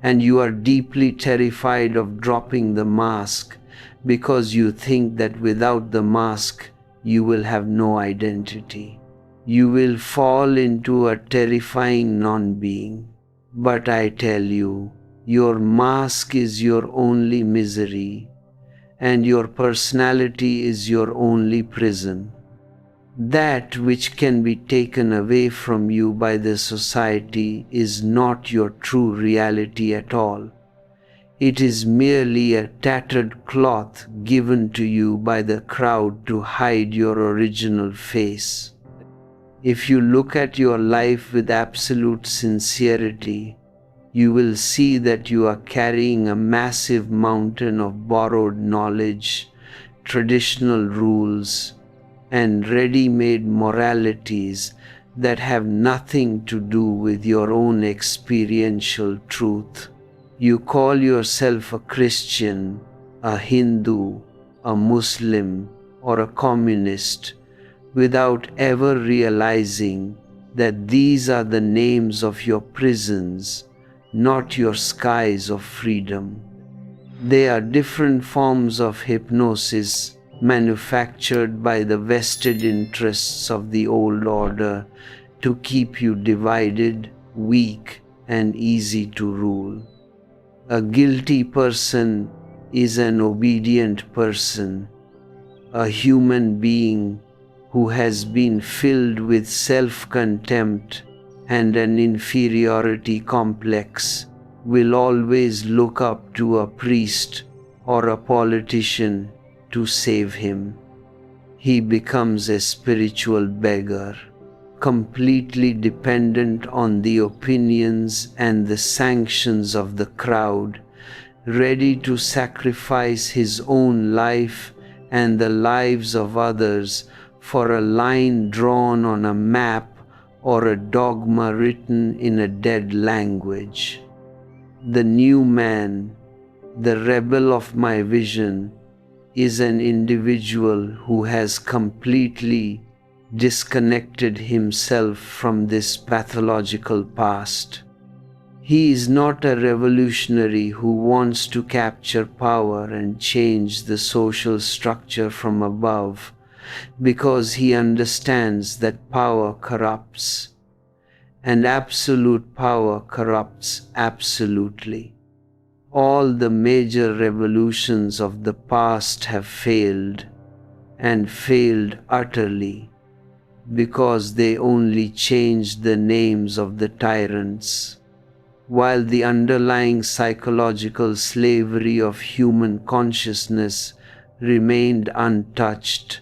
and you are deeply terrified of dropping the mask because you think that without the mask you will have no identity. You will fall into a terrifying non-being. But I tell you, your mask is your only misery, and your personality is your only prison. That which can be taken away from you by the society is not your true reality at all. It is merely a tattered cloth given to you by the crowd to hide your original face. If you look at your life with absolute sincerity, you will see that you are carrying a massive mountain of borrowed knowledge, traditional rules, and ready-made moralities that have nothing to do with your own experiential truth. You call yourself a Christian, a Hindu, a Muslim, or a communist without ever realizing that these are the names of your prisons, not your skies of freedom. They are different forms of hypnosis manufactured by the vested interests of the old order to keep you divided, weak, and easy to rule. A guilty person is an obedient person, a human being who has been filled with self-contempt and an inferiority complex will always look up to a priest or a politician to save him. He becomes a spiritual beggar, completely dependent on the opinions and the sanctions of the crowd, ready to sacrifice his own life and the lives of others for a line drawn on a map or a dogma written in a dead language. The new man, the rebel of my vision, is an individual who has completely disconnected himself from this pathological past. He is not a revolutionary who wants to capture power and change the social structure from above, because he understands that power corrupts, and absolute power corrupts absolutely. All the major revolutions of the past have failed, and failed utterly, because they only changed the names of the tyrants. while the underlying psychological slavery of human consciousness remained untouched.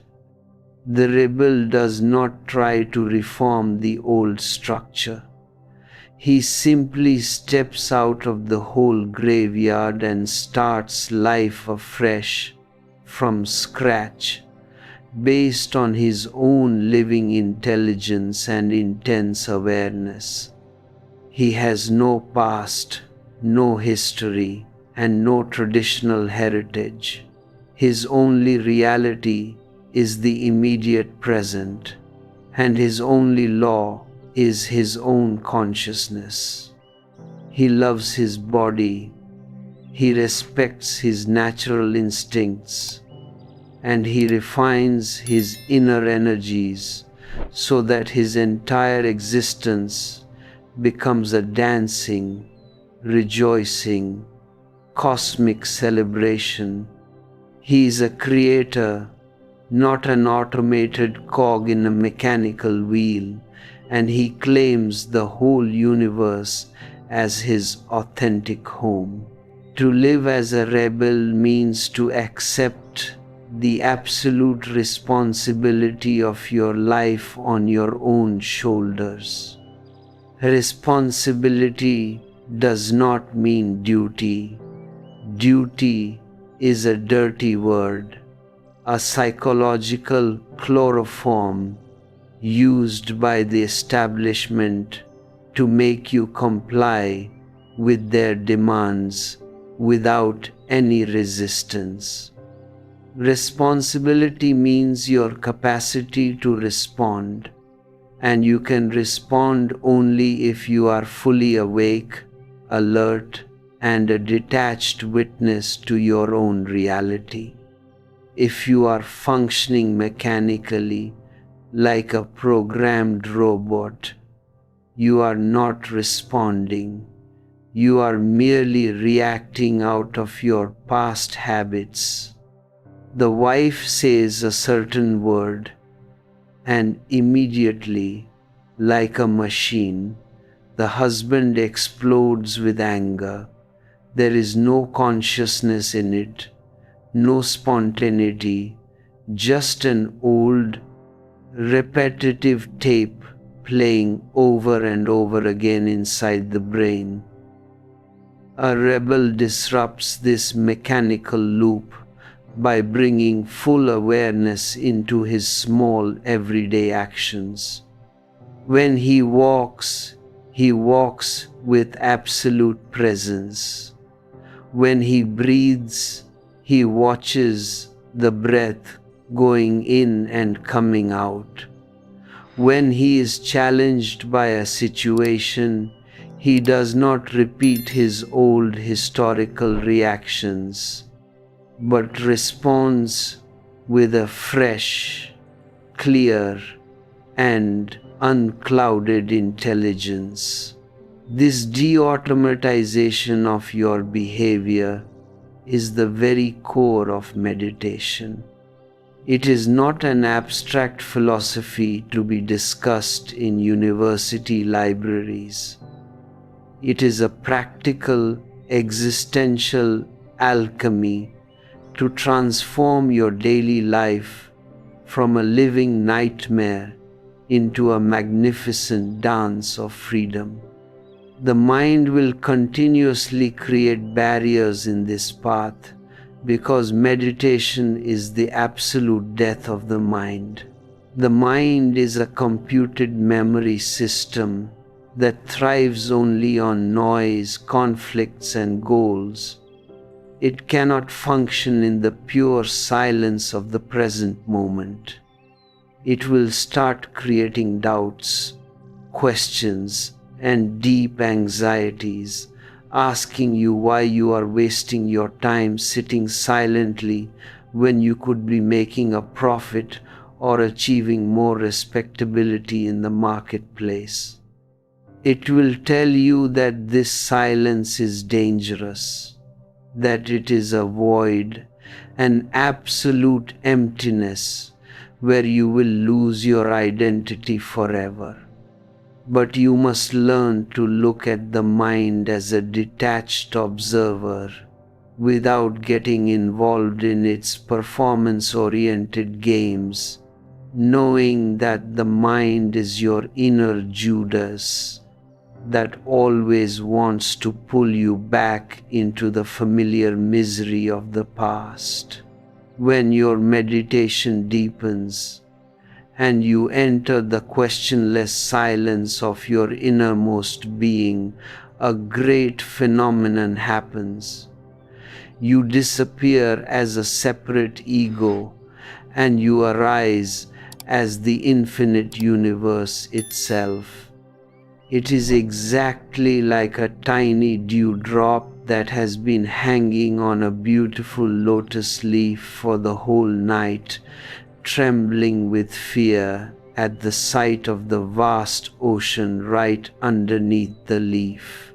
The rebel does not try to reform the old structure. He simply steps out of the whole graveyard and starts life afresh, from scratch, based on his own living intelligence and intense awareness. He has no past, no history, and no traditional heritage. His only reality is the immediate present, and his only law is his own consciousness. He loves his body, he respects his natural instincts, and he refines his inner energies so that his entire existence becomes a dancing, rejoicing, cosmic celebration. He is a creator, not an automated cog in a mechanical wheel, and he claims the whole universe as his authentic home. To live as a rebel means to accept the absolute responsibility of your life on your own shoulders. Responsibility does not mean duty. Duty is a dirty word, a psychological chloroform used by the establishment to make you comply with their demands without any resistance. Responsibility means your capacity to respond, and you can respond only if you are fully awake, alert, and a detached witness to your own reality. If you are functioning mechanically, like a programmed robot, you are not responding. You are merely reacting out of your past habits. The wife says a certain word, and immediately, like a machine, the husband explodes with anger. There is no consciousness in it, no spontaneity, just an old, repetitive tape playing over and over again inside the brain. A rebel disrupts this mechanical loop by bringing full awareness into his small everyday actions. When he walks with absolute presence. When he breathes, he watches the breath going in and coming out. When he is challenged by a situation, he does not repeat his old historical reactions, but responds with a fresh, clear, and unclouded intelligence. This de-automatization of your behavior is the core core of meditation. It is not an abstract philosophy to be discussed in university libraries. It is a practical, existential alchemy to transform your daily life from a living nightmare into a magnificent dance of freedom. The mind will continuously create barriers in this path because meditation is the absolute death of the mind. The mind is a computed memory system that thrives only on noise, conflicts, and goals. It cannot function in the pure silence of the present moment. It will start creating doubts, questions, and deep anxieties, asking you why you are wasting your time sitting silently when you could be making a profit or achieving more respectability in the marketplace. It will tell you that this silence is dangerous, that it is a void, an absolute emptiness where you will lose your identity forever. But you must learn to look at the mind as a detached observer, without getting involved in its performance-oriented games, knowing that the mind is your inner Judas that always wants to pull you back into the familiar misery of the past. When your meditation deepens and you enter the questionless silence of your innermost being, a great phenomenon happens. You disappear as a separate ego, and you arise as the infinite universe itself. It is exactly like a tiny dewdrop that has been hanging on a beautiful lotus leaf for the whole night, trembling with fear at the sight of the vast ocean right underneath the leaf.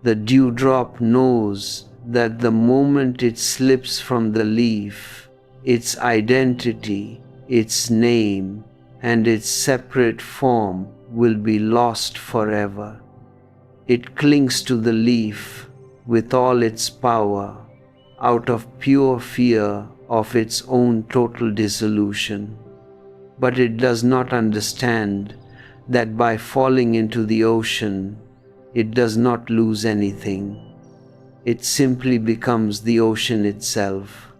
The dewdrop knows that the moment it slips from the leaf, its identity, its name, and its separate form will be lost forever. It clings to the leaf with all its power, out of pure fear of its own total dissolution. But it does not understand that by falling into the ocean, it does not lose anything. It simply becomes the ocean itself.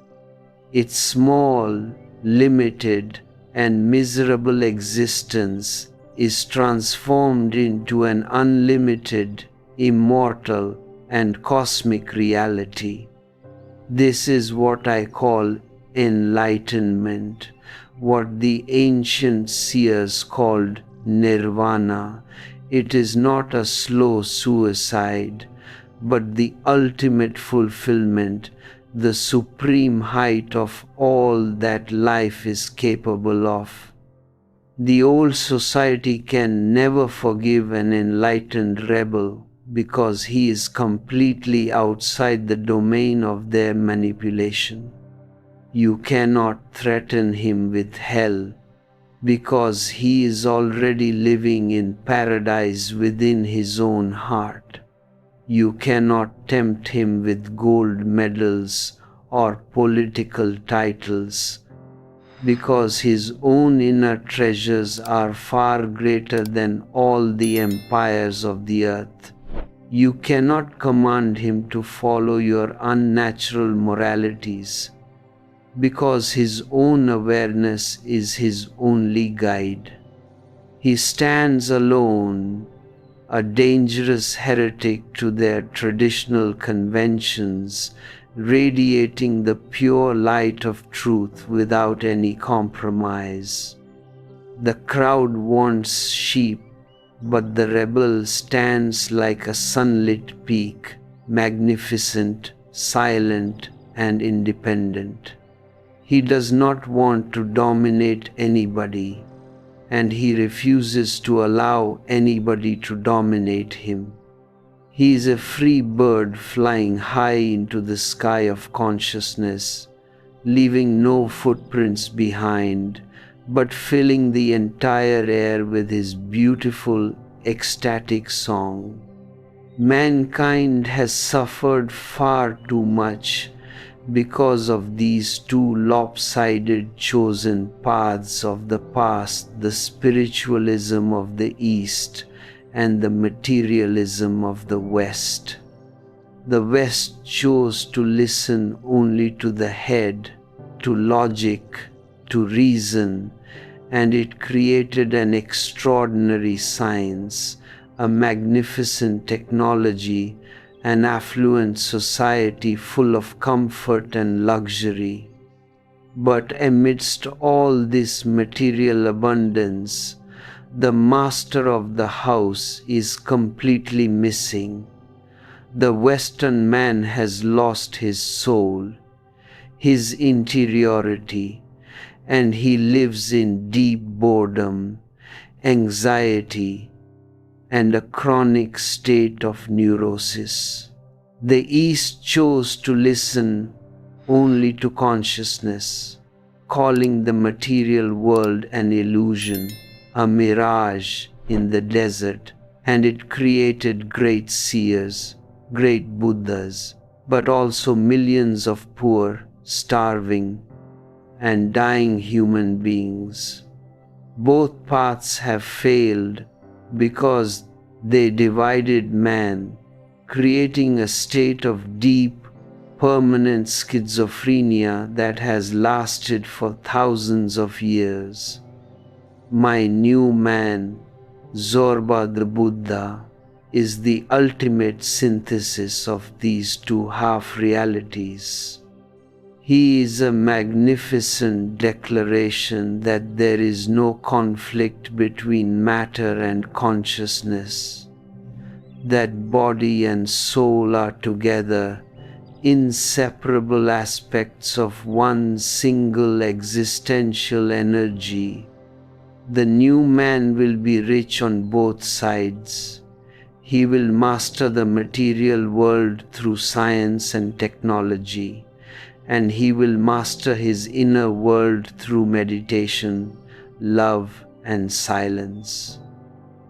Its small, limited, and miserable existence is transformed into an unlimited, immortal, and cosmic reality. This is what I call enlightenment, what the ancient seers called nirvana. It is not a slow suicide, but the ultimate fulfillment, the supreme height of all that life is capable of. The old society can never forgive an enlightened rebel because he is completely outside the domain of their manipulation. You cannot threaten him with hell because he is already living in paradise within his own heart. You cannot tempt him with gold medals or political titles because his own inner treasures are far greater than all the empires of the earth. You cannot command him to follow your unnatural moralities because his own awareness is his only guide. He stands alone, a dangerous heretic to their traditional conventions, radiating the pure light of truth without any compromise. The crowd wants sheep, but the rebel stands like a sunlit peak, magnificent, silent, and independent. He does not want to dominate anybody, and he refuses to allow anybody to dominate him. He is a free bird flying high into the sky of consciousness, leaving no footprints behind, but filling the entire air with his beautiful, ecstatic song. Mankind has suffered far too much because of these two lopsided chosen paths of the past, the spiritualism of the East and the materialism of the West. The West chose to listen only to the head, to logic, to reason, and it created an extraordinary science, a magnificent technology, an affluent society full of comfort and luxury. But amidst all this material abundance, the master of the house is completely missing. The Western man has lost his soul, his interiority, and he lives in deep boredom, anxiety, and a chronic state of neurosis. The East chose to listen only to consciousness, calling the material world an illusion, a mirage, in the desert, and it created great seers, great Buddhas, but also millions of poor, starving, and dying human beings. Both paths have failed because they divided man, creating a state of deep, permanent schizophrenia that has lasted for thousands of years. My new man, Zorba the Buddha, is the ultimate synthesis of these two half-realities. He is a magnificent declaration that there is no conflict between matter and consciousness, that body and soul are together, inseparable aspects of one single existential energy. The new man will be rich on both sides. He will master the material world through science and technology, and he will master his inner world through meditation, love, and silence.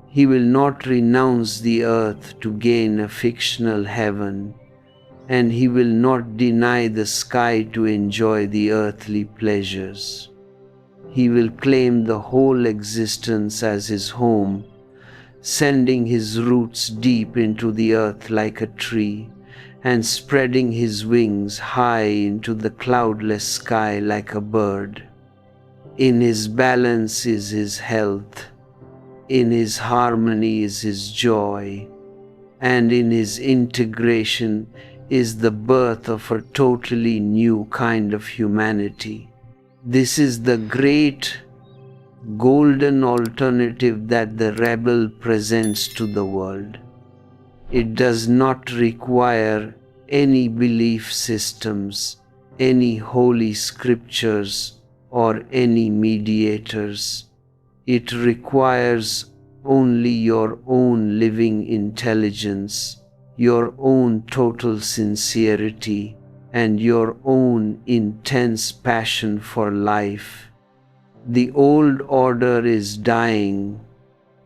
He will not renounce the earth to gain a fictional heaven, and he will not deny the sky to enjoy the earthly pleasures. He will claim the whole existence as his home, sending his roots deep into the earth like a tree, and spreading his wings high into the cloudless sky like a bird. In his balance is his health, in his harmony is his joy, and in his integration is the birth of a totally new kind of humanity. This is the great golden alternative that the rebel presents to the world. It does not require any belief systems, any holy scriptures, or any mediators. It requires only your own living intelligence, your own total sincerity, and your own intense passion for life. The old order is dying,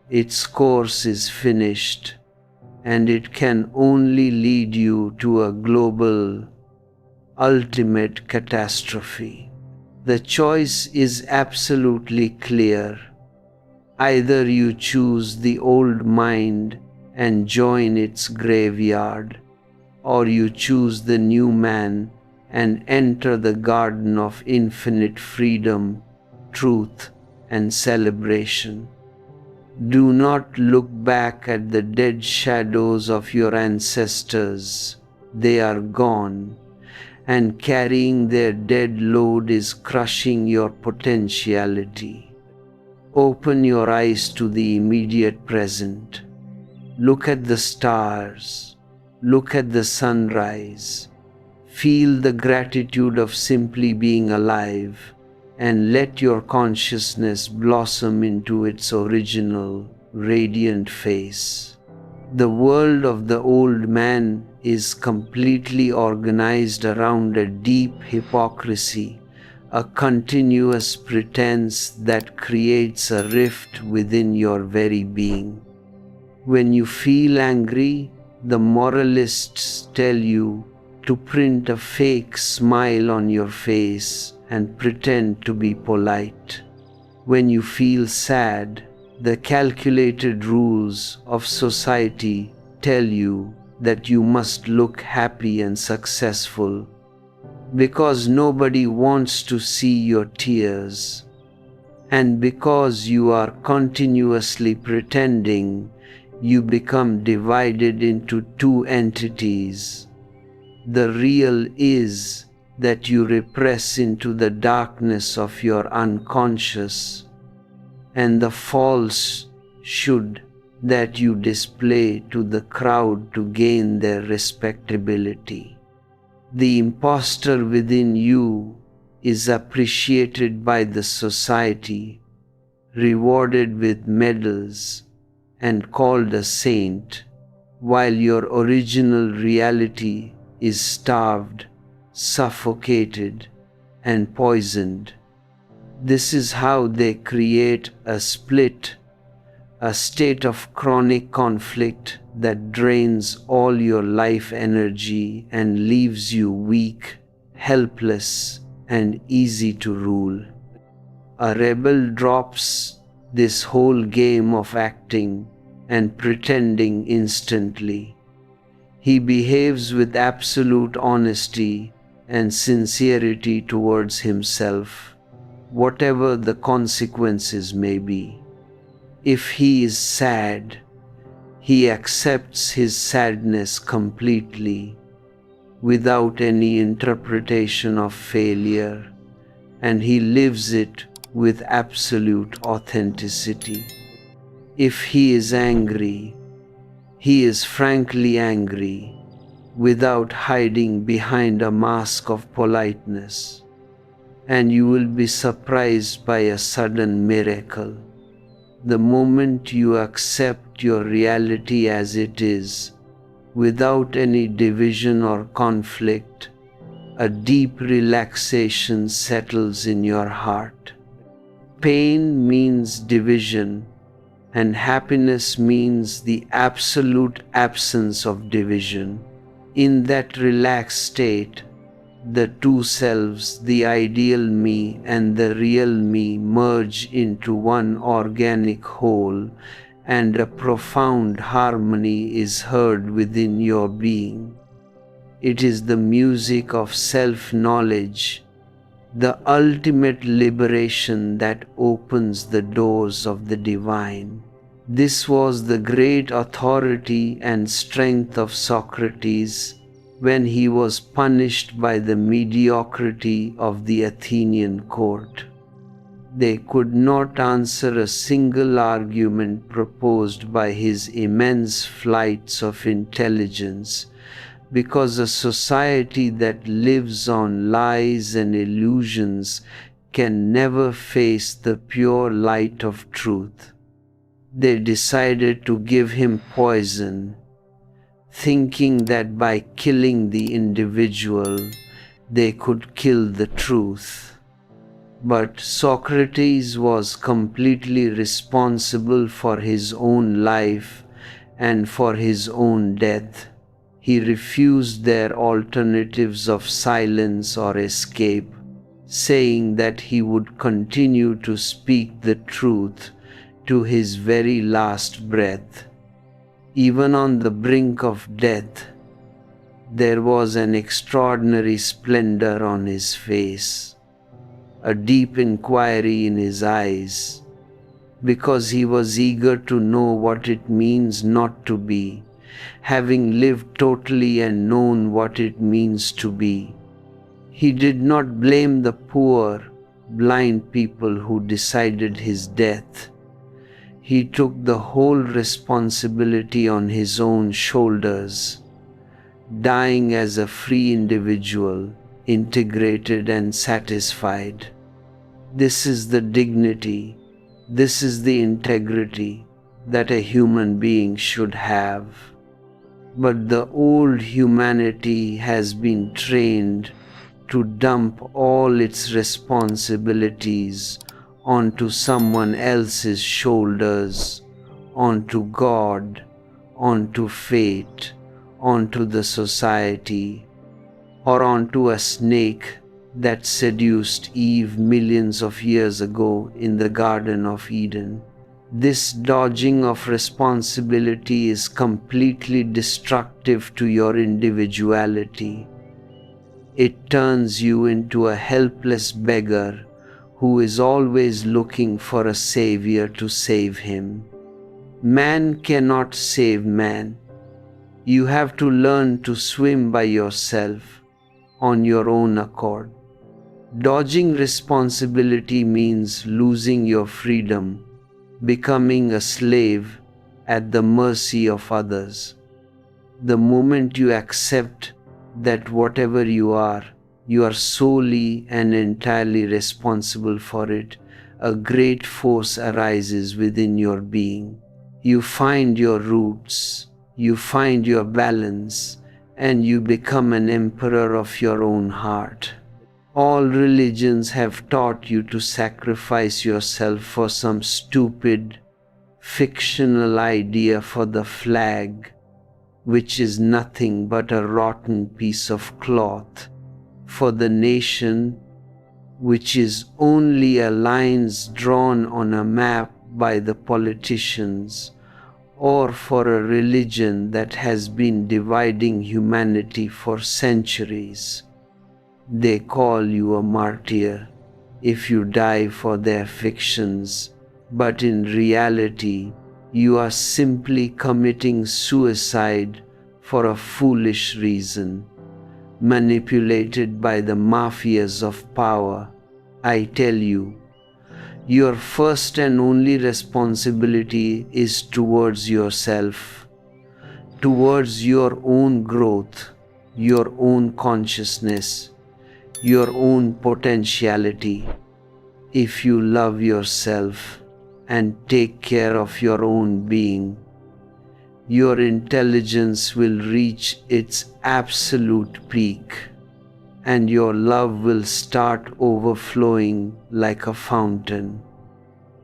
its course is finished, and it can only lead you to a global, ultimate catastrophe. The choice is absolutely clear. Either you choose the old mind and join its graveyard, or you choose the new man and enter the garden of infinite freedom, truth, and celebration. Do not look back at the dead shadows of your ancestors. They are gone, and carrying their dead load is crushing your potentiality. Open your eyes to the immediate present. Look at the stars. Look at the sunrise. Feel the gratitude of simply being alive, and let your consciousness blossom into its original, radiant face. The world of the old man is completely organized around a deep hypocrisy, a continuous pretense that creates a rift within your very being. When you feel angry, the moralists tell you to print a fake smile on your face and pretend to be polite. When you feel sad, the calculated rules of society tell you that you must look happy and successful, because nobody wants to see your tears. And because you are continuously pretending, you become divided into two entities. The real is that you repress into the darkness of your unconscious, and the false should that you display to the crowd to gain their respectability. The impostor within you is appreciated by the society, rewarded with medals, and called a saint, while your original reality is starved, suffocated, and poisoned. This is how they create a split a state of chronic conflict that drains all your life energy and leaves you weak, helpless, and easy to rule. A rebel drops this whole game of acting and pretending instantly. He behaves with absolute honesty and sincerity towards himself, whatever the consequences may be. If he is sad, he accepts his sadness completely, without any interpretation of failure, and he lives it with absolute authenticity. If he is angry, he is frankly angry, without hiding behind a mask of politeness, and you will be surprised by a sudden miracle. The moment you accept your reality as it is, without any division or conflict, a deep relaxation settles in your heart. Pain means division, and happiness means the absolute absence of division. In that relaxed state, the two selves, the ideal me and the real me, merge into one organic whole, and a profound harmony is heard within your being. It is the music of self-knowledge, the ultimate liberation that opens the doors of the divine. This was the great authority and strength of Socrates when he was punished by the mediocrity of the Athenian court. They could not answer a single argument proposed by his immense flights of intelligence, because a society that lives on lies and illusions can never face the pure light of truth. They decided to give him poison, thinking that by killing the individual, they could kill the truth. But Socrates was completely responsible for his own life and for his own death. He refused their alternatives of silence or escape, saying that he would continue to speak the truth to his very last breath. Even on the brink of death, there was an extraordinary splendor on his face, a deep inquiry in his eyes, because he was eager to know what it means not to be, having lived totally and known what it means to be. He did not blame the poor, blind people who decided his death. He took the whole responsibility on his own shoulders, dying as a free individual, integrated and satisfied. This is the dignity, this is the integrity that a human being should have. But the old humanity has been trained to dump all its responsibilities onto someone else's shoulders, onto God, onto fate, onto the society, or onto a snake that seduced Eve millions of years ago in the Garden of Eden. This dodging of responsibility is completely destructive to your individuality. It turns you into a helpless beggar who is always looking for a savior to save him. Man cannot save man. You have to learn to swim by yourself, on your own accord. Dodging responsibility means losing your freedom, becoming a slave at the mercy of others. The moment you accept that whatever you are solely and entirely responsible for it, a great force arises within your being. You find your roots, you find your balance, and you become an emperor of your own heart. All religions have taught you to sacrifice yourself for some stupid, fictional idea for the flag, which is nothing but a rotten piece of cloth, for the nation, which is only a lines drawn on a map by the politicians, or for a religion that has been dividing humanity for centuries. They call you a martyr if you die for their fictions, but in reality, you are simply committing suicide for a foolish reason, manipulated by the mafias of power. I tell you, your first and only responsibility is towards yourself, towards your own growth, your own consciousness, your own potentiality. If you love yourself and take care of your own being, your intelligence will reach its absolute peak, and your love will start overflowing like a fountain.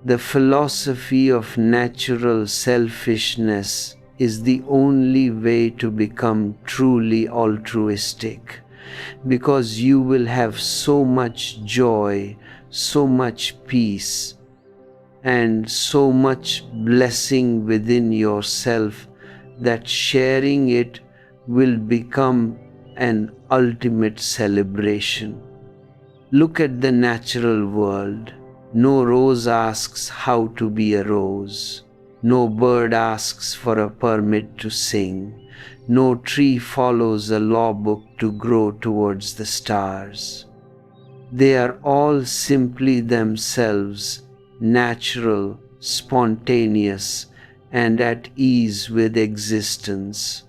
The philosophy of natural selfishness is the only way to become truly altruistic, because you will have so much joy, so much peace, and so much blessing within yourself that sharing it will become an ultimate celebration. Look at the natural world. No rose asks how to be a rose. No bird asks for a permit to sing. No tree follows a law book to grow towards the stars. They are all simply themselves, natural, spontaneous, and at ease with existence.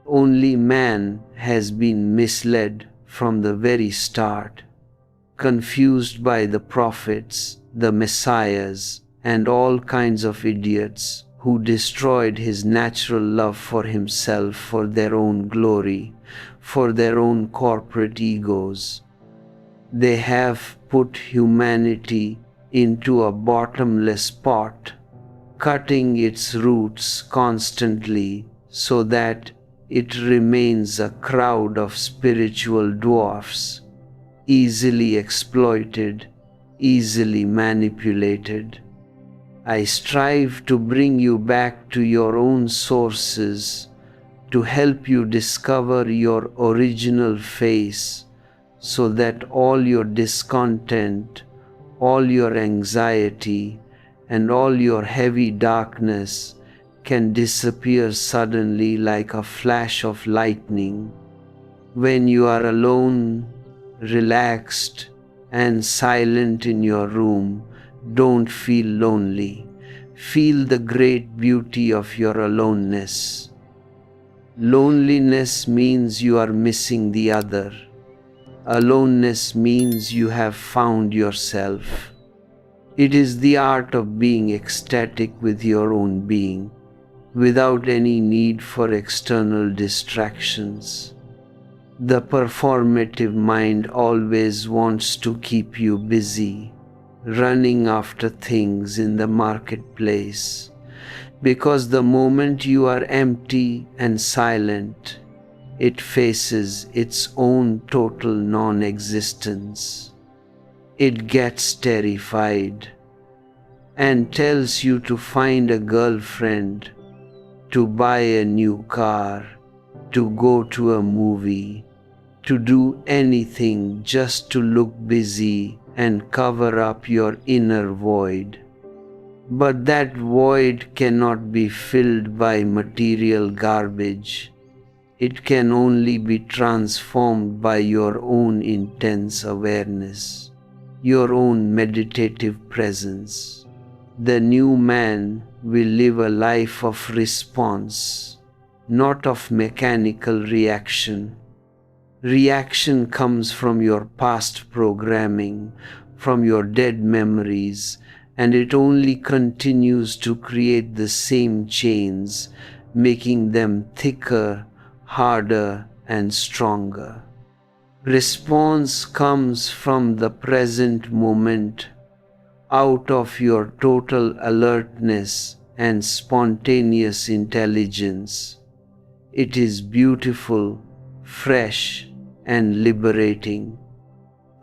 Only man has been misled from the very start, confused by the prophets, the messiahs, and all kinds of idiots who destroyed his natural love for himself for their own glory, for their own corporate egos. They have put humanity into a bottomless pot, cutting its roots constantly so that it remains a crowd of spiritual dwarfs, easily exploited, easily manipulated. I strive to bring you back to your own sources, to help you discover your original face, so that all your discontent, all your anxiety, and all your heavy darkness can disappear suddenly like a flash of lightning. When you are alone, relaxed, and silent in your room, don't feel lonely. Feel the great beauty of your aloneness. Loneliness means you are missing the other. Aloneness means you have found yourself. It is the art of being ecstatic with your own being, without any need for external distractions. The performative mind always wants to keep you busy, running after things in the marketplace, because the moment you are empty and silent, it faces its own total non-existence. It gets terrified and tells you to find a girlfriend, to buy a new car, to go to a movie, to do anything just to look busy and cover up your inner void. But that void cannot be filled by material garbage. It can only be transformed by your own intense awareness, your own meditative presence. The new man will live a life of response, not of mechanical reaction. Reaction comes from your past programming, from your dead memories, and it only continues to create the same chains, making them thicker, harder, and stronger. Response comes from the present moment, out of your total alertness and spontaneous intelligence. It is beautiful, fresh, and liberating.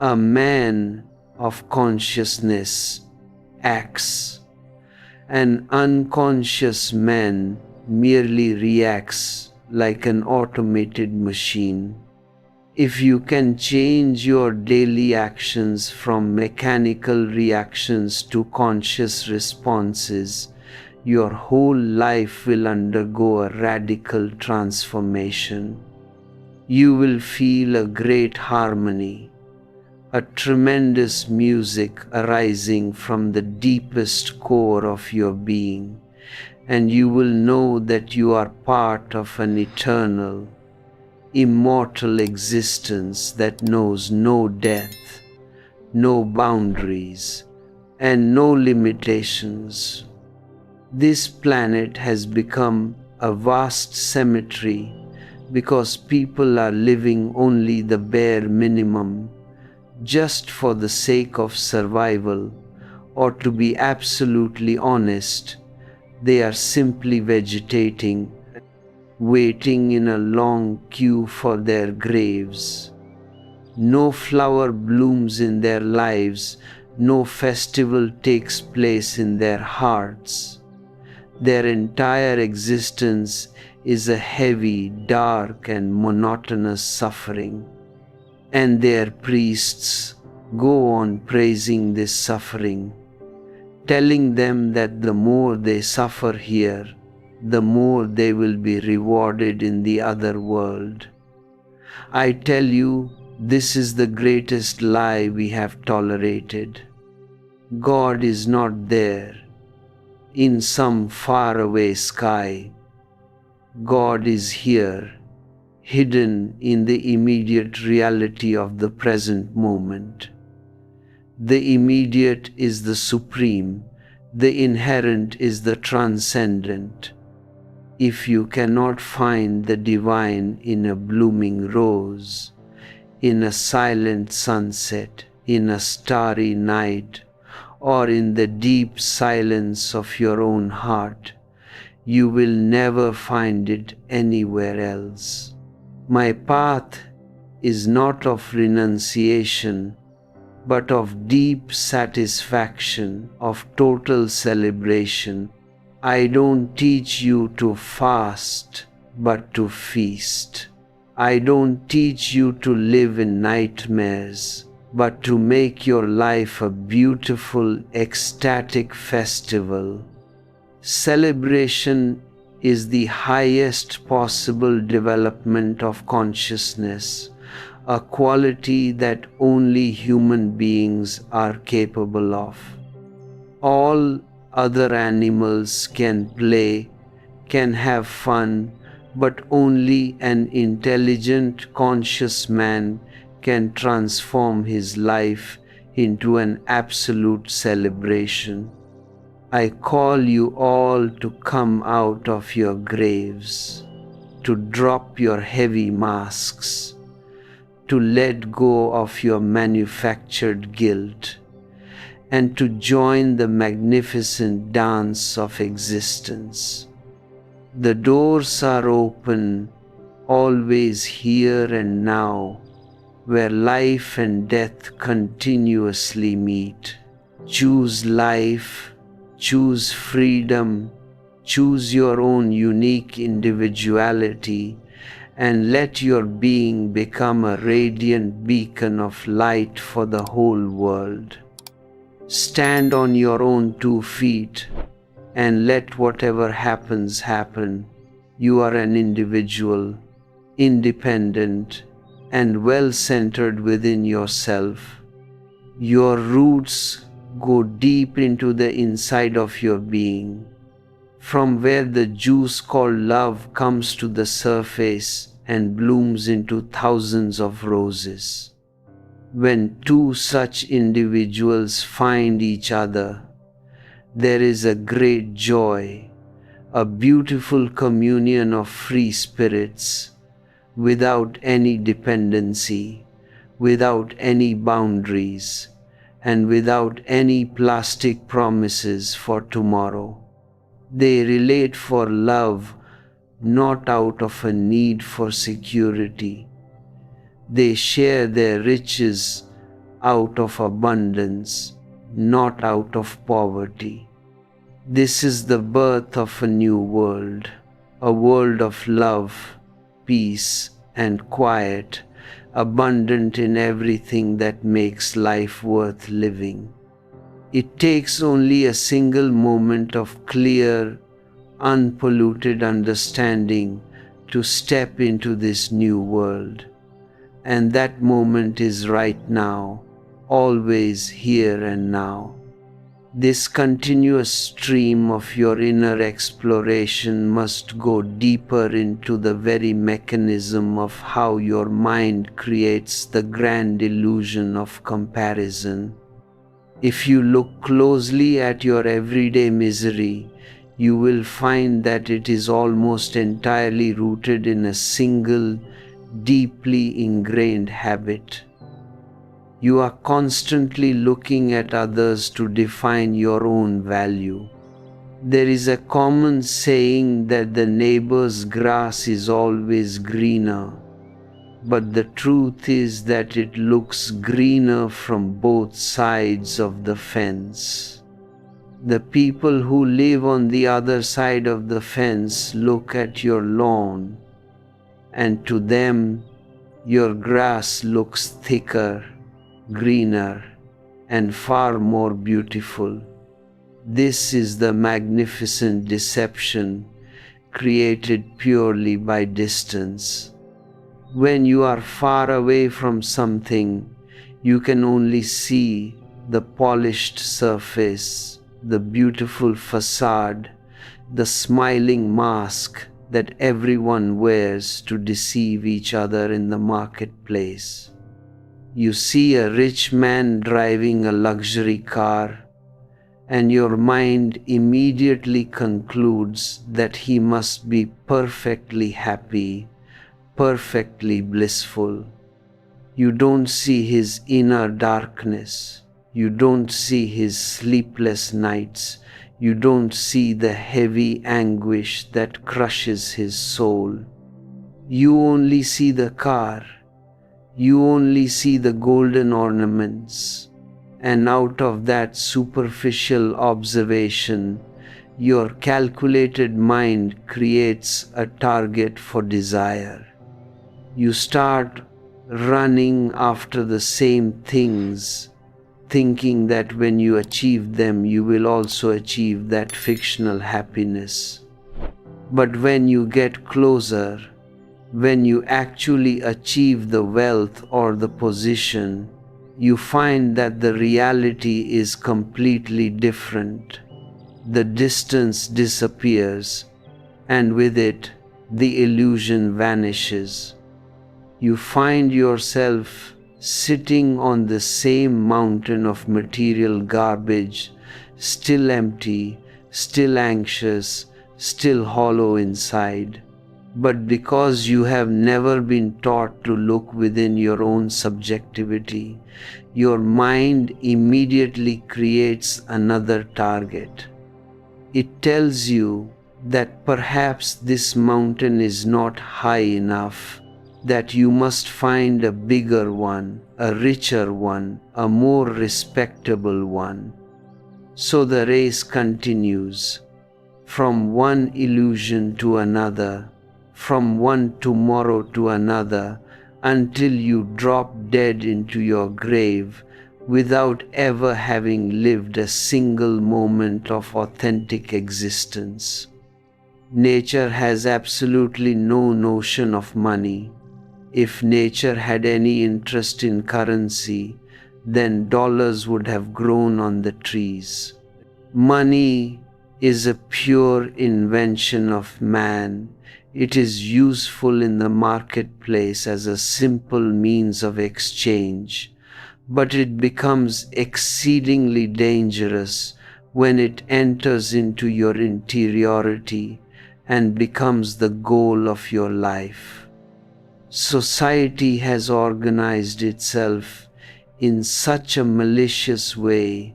A man of consciousness acts. An unconscious man merely reacts like an automated machine. If you can change your daily actions from mechanical reactions to conscious responses, your whole life will undergo a radical transformation. You will feel a great harmony, a tremendous music arising from the deepest core of your being, and you will know that you are part of an eternal, immortal existence that knows no death, no boundaries, and no limitations. This planet has become a vast cemetery because people are living only the bare minimum, just for the sake of survival, or to be absolutely honest, they are simply vegetating, waiting in a long queue for their graves. No flower blooms in their lives, no festival takes place in their hearts. Their entire existence is a heavy, dark, and monotonous suffering. And their priests go on praising this suffering, telling them that the more they suffer here, the more they will be rewarded in the other world. I tell you, this is the greatest lie we have tolerated. God is not there, in some faraway sky. God is here, hidden in the immediate reality of the present moment. The immediate is the supreme, the inherent is the transcendent. If you cannot find the divine in a blooming rose, in a silent sunset, in a starry night, or in the deep silence of your own heart, you will never find it anywhere else. My path is not of renunciation, but of deep satisfaction, of total celebration. I don't teach you to fast, but to feast. I don't teach you to live in nightmares, but to make your life a beautiful, ecstatic festival. Celebration is the highest possible development of consciousness, a quality that only human beings are capable of. All other animals can play, can have fun, but only an intelligent, conscious man can transform his life into an absolute celebration. I call you all to come out of your graves, to drop your heavy masks, to let go of your manufactured guilt, and to join the magnificent dance of existence. The doors are open, always here and now, where life and death continuously meet. Choose life, choose freedom, choose your own unique individuality, and let your being become a radiant beacon of light for the whole world. Stand on your own 2 feet and let whatever happens happen. You are an individual, independent, and well-centered within yourself. Your roots go deep into the inside of your being, from where the juice called love comes to the surface and blooms into thousands of roses. When 2 such individuals find each other, there is a great joy, a beautiful communion of free spirits, without any dependency, without any boundaries, and without any plastic promises for tomorrow. They relate for love, not out of a need for security. They share their riches out of abundance, not out of poverty. This is the birth of a new world, a world of love, peace, and quiet, abundant in everything that makes life worth living. It takes only a single moment of clear, unpolluted understanding to step into this new world. And that moment is right now, always here and now. This continuous stream of your inner exploration must go deeper into the very mechanism of how your mind creates the grand illusion of comparison. If you look closely at your everyday misery, you will find that it is almost entirely rooted in a single, deeply ingrained habit. You are constantly looking at others to define your own value. There is a common saying that the neighbor's grass is always greener, but the truth is that it looks greener from both sides of the fence. The people who live on the other side of the fence look at your lawn, and to them, your grass looks thicker, greener, and far more beautiful. This is the magnificent deception created purely by distance. When you are far away from something, you can only see the polished surface, the beautiful facade, the smiling mask that everyone wears to deceive each other in the marketplace. You see a rich man driving a luxury car, and your mind immediately concludes that he must be perfectly happy, perfectly blissful. You don't see his inner darkness. You don't see his sleepless nights. You don't see the heavy anguish that crushes his soul. You only see the car. You only see the golden ornaments, and out of that superficial observation, your calculated mind creates a target for desire. You start running after the same things, thinking that when you achieve them, you will also achieve that fictional happiness. But when you get closer, when you actually achieve the wealth or the position, you find that the reality is completely different. The distance disappears, and with it, the illusion vanishes. You find yourself sitting on the same mountain of material garbage, still empty, still anxious, still hollow inside. But because you have never been taught to look within your own subjectivity, your mind immediately creates another target. It tells you that perhaps this mountain is not high enough, that you must find a bigger one, a richer one, a more respectable one. So the race continues, from one illusion to another, from one tomorrow to another, until you drop dead into your grave without ever having lived a single moment of authentic existence. Nature has absolutely no notion of money. If nature had any interest in currency, then dollars would have grown on the trees. Money is a pure invention of man. It is useful in the marketplace as a simple means of exchange, but it becomes exceedingly dangerous when it enters into your interiority and becomes the goal of your life. Society has organized itself in such a malicious way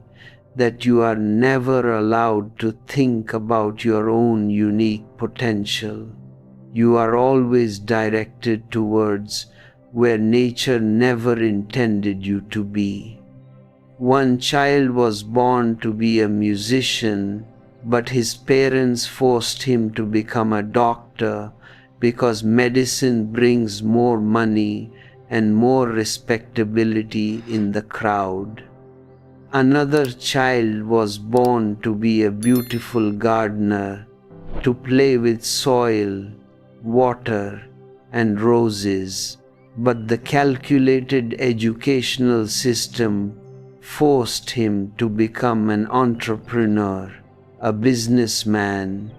that you are never allowed to think about your own unique potential. You are always directed towards where nature never intended you to be. One child was born to be a musician, but his parents forced him to become a doctor because medicine brings more money and more respectability in the crowd. Another child was born to be a beautiful gardener, to play with soil, water, and roses, but the calculated educational system forced him to become an entrepreneur, a businessman,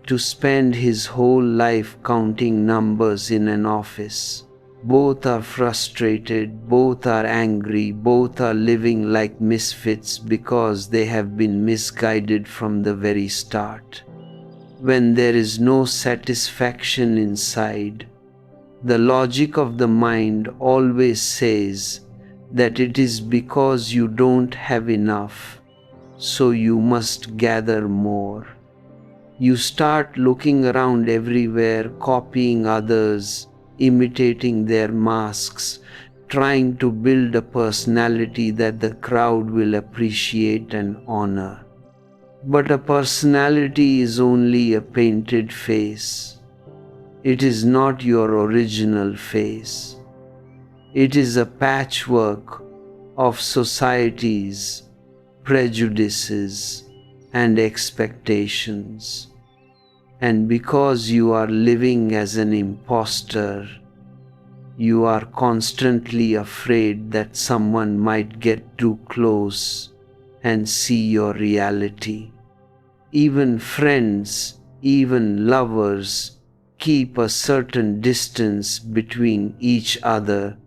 to spend his whole life counting numbers in an office. Both are frustrated, both are angry, both are living like misfits because they have been misguided from the very start. When there is no satisfaction inside, the logic of the mind always says that it is because you don't have enough, so you must gather more. You start looking around everywhere, copying others, imitating their masks, trying to build a personality that the crowd will appreciate and honor. But a personality is only a painted face. It is not your original face. It is a patchwork of societies, prejudices, and expectations. And because you are living as an imposter, you are constantly afraid that someone might get too close and see your reality. Even friends, even lovers keep a certain distance between each other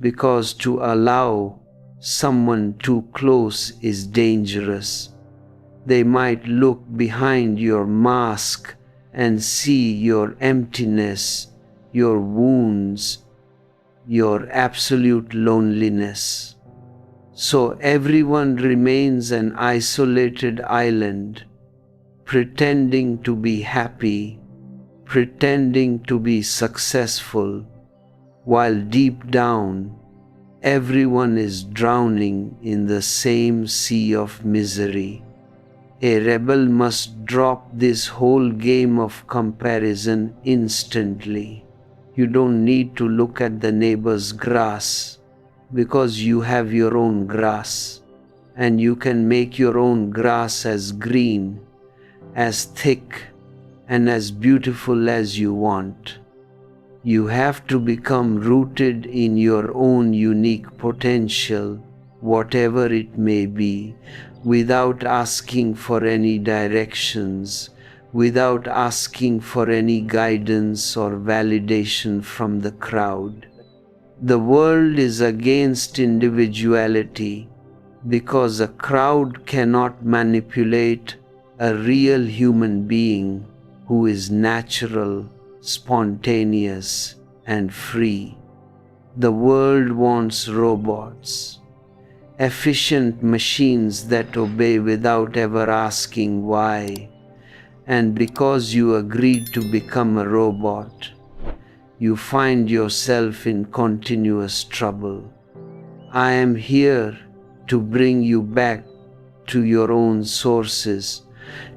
because to allow someone too close is dangerous. They might look behind your mask and see your emptiness, your wounds, your absolute loneliness. So everyone remains an isolated island, pretending to be happy, pretending to be successful, while deep down, everyone is drowning in the same sea of misery. A rebel must drop this whole game of comparison instantly. You don't need to look at the neighbor's grass because you have your own grass, and you can make your own grass as green, as thick, and as beautiful as you want. You have to become rooted in your own unique potential, whatever it may be, without asking for any directions, without asking for any guidance or validation from the crowd. The world is against individuality because a crowd cannot manipulate a real human being who is natural, spontaneous, and free. The world wants robots, efficient machines that obey without ever asking why. And because you agreed to become a robot, you find yourself in continuous trouble. I am here to bring you back to your own sources,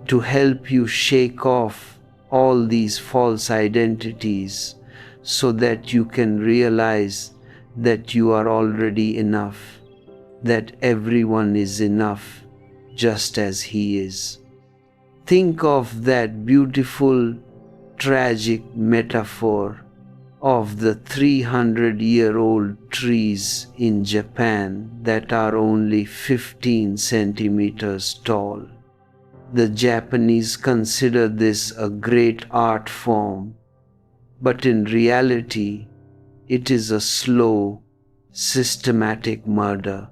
to help you shake off all these false identities so that you can realize that you are already enough, that everyone is enough just as he is. Think of that beautiful, tragic metaphor of the 300-year-old trees in Japan that are only 15 centimeters tall. The Japanese consider this a great art form, but in reality, it is a slow, systematic murder.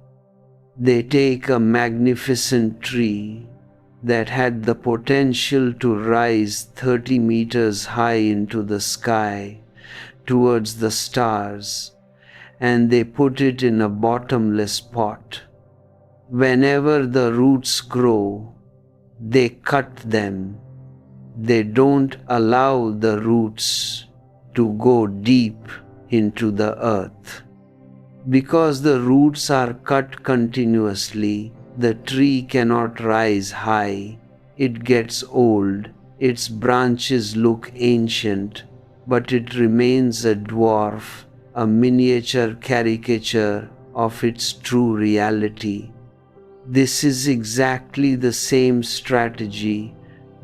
They take a magnificent tree that had the potential to rise 30 meters high into the sky towards the stars, and they put it in a bottomless pot. Whenever the roots grow, they cut them. They don't allow the roots to go deep into the earth. Because the roots are cut continuously, the tree cannot rise high. It gets old, its branches look ancient, but it remains a dwarf, a miniature caricature of its true reality. This is exactly the same strategy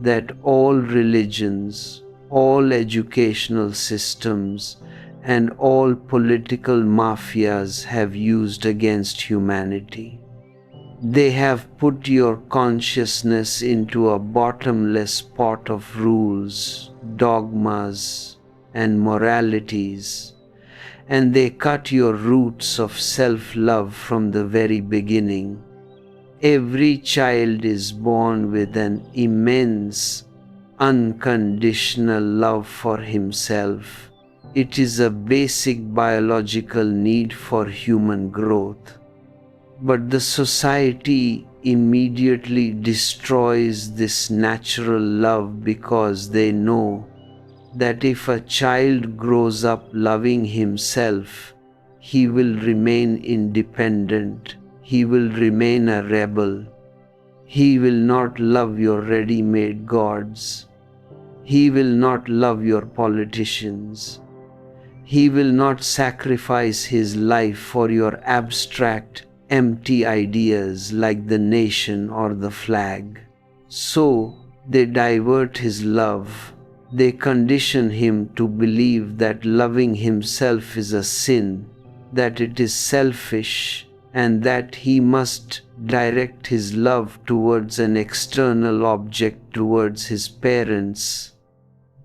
that all religions, all educational systems, and all political mafias have used against humanity. They have put your consciousness into a bottomless pot of rules, dogmas, and moralities, and they cut your roots of self-love from the very beginning. Every child is born with an immense, unconditional love for himself. It is a basic biological need for human growth. But the society immediately destroys this natural love because they know that if a child grows up loving himself, he will remain independent. He will remain a rebel. He will not love your ready-made gods. He will not love your politicians. He will not sacrifice his life for your abstract, empty ideas like the nation or the flag. So they divert his love. They condition him to believe that loving himself is a sin, that it is selfish, and that he must direct his love towards an external object, towards his parents,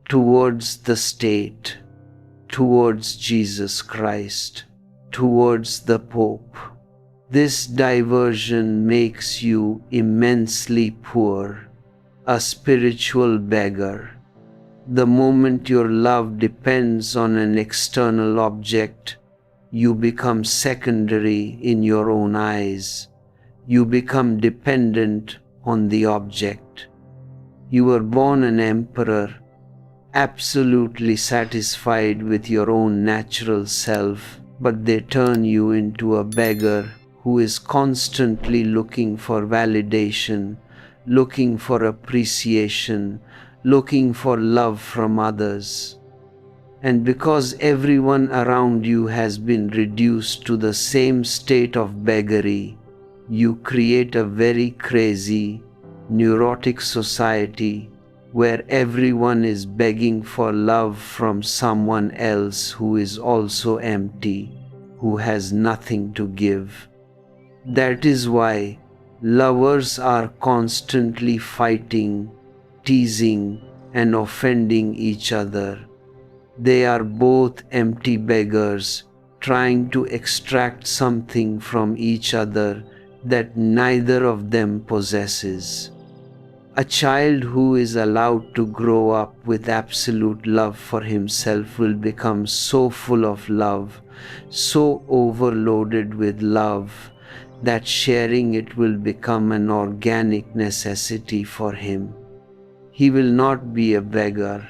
towards the state, towards Jesus Christ, towards the Pope. This diversion makes you immensely poor, a spiritual beggar. The moment your love depends on an external object, you become secondary in your own eyes. You become dependent on the object. You were born an emperor, absolutely satisfied with your own natural self, but they turn you into a beggar who is constantly looking for validation, looking for appreciation, looking for love from others. And because everyone around you has been reduced to the same state of beggary, you create a very crazy, neurotic society where everyone is begging for love from someone else who is also empty, who has nothing to give. That is why lovers are constantly fighting, teasing, and offending each other. They are both empty beggars trying to extract something from each other that neither of them possesses. A child who is allowed to grow up with absolute love for himself will become so full of love, so overloaded with love, that sharing it will become an organic necessity for him. He will not be a beggar.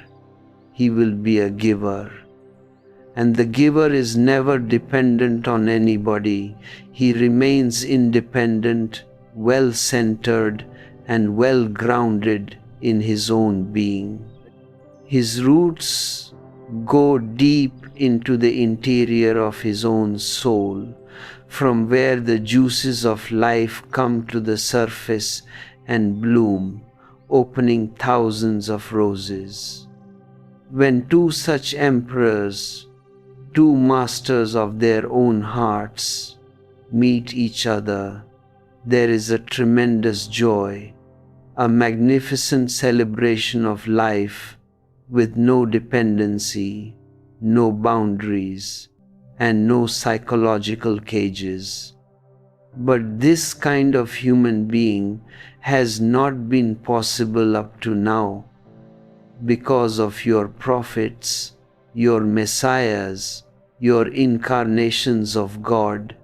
He will be a giver. And the giver is never dependent on anybody. He remains independent, well-centered, and well-grounded in his own being. His roots go deep into the interior of his own soul, from where the juices of life come to the surface and bloom, opening thousands of roses. When two such emperors, two masters of their own hearts, meet each other, there is a tremendous joy, a magnificent celebration of life with no dependency, no boundaries, and no psychological cages. But this kind of human being has not been possible up to now because of your prophets, your messiahs, your incarnations of God.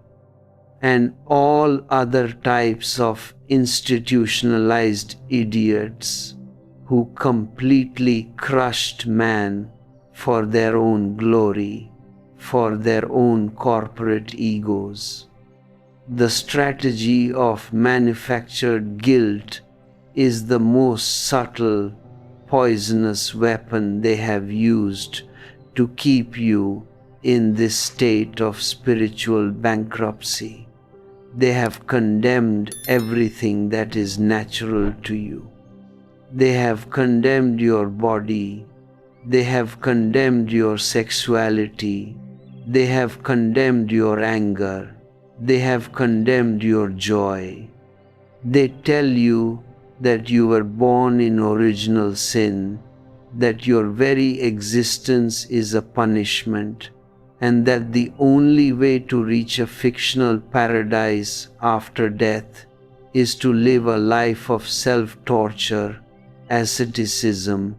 and all other types of institutionalized idiots who completely crushed man for their own glory, for their own corporate egos. The strategy of manufactured guilt is the most subtle, poisonous weapon they have used to keep you in this state of spiritual bankruptcy. They have condemned everything that is natural to you. They have condemned your body. They have condemned your sexuality. They have condemned your anger. They have condemned your joy. They tell you that you were born in original sin, that your very existence is a punishment, and that the only way to reach a fictional paradise after death is to live a life of self-torture, asceticism,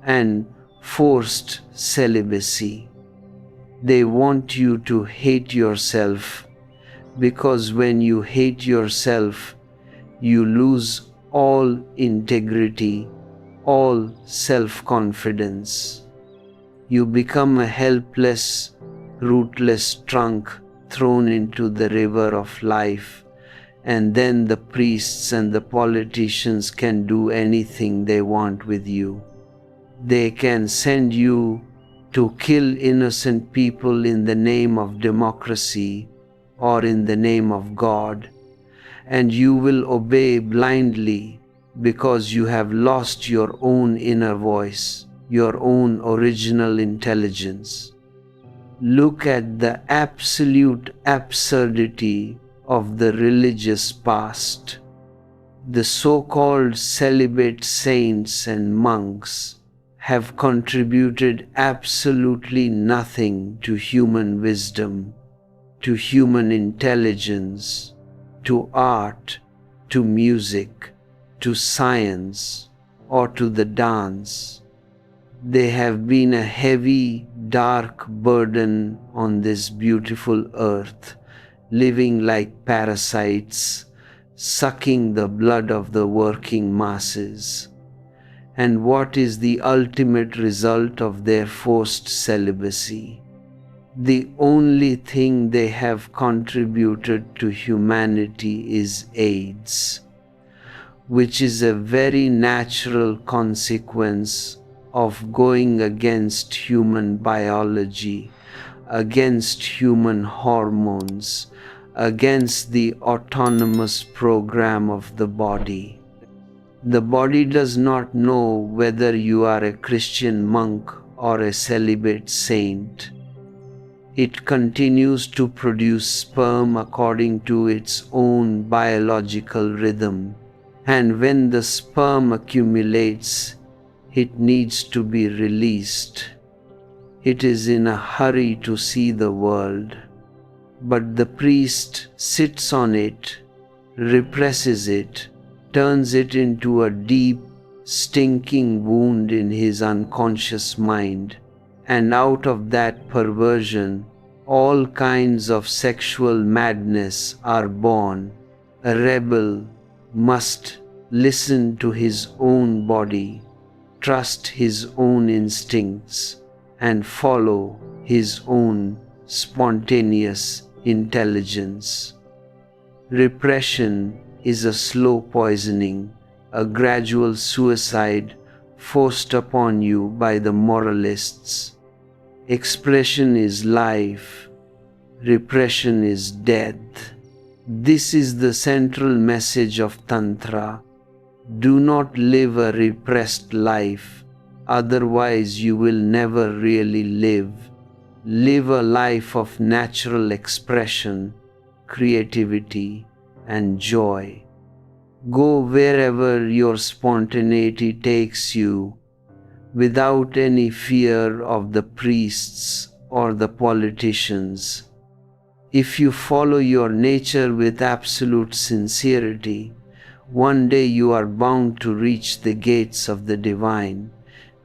and forced celibacy. They want you to hate yourself, because when you hate yourself, you lose all integrity, all self-confidence. You become a helpless, rootless trunk thrown into the river of life, and then the priests and the politicians can do anything they want with you. They can send you to kill innocent people in the name of democracy or in the name of God, and you will obey blindly because you have lost your own inner voice, your own original intelligence. Look at the absolute absurdity of the religious past. The so-called celibate saints and monks have contributed absolutely nothing to human wisdom, to human intelligence, to art, to music, to science, or to the dance. They have been a heavy, dark burden on this beautiful earth, living like parasites, sucking the blood of the working masses. And what is the ultimate result of their forced celibacy? The only thing they have contributed to humanity is AIDS, which is a very natural consequence of going against human biology, against human hormones, against the autonomous program of the body. The body does not know whether you are a Christian monk or a celibate saint. It continues to produce sperm according to its own biological rhythm, and when the sperm accumulates, it needs to be released. It is in a hurry to see the world, but the priest sits on it, represses it, turns it into a deep, stinking wound in his unconscious mind, and out of that perversion, all kinds of sexual madness are born. A rebel must listen to his own body, trust his own instincts, and follow his own spontaneous intelligence. Repression is a slow poisoning, a gradual suicide forced upon you by the moralists. Expression is life, repression is death. This is the central message of Tantra. Do not live a repressed life, otherwise you will never really live. Live a life of natural expression, creativity, and joy. Go wherever your spontaneity takes you, without any fear of the priests or the politicians. If you follow your nature with absolute sincerity, one day you are bound to reach the gates of the divine,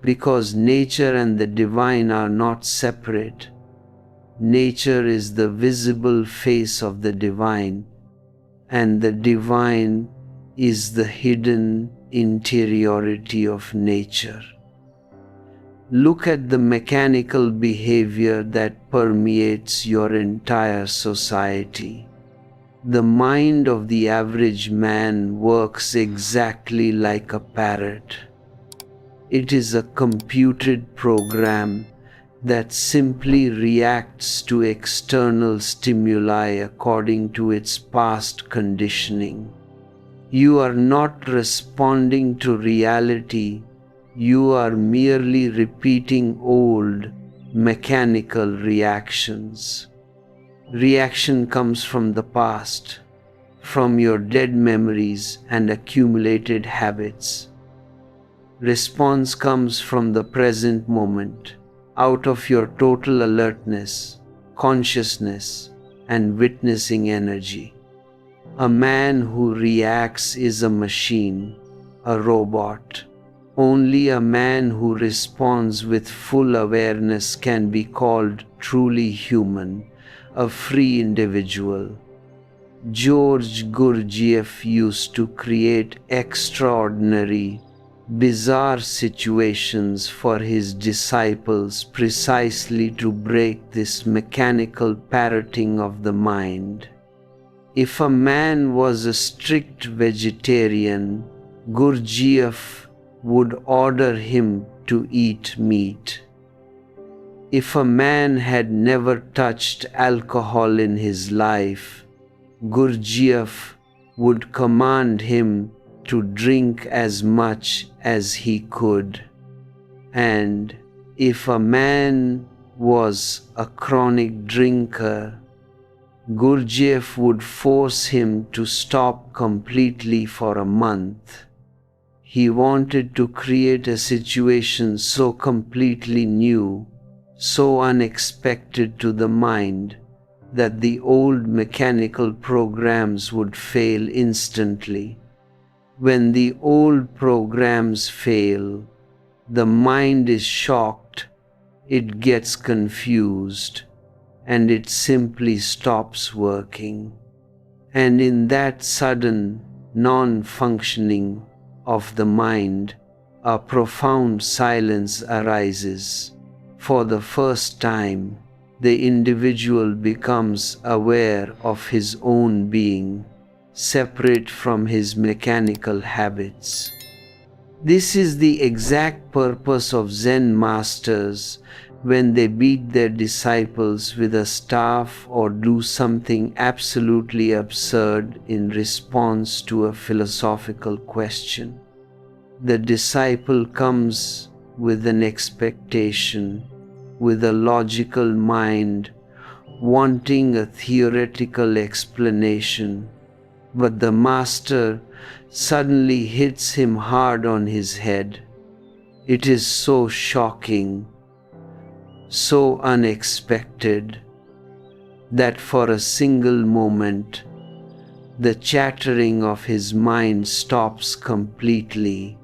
because nature and the divine are not separate. Nature is the visible face of the divine, and the divine is the hidden interiority of nature. Look at the mechanical behavior that permeates your entire society. The mind of the average man works exactly like a parrot. It is a computed program that simply reacts to external stimuli according to its past conditioning. You are not responding to reality, you are merely repeating old, mechanical reactions. Reaction comes from the past, from your dead memories and accumulated habits. Response comes from the present moment, out of your total alertness, consciousness, and witnessing energy. A man who reacts is a machine, a robot. Only a man who responds with full awareness can be called truly human, a free individual. George Gurdjieff used to create extraordinary, bizarre situations for his disciples precisely to break this mechanical parroting of the mind. If a man was a strict vegetarian, Gurdjieff would order him to eat meat. If a man had never touched alcohol in his life, Gurdjieff would command him to drink as much as he could. And if a man was a chronic drinker, Gurdjieff would force him to stop completely for a month. He wanted to create a situation so completely new, so unexpected to the mind, that the old mechanical programs would fail instantly. When the old programs fail, the mind is shocked, it gets confused, and it simply stops working. And in that sudden non-functioning of the mind, a profound silence arises. For the first time, the individual becomes aware of his own being, separate from his mechanical habits. This is the exact purpose of Zen masters when they beat their disciples with a staff or do something absolutely absurd in response to a philosophical question. The disciple comes with an expectation, with a logical mind, wanting a theoretical explanation, but the master suddenly hits him hard on his head. It is so shocking, so unexpected, that for a single moment, the chattering of his mind stops completely.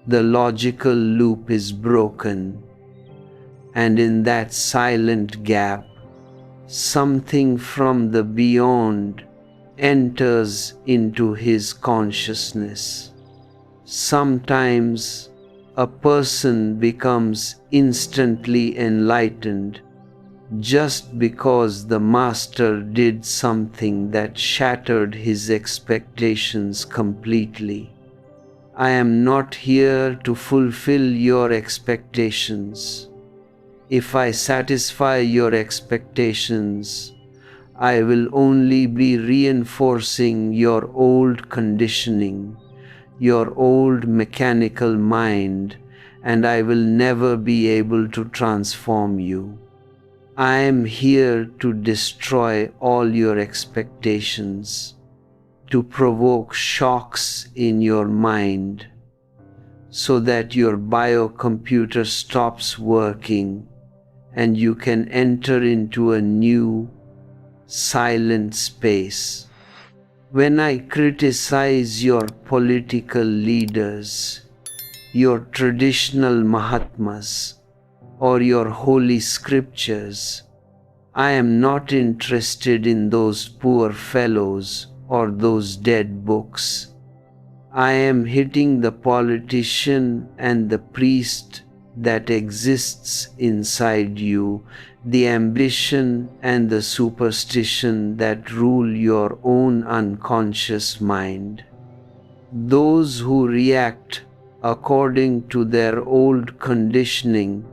The logical loop is broken, and in that silent gap, something from the beyond enters into his consciousness. Sometimes a person becomes instantly enlightened just because the master did something that shattered his expectations completely. I am not here to fulfill your expectations. If I satisfy your expectations, I will only be reinforcing your old conditioning, your old mechanical mind, and I will never be able to transform you. I am here to destroy all your expectations, to provoke shocks in your mind, so that your biocomputer stops working and you can enter into a new, silent space. When I criticize your political leaders, your traditional Mahatmas, or your holy scriptures, I am not interested in those poor fellows or those dead books. I am hitting the politician and the priest that exists inside you, the ambition and the superstition that rule your own unconscious mind. Those who react according to their old conditioning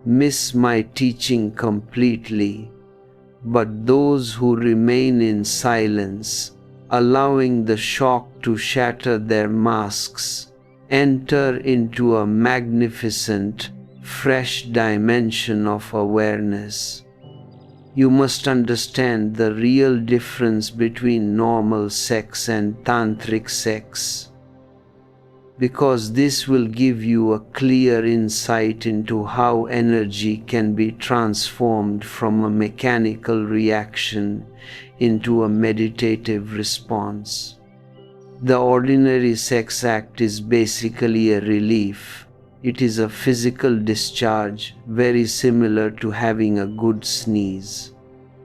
miss my teaching completely, but those who remain in silence, allowing the shock to shatter their masks, enter into a magnificent, fresh dimension of awareness. You must understand the real difference between normal sex and tantric sex, because this will give you a clear insight into how energy can be transformed from a mechanical reaction into a meditative response. The ordinary sex act is basically a relief. It is a physical discharge, very similar to having a good sneeze.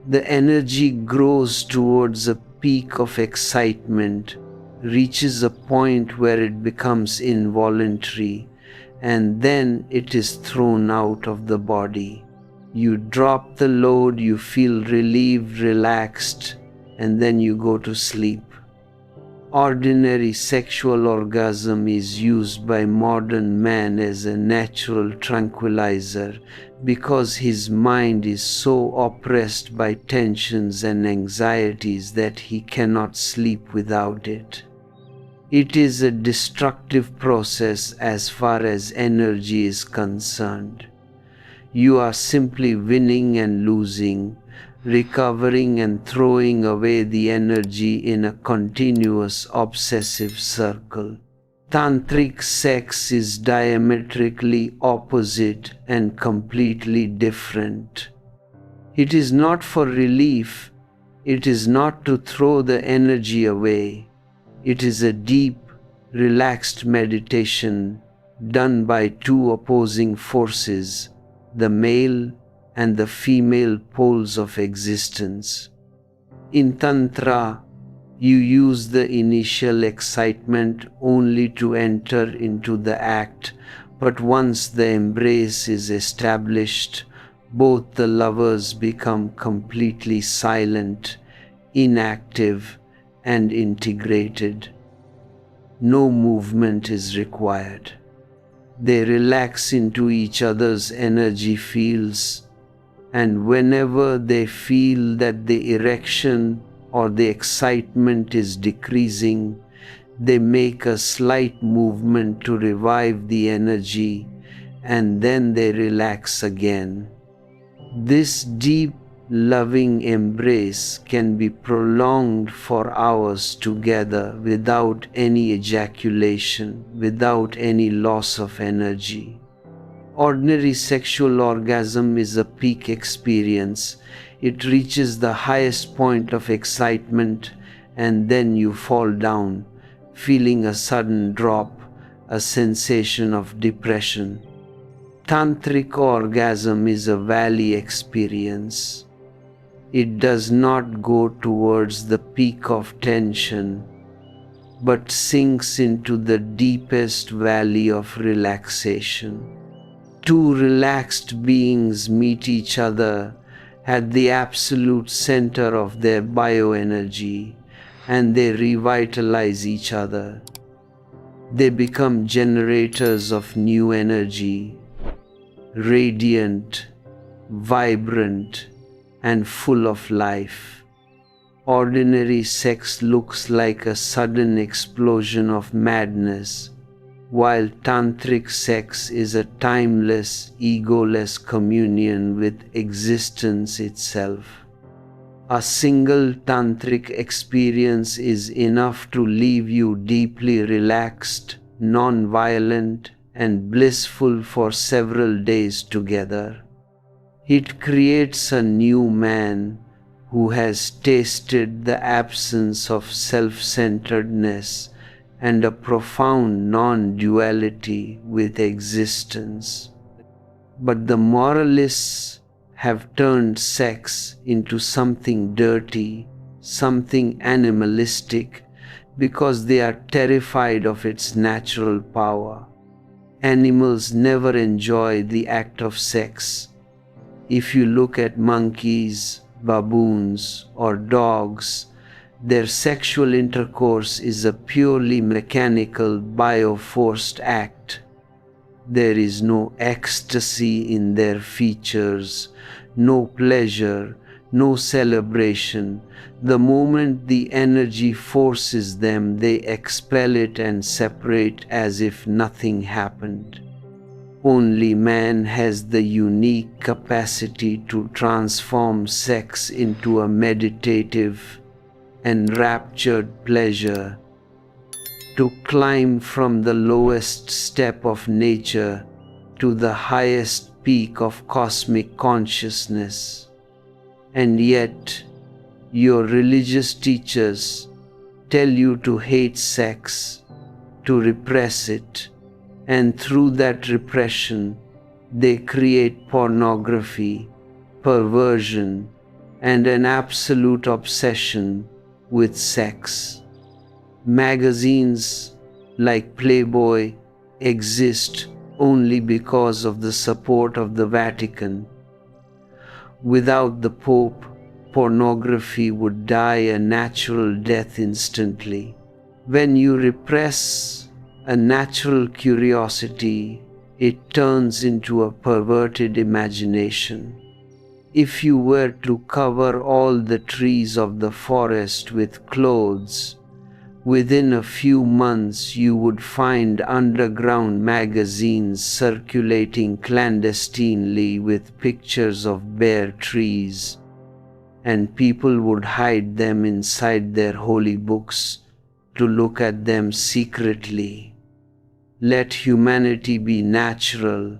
The energy grows towards a peak of excitement, reaches a point where it becomes involuntary, and then it is thrown out of the body. You drop the load, you feel relieved, relaxed, and then you go to sleep. Ordinary sexual orgasm is used by modern man as a natural tranquilizer because his mind is so oppressed by tensions and anxieties that he cannot sleep without it. It is a destructive process as far as energy is concerned. You are simply winning and losing, recovering and throwing away the energy in a continuous obsessive circle. Tantric sex is diametrically opposite and completely different. It is not for relief, it is not to throw the energy away. It is a deep, relaxed meditation done by two opposing forces, the male and the female poles of existence. In Tantra, you use the initial excitement only to enter into the act, but once the embrace is established, both the lovers become completely silent, inactive, and integrated. No movement is required. They relax into each other's energy fields, and whenever they feel that the erection or the excitement is decreasing, they make a slight movement to revive the energy, and then they relax again. This deep, loving embrace can be prolonged for hours together without any ejaculation, without any loss of energy. Ordinary sexual orgasm is a peak experience. It reaches the highest point of excitement and then you fall down, feeling a sudden drop, a sensation of depression. Tantric orgasm is a valley experience. It does not go towards the peak of tension, but sinks into the deepest valley of relaxation. Two relaxed beings meet each other at the absolute center of their bioenergy, and they revitalize each other. They become generators of new energy, radiant, vibrant, and full of life. Ordinary sex looks like a sudden explosion of madness, while tantric sex is a timeless, egoless communion with existence itself. A single tantric experience is enough to leave you deeply relaxed, non-violent, and blissful for several days together. It creates a new man who has tasted the absence of self-centeredness and a profound non-duality with existence. But the moralists have turned sex into something dirty, something animalistic, because they are terrified of its natural power. Animals never enjoy the act of sex. If you look at monkeys, baboons, or dogs, their sexual intercourse is a purely mechanical, bioforced act. There is no ecstasy in their features, no pleasure, no celebration. The moment the energy forces them, they expel it and separate as if nothing happened. Only man has the unique capacity to transform sex into a meditative, enraptured pleasure, to climb from the lowest step of nature to the highest peak of cosmic consciousness. And yet, your religious teachers tell you to hate sex, to repress it, and through that repression, they create pornography, perversion, and an absolute obsession with sex. Magazines like Playboy exist only because of the support of the Vatican. Without the Pope, pornography would die a natural death instantly. When you repress a natural curiosity, it turns into a perverted imagination. If you were to cover all the trees of the forest with clothes, within a few months you would find underground magazines circulating clandestinely with pictures of bare trees, and people would hide them inside their holy books to look at them secretly. Let humanity be natural.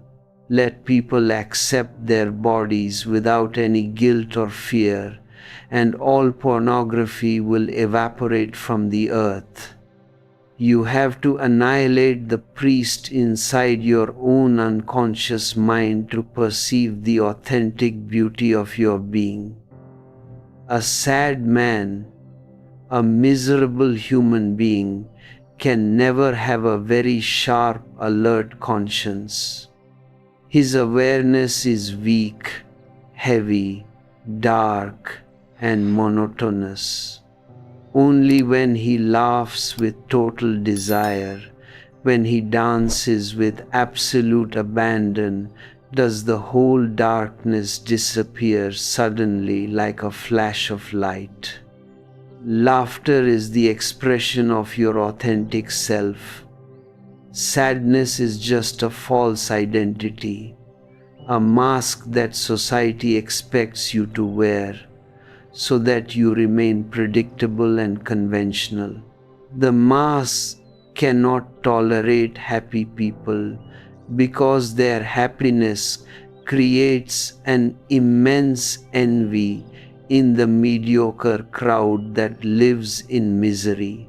Let people accept their bodies without any guilt or fear, and all pornography will evaporate from the earth. You have to annihilate the priest inside your own unconscious mind to perceive the authentic beauty of your being. A sad man, a miserable human being, can never have a very sharp, alert conscience. His awareness is weak, heavy, dark, and monotonous. Only when he laughs with total desire, when he dances with absolute abandon, does the whole darkness disappear suddenly like a flash of light. Laughter is the expression of your authentic self. Sadness is just a false identity, a mask that society expects you to wear, so that you remain predictable and conventional. The mass cannot tolerate happy people because their happiness creates an immense envy in the mediocre crowd that lives in misery.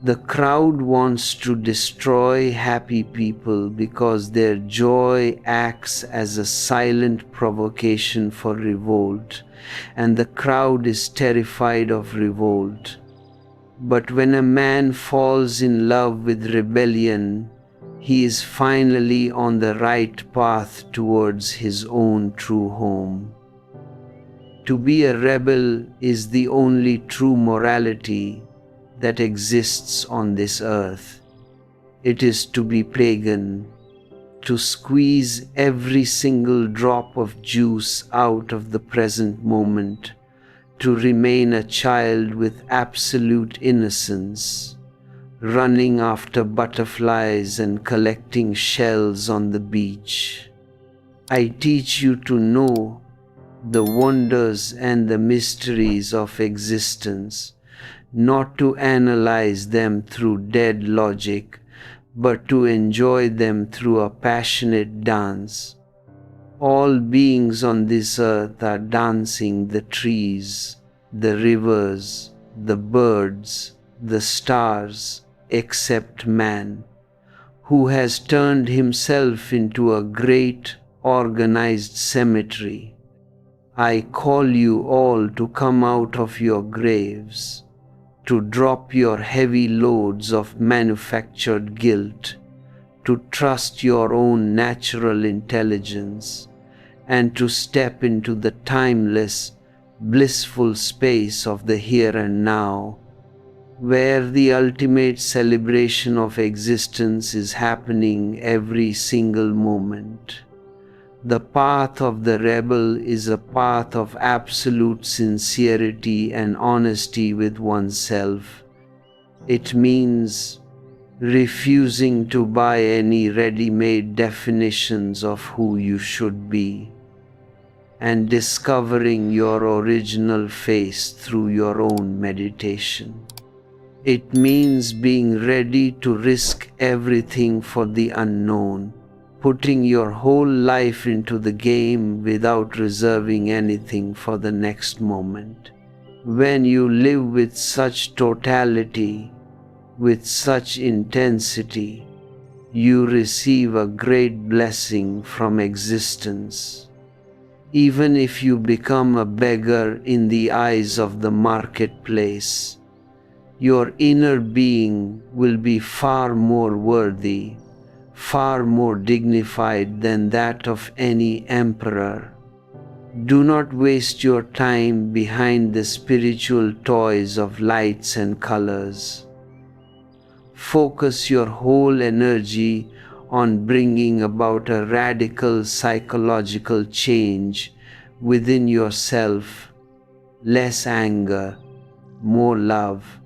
The crowd wants to destroy happy people because their joy acts as a silent provocation for revolt, and the crowd is terrified of revolt. But when a man falls in love with rebellion, he is finally on the right path towards his own true home. To be a rebel is the only true morality that exists on this earth. It is to be pagan, to squeeze every single drop of juice out of the present moment, to remain a child with absolute innocence, running after butterflies and collecting shells on the beach. I teach you to know the wonders and the mysteries of existence, not to analyze them through dead logic, but to enjoy them through a passionate dance. All beings on this earth are dancing: the trees, the rivers, the birds, the stars, except man, who has turned himself into a great organized cemetery. I call you all to come out of your graves, to drop your heavy loads of manufactured guilt, to trust your own natural intelligence, and to step into the timeless, blissful space of the here and now, where the ultimate celebration of existence is happening every single moment. The path of the rebel is a path of absolute sincerity and honesty with oneself. It means refusing to buy any ready-made definitions of who you should be, and discovering your original face through your own meditation. It means being ready to risk everything for the unknown, putting your whole life into the game without reserving anything for the next moment. When you live with such totality, with such intensity, you receive a great blessing from existence. Even if you become a beggar in the eyes of the marketplace, your inner being will be far more worthy, far more dignified than that of any emperor. Do not waste your time behind the spiritual toys of lights and colors. Focus your whole energy on bringing about a radical psychological change within yourself. Less anger, more love,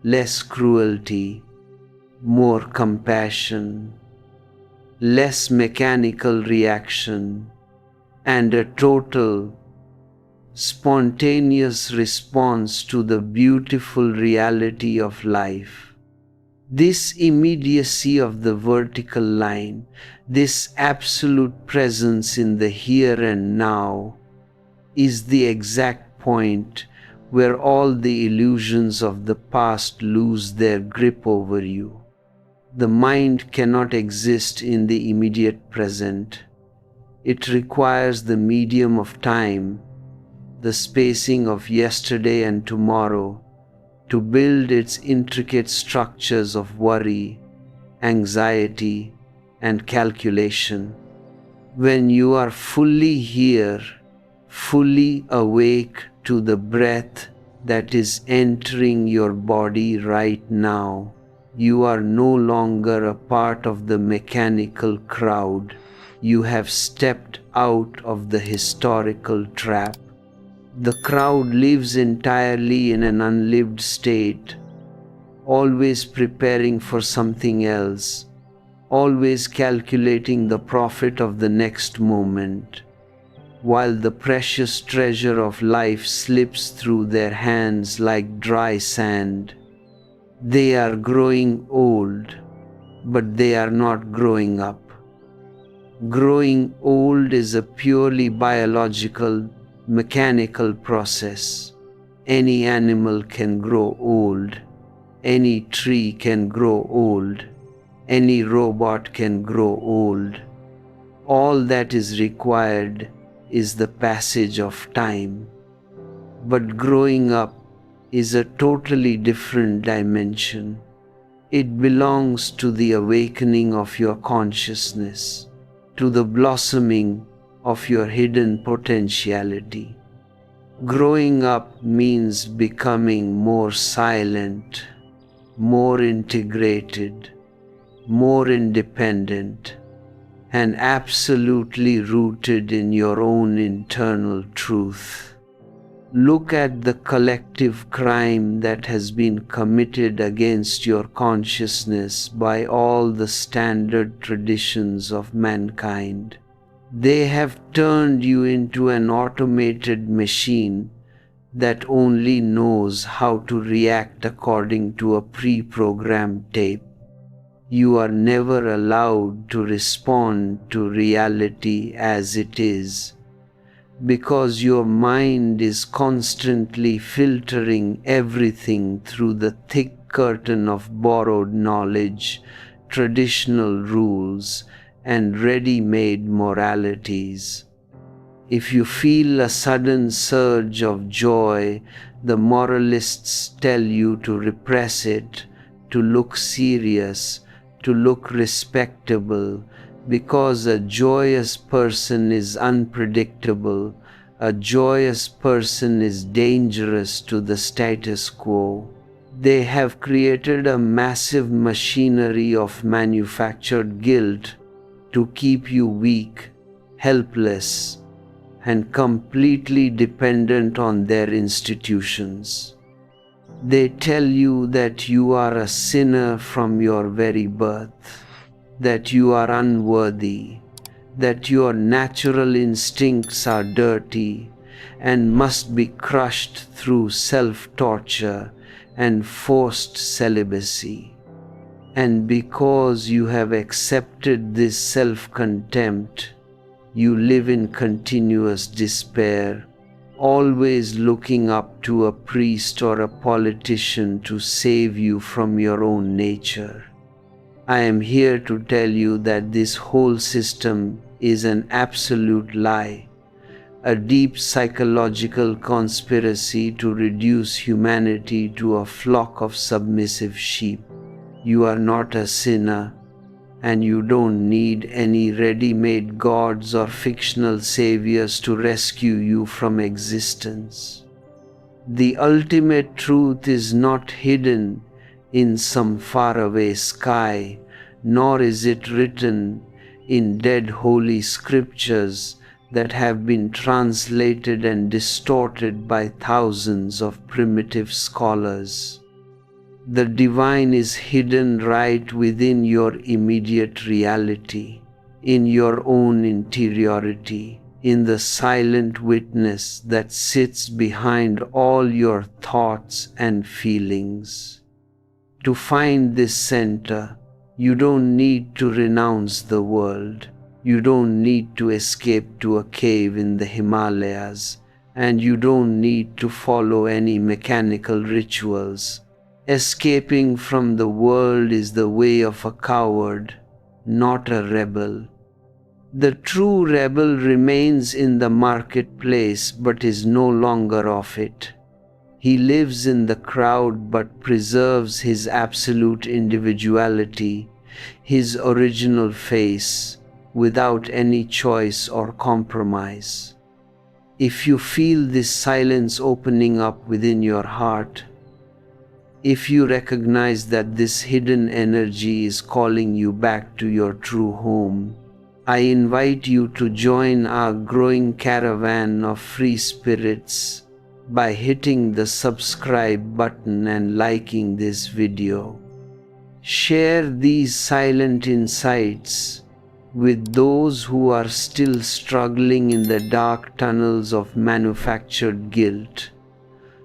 less cruelty, more compassion, less mechanical reaction, and a total, spontaneous response to the beautiful reality of life. This immediacy of the vertical line, this absolute presence in the here and now, is the exact point where all the illusions of the past lose their grip over you. The mind cannot exist in the immediate present. It requires the medium of time, the spacing of yesterday and tomorrow, to build its intricate structures of worry, anxiety, and calculation. When you are fully here, fully awake to the breath that is entering your body right now, you are no longer a part of the mechanical crowd. You have stepped out of the historical trap. The crowd lives entirely in an unlived state, always preparing for something else, always calculating the profit of the next moment, while the precious treasure of life slips through their hands like dry sand. They are growing old, but they are not growing up. Growing old is a purely biological, mechanical process. Any animal can grow old. Any tree can grow old. Any robot can grow old. All that is required is the passage of time. But growing up is a totally different dimension. It belongs to the awakening of your consciousness, to the blossoming of your hidden potentiality. Growing up means becoming more silent, more integrated, more independent, and absolutely rooted in your own internal truth. Look at the collective crime that has been committed against your consciousness by all the standard traditions of mankind. They have turned you into an automated machine that only knows how to react according to a pre-programmed tape. You are never allowed to respond to reality as it is, because your mind is constantly filtering everything through the thick curtain of borrowed knowledge, traditional rules, and ready-made moralities. If you feel a sudden surge of joy, the moralists tell you to repress it, to look serious, to look respectable, because a joyous person is unpredictable, a joyous person is dangerous to the status quo. They have created a massive machinery of manufactured guilt to keep you weak, helpless, and completely dependent on their institutions. They tell you that you are a sinner from your very birth, that you are unworthy, that your natural instincts are dirty and must be crushed through self-torture and forced celibacy. And because you have accepted this self-contempt, you live in continuous despair, always looking up to a priest or a politician to save you from your own nature. I am here to tell you that this whole system is an absolute lie, a deep psychological conspiracy to reduce humanity to a flock of submissive sheep. You are not a sinner, and you don't need any ready-made gods or fictional saviors to rescue you from existence. The ultimate truth is not hidden in some faraway sky, nor is it written in dead holy scriptures that have been translated and distorted by thousands of primitive scholars. The divine is hidden right within your immediate reality, in your own interiority, in the silent witness that sits behind all your thoughts and feelings. To find this center, you don't need to renounce the world. You don't need to escape to a cave in the Himalayas, and you don't need to follow any mechanical rituals. Escaping from the world is the way of a coward, not a rebel. The true rebel remains in the marketplace but is no longer of it. He lives in the crowd but preserves his absolute individuality, his original face, without any choice or compromise. If you feel this silence opening up within your heart, if you recognize that this hidden energy is calling you back to your true home, I invite you to join our growing caravan of free spirits by hitting the subscribe button and liking this video. Share these silent insights with those who are still struggling in the dark tunnels of manufactured guilt,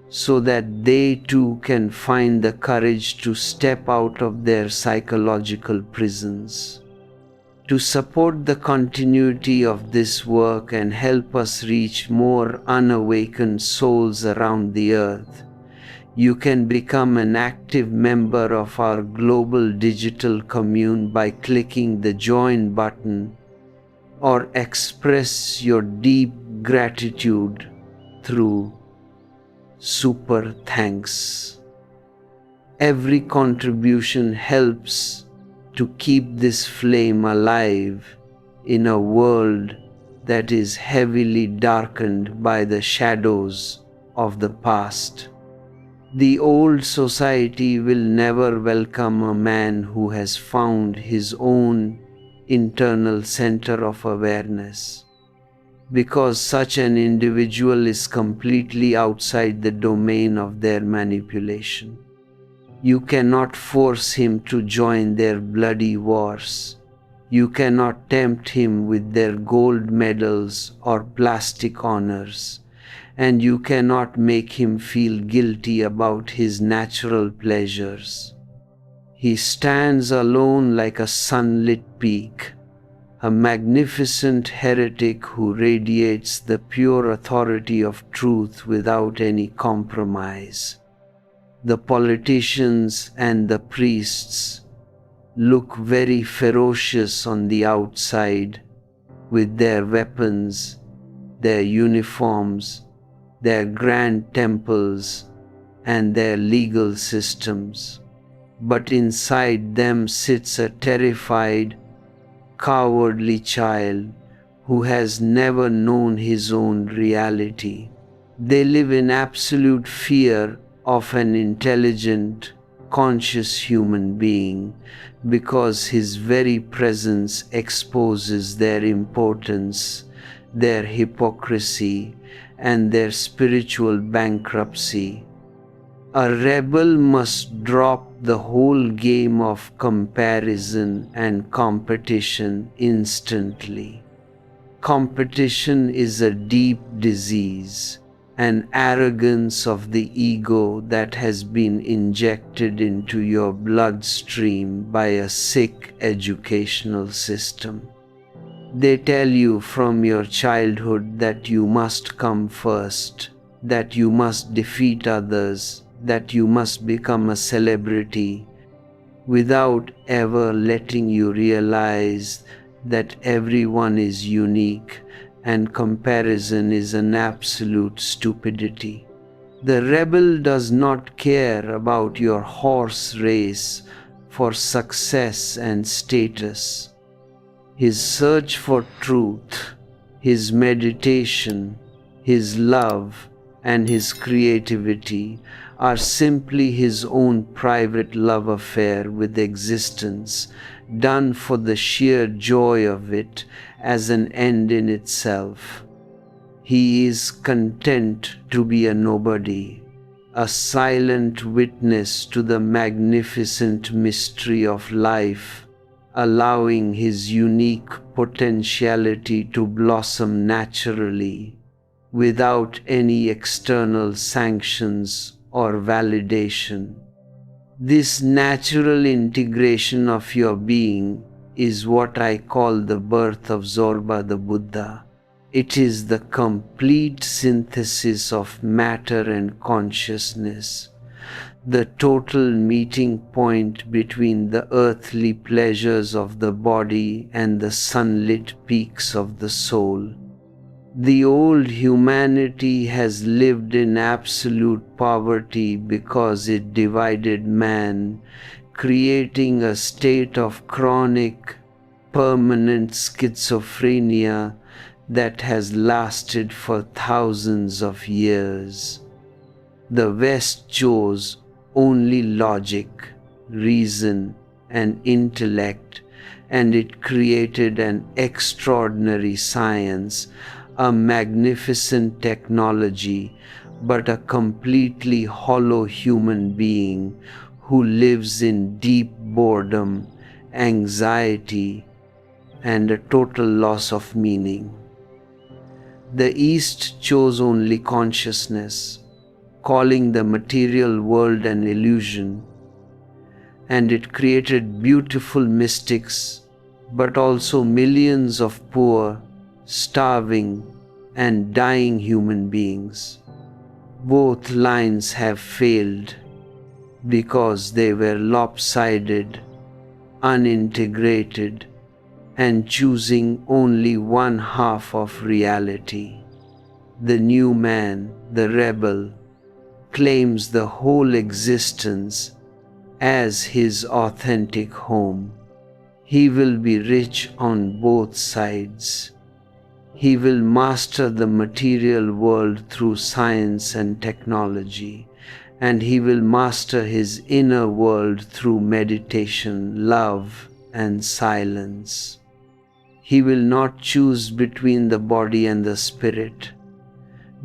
so that they too can find the courage to step out of their psychological prisons. To support the continuity of this work and help us reach more unawakened souls around the earth, you can become an active member of our global digital commune by clicking the Join button, or express your deep gratitude through Super Thanks. Every contribution helps to keep this flame alive in a world that is heavily darkened by the shadows of the past. The old society will never welcome a man who has found his own internal center of awareness, because such an individual is completely outside the domain of their manipulation. You cannot force him to join their bloody wars. You cannot tempt him with their gold medals or plastic honors, and you cannot make him feel guilty about his natural pleasures. He stands alone like a sunlit peak, a magnificent heretic who radiates the pure authority of truth without any compromise. The politicians and the priests look very ferocious on the outside with their weapons, their uniforms, their grand temples, and their legal systems. But inside them sits a terrified, cowardly child who has never known his own reality. They live in absolute fear of an intelligent, conscious human being because his very presence exposes their impotence, their hypocrisy, and their spiritual bankruptcy. A rebel must drop the whole game of comparison and competition instantly. Competition is a deep disease, an arrogance of the ego that has been injected into your bloodstream by a sick educational system. They tell you from your childhood that you must come first, that you must defeat others, that you must become a celebrity, without ever letting you realize that everyone is unique and comparison is an absolute stupidity. The rebel does not care about your horse race for success and status. His search for truth, his meditation, his love, and his creativity are simply his own private love affair with existence, done for the sheer joy of it as an end in itself. He is content to be a nobody, a silent witness to the magnificent mystery of life, allowing his unique potentiality to blossom naturally, without any external sanctions or validation. This natural integration of your being is what I call the birth of Zorba the Buddha. It is the complete synthesis of matter and consciousness, the total meeting point between the earthly pleasures of the body and the sunlit peaks of the soul. The old humanity has lived in absolute poverty because it divided man, creating a state of chronic, permanent schizophrenia that has lasted for thousands of years. The West chose only logic, reason, and intellect, and it created an extraordinary science, a magnificent technology, but a completely hollow human being who lives in deep boredom, anxiety, and a total loss of meaning. The East chose only consciousness, calling the material world an illusion, and it created beautiful mystics, but also millions of poor, starving, and dying human beings. Both lines have failed because they were lopsided, unintegrated, and choosing only one half of reality. The new man, the rebel, claims the whole existence as his authentic home. He will be rich on both sides. He will master the material world through science and technology, and he will master his inner world through meditation, love, and silence. He will not choose between the body and the spirit,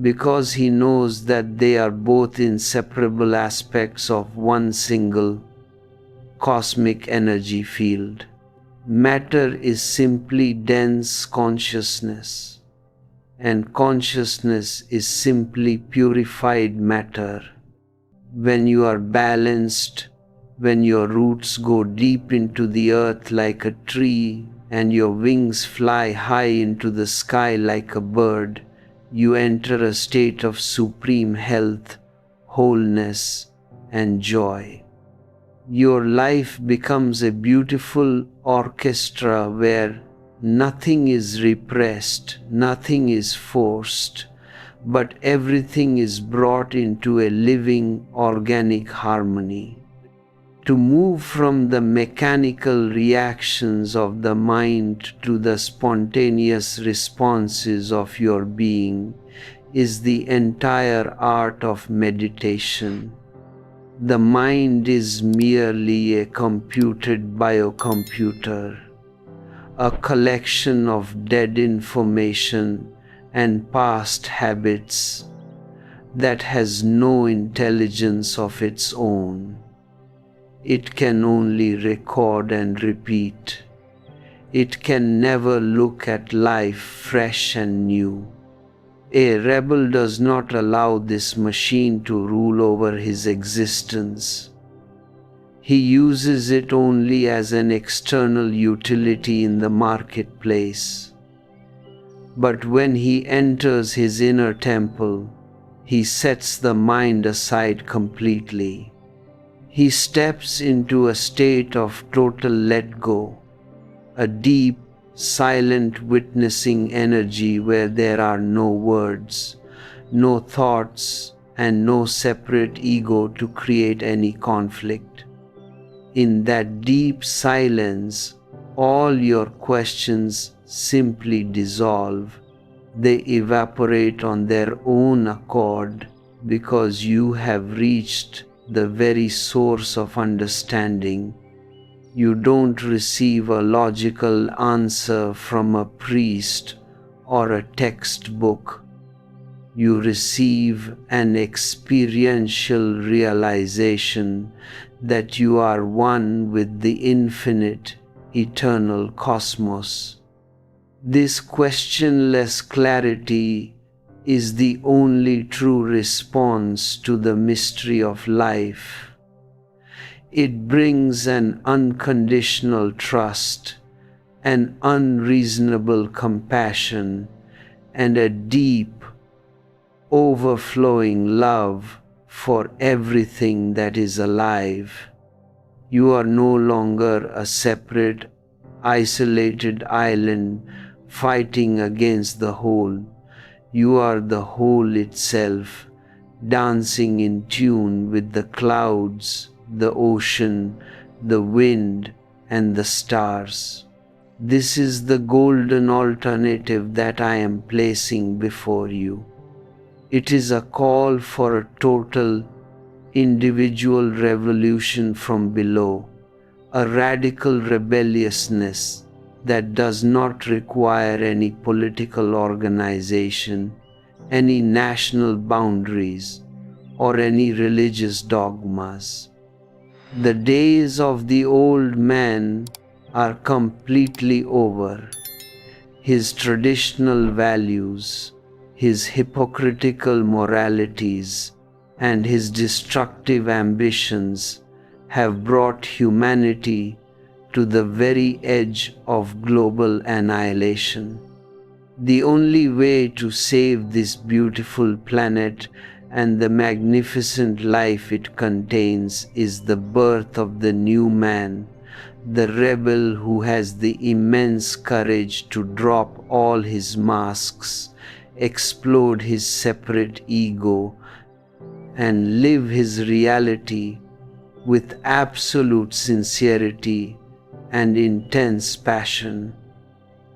because he knows that they are both inseparable aspects of one single cosmic energy field. Matter is simply dense consciousness, and consciousness is simply purified matter. When you are balanced, when your roots go deep into the earth like a tree and your wings fly high into the sky like a bird, you enter a state of supreme health, wholeness, and joy. Your life becomes a beautiful orchestra where Nothing is repressed, nothing is forced, but everything is brought into a living, organic harmony. To move from the mechanical reactions of the mind to the spontaneous responses of your being is the entire art of meditation. The mind is merely a computed biocomputer, a collection of dead information and past habits that has no intelligence of its own. It can only record and repeat. It can never look at life fresh and new. A rebel does not allow this machine to rule over his existence. He uses it only as an external utility in the marketplace. But when he enters his inner temple, he sets the mind aside completely. He steps into a state of total let-go, a deep, silent witnessing energy where there are no words, no thoughts, and no separate ego to create any conflict. In that deep silence, all your questions simply dissolve. They evaporate on their own accord because you have reached the very source of understanding. You don't receive a logical answer from a priest or a textbook. You receive an experiential realization that you are one with the infinite, eternal cosmos. This questionless clarity is the only true response to the mystery of life. It brings an unconditional trust, an unreasonable compassion, and a deep, overflowing love for everything that is alive. You are no longer a separate, isolated island fighting against the whole. You are the whole itself, dancing in tune with the clouds, the ocean, the wind, and the stars. This is the golden alternative that I am placing before you. It is a call for a total, individual revolution from below, a radical rebelliousness that does not require any political organization, any national boundaries, or any religious dogmas. The days of the old man are completely over. His traditional values, his hypocritical moralities, and his destructive ambitions have brought humanity to the very edge of global annihilation. The only way to save this beautiful planet and the magnificent life it contains is the birth of the new man, the rebel who has the immense courage to drop all his masks, explode his separate ego, and live his reality with absolute sincerity and intense passion.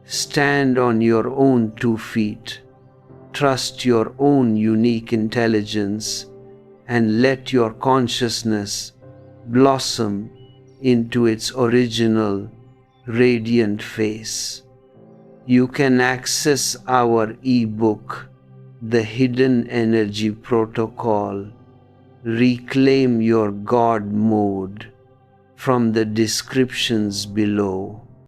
Stand on your own 2 feet, trust your own unique intelligence, and let your consciousness blossom into its original, radiant face. You can access our ebook, The Hidden Energy Protocol, Reclaim Your God Mode, from the descriptions below.